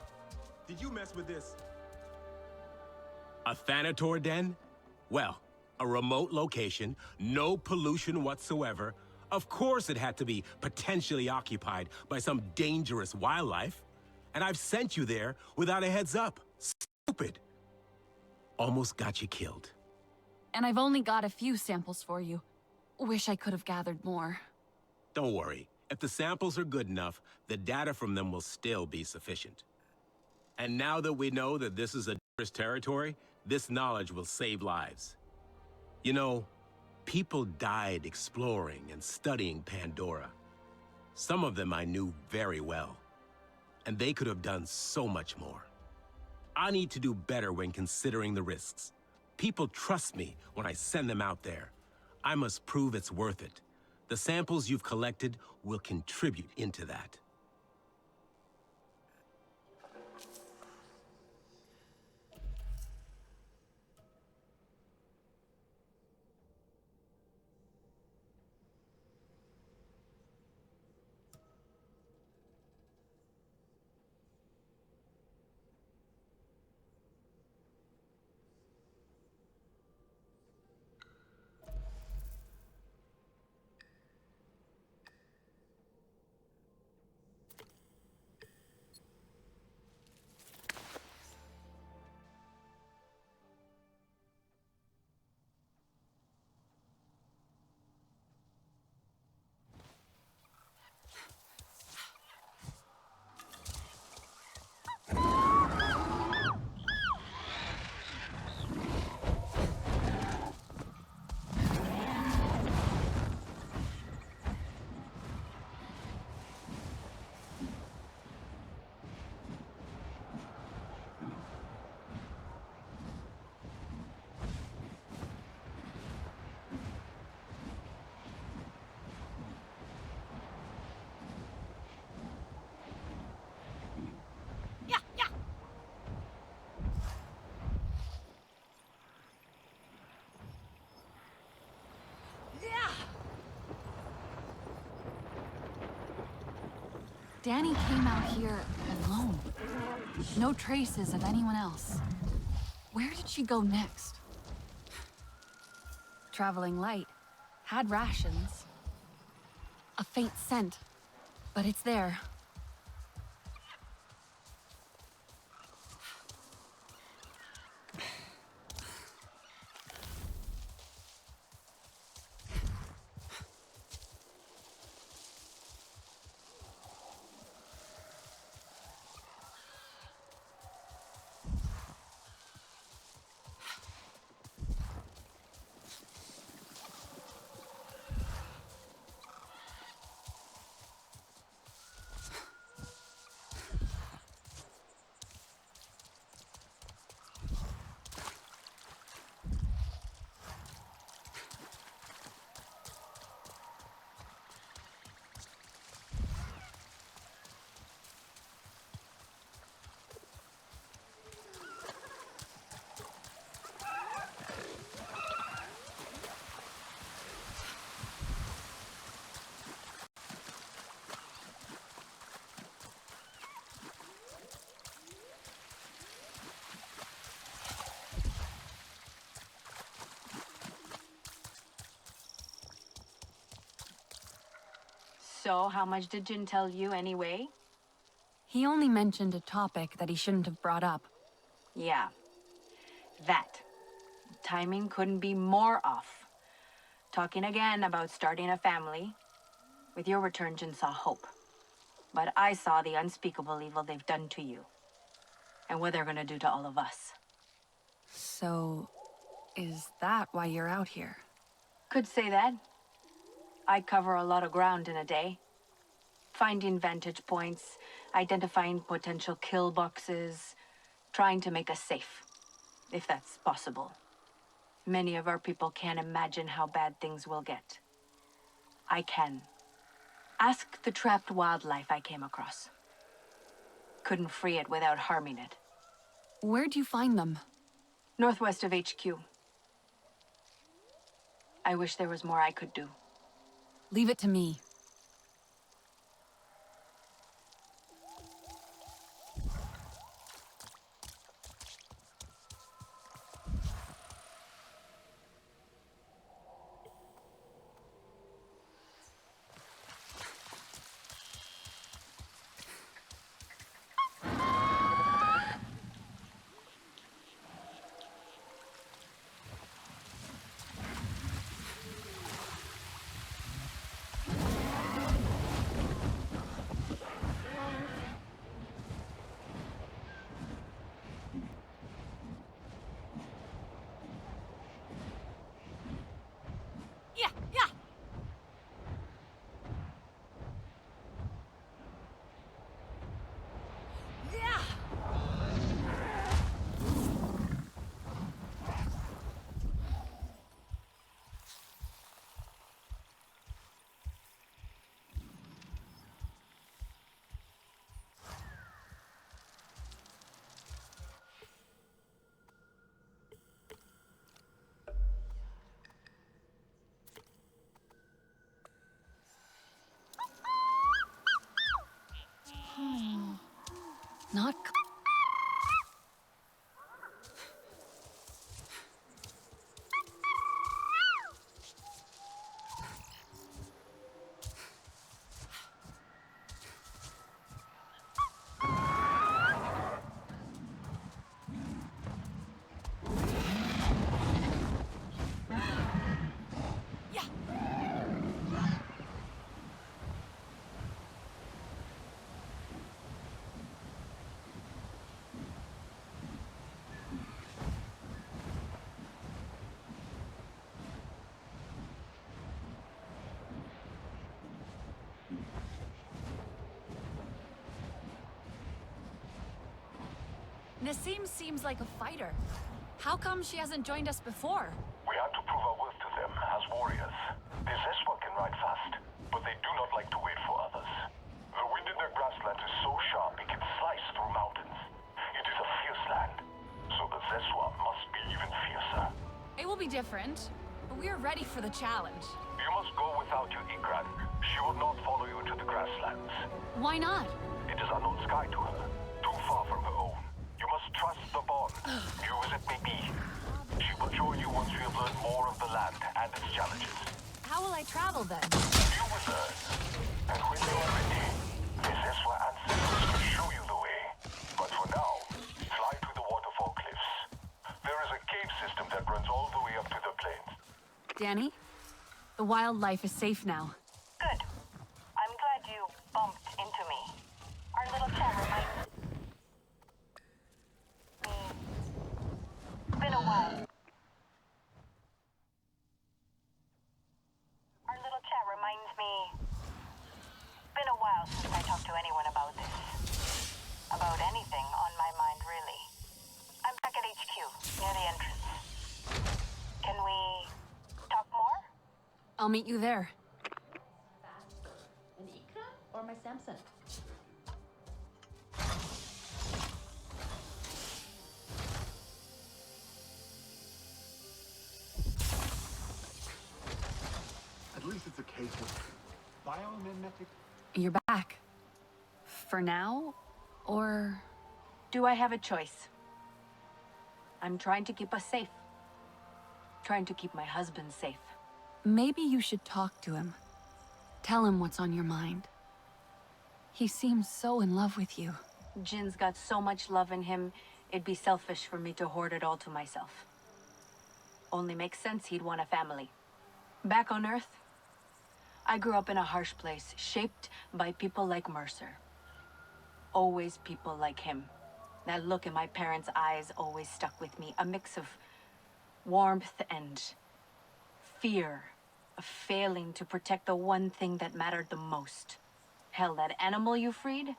did you mess with this? A Thanator den? Well, a remote location, no pollution whatsoever. Of course it had to be potentially occupied by some dangerous wildlife. And I've sent you there without a heads up. Stupid. Almost got you killed. And I've only got a few samples for you. Wish I could have gathered more. Don't worry. If the samples are good enough, the data from them will still be sufficient. And now that we know that this is a dangerous territory, this knowledge will save lives. You know, people died exploring and studying Pandora. Some of them I knew very well, and they could have done so much more. I need to do better when considering the risks. People trust me when I send them out there. I must prove it's worth it. The samples you've collected will contribute into that. Danny came out here alone. No traces of anyone else. Where did she go next? Traveling light. Had rations. A faint scent. But it's there. So, how much did Jin tell you anyway? He only mentioned a topic that he shouldn't have brought up. Yeah. That. Timing couldn't be more off. Talking again about starting a family. With your return, Jin saw hope. But I saw the unspeakable evil they've done to you. And what they're gonna do to all of us. So, is that why you're out here? Could say that. I cover a lot of ground in a day. Finding vantage points, identifying potential kill boxes, trying to make us safe, if that's possible. Many of our people can't imagine how bad things will get. I can. Ask the trapped wildlife I came across. Couldn't free it without harming it. Where'd you find them? Northwest of HQ. I wish there was more I could do. Leave it to me. Not. Nassim seems like a fighter. How come she hasn't joined us before? We had to prove our worth to them as warriors. The Zeswa can ride fast, but they do not like to wait for others. The wind in their grassland is so sharp it can slice through mountains. It is a fierce land, so the Zeswa must be even fiercer. It will be different, but we are ready for the challenge. You must go without your Ikran. She will not follow you to the grasslands. Why not? It is unknown sky to her, too far from her own. You must trust the bond, new as it may be. She will join you once we have learned more of the land and its challenges. How will I travel then? You will learn. And when you are ready, the Zeswa ancestors will show you the way. But for now, fly to the waterfall cliffs. There is a cave system that runs all the way up to the plains. Danny, the wildlife is safe now. Good. I'm glad you bumped into me. Our little chat reminds me. Been a while. Our little chat reminds me. Been a while since I talked to anyone about this. About anything on my mind, really. I'm back at HQ, near the entrance. Can we talk more? I'll meet you there. An Ikra or my Samson? At least it's a case of biomimetic. You're back. For now? Or... Do I have a choice? I'm trying to keep us safe. Trying to keep my husband safe. Maybe you should talk to him. Tell him what's on your mind. He seems so in love with you. Jin's got so much love in him, it'd be selfish for me to hoard it all to myself. Only makes sense he'd want a family. Back on Earth, I grew up in a harsh place, shaped by people like Mercer. Always people like him. That look in my parents' eyes always stuck with me. A mix of warmth and fear of failing to protect the one thing that mattered the most. Hell, that animal you freed,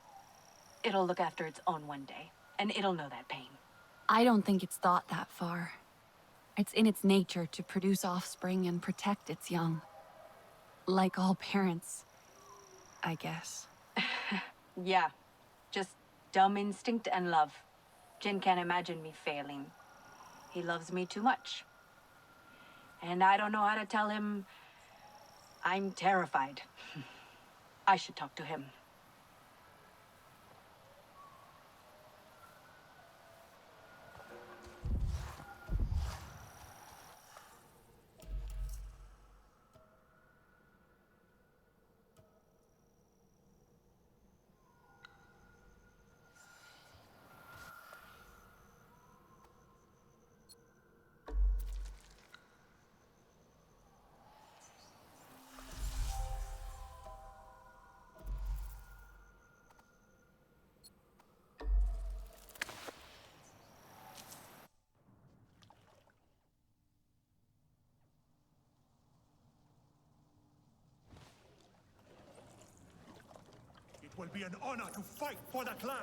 it'll look after its own one day, and it'll know that pain. I don't think it's thought that far. It's in its nature to produce offspring and protect its young. Like all parents, I guess. Yeah, just dumb instinct and love. Jin can't imagine me failing. He loves me too much. And I don't know how to tell him I'm terrified. I should talk to him. It will be an honor to fight for the clan.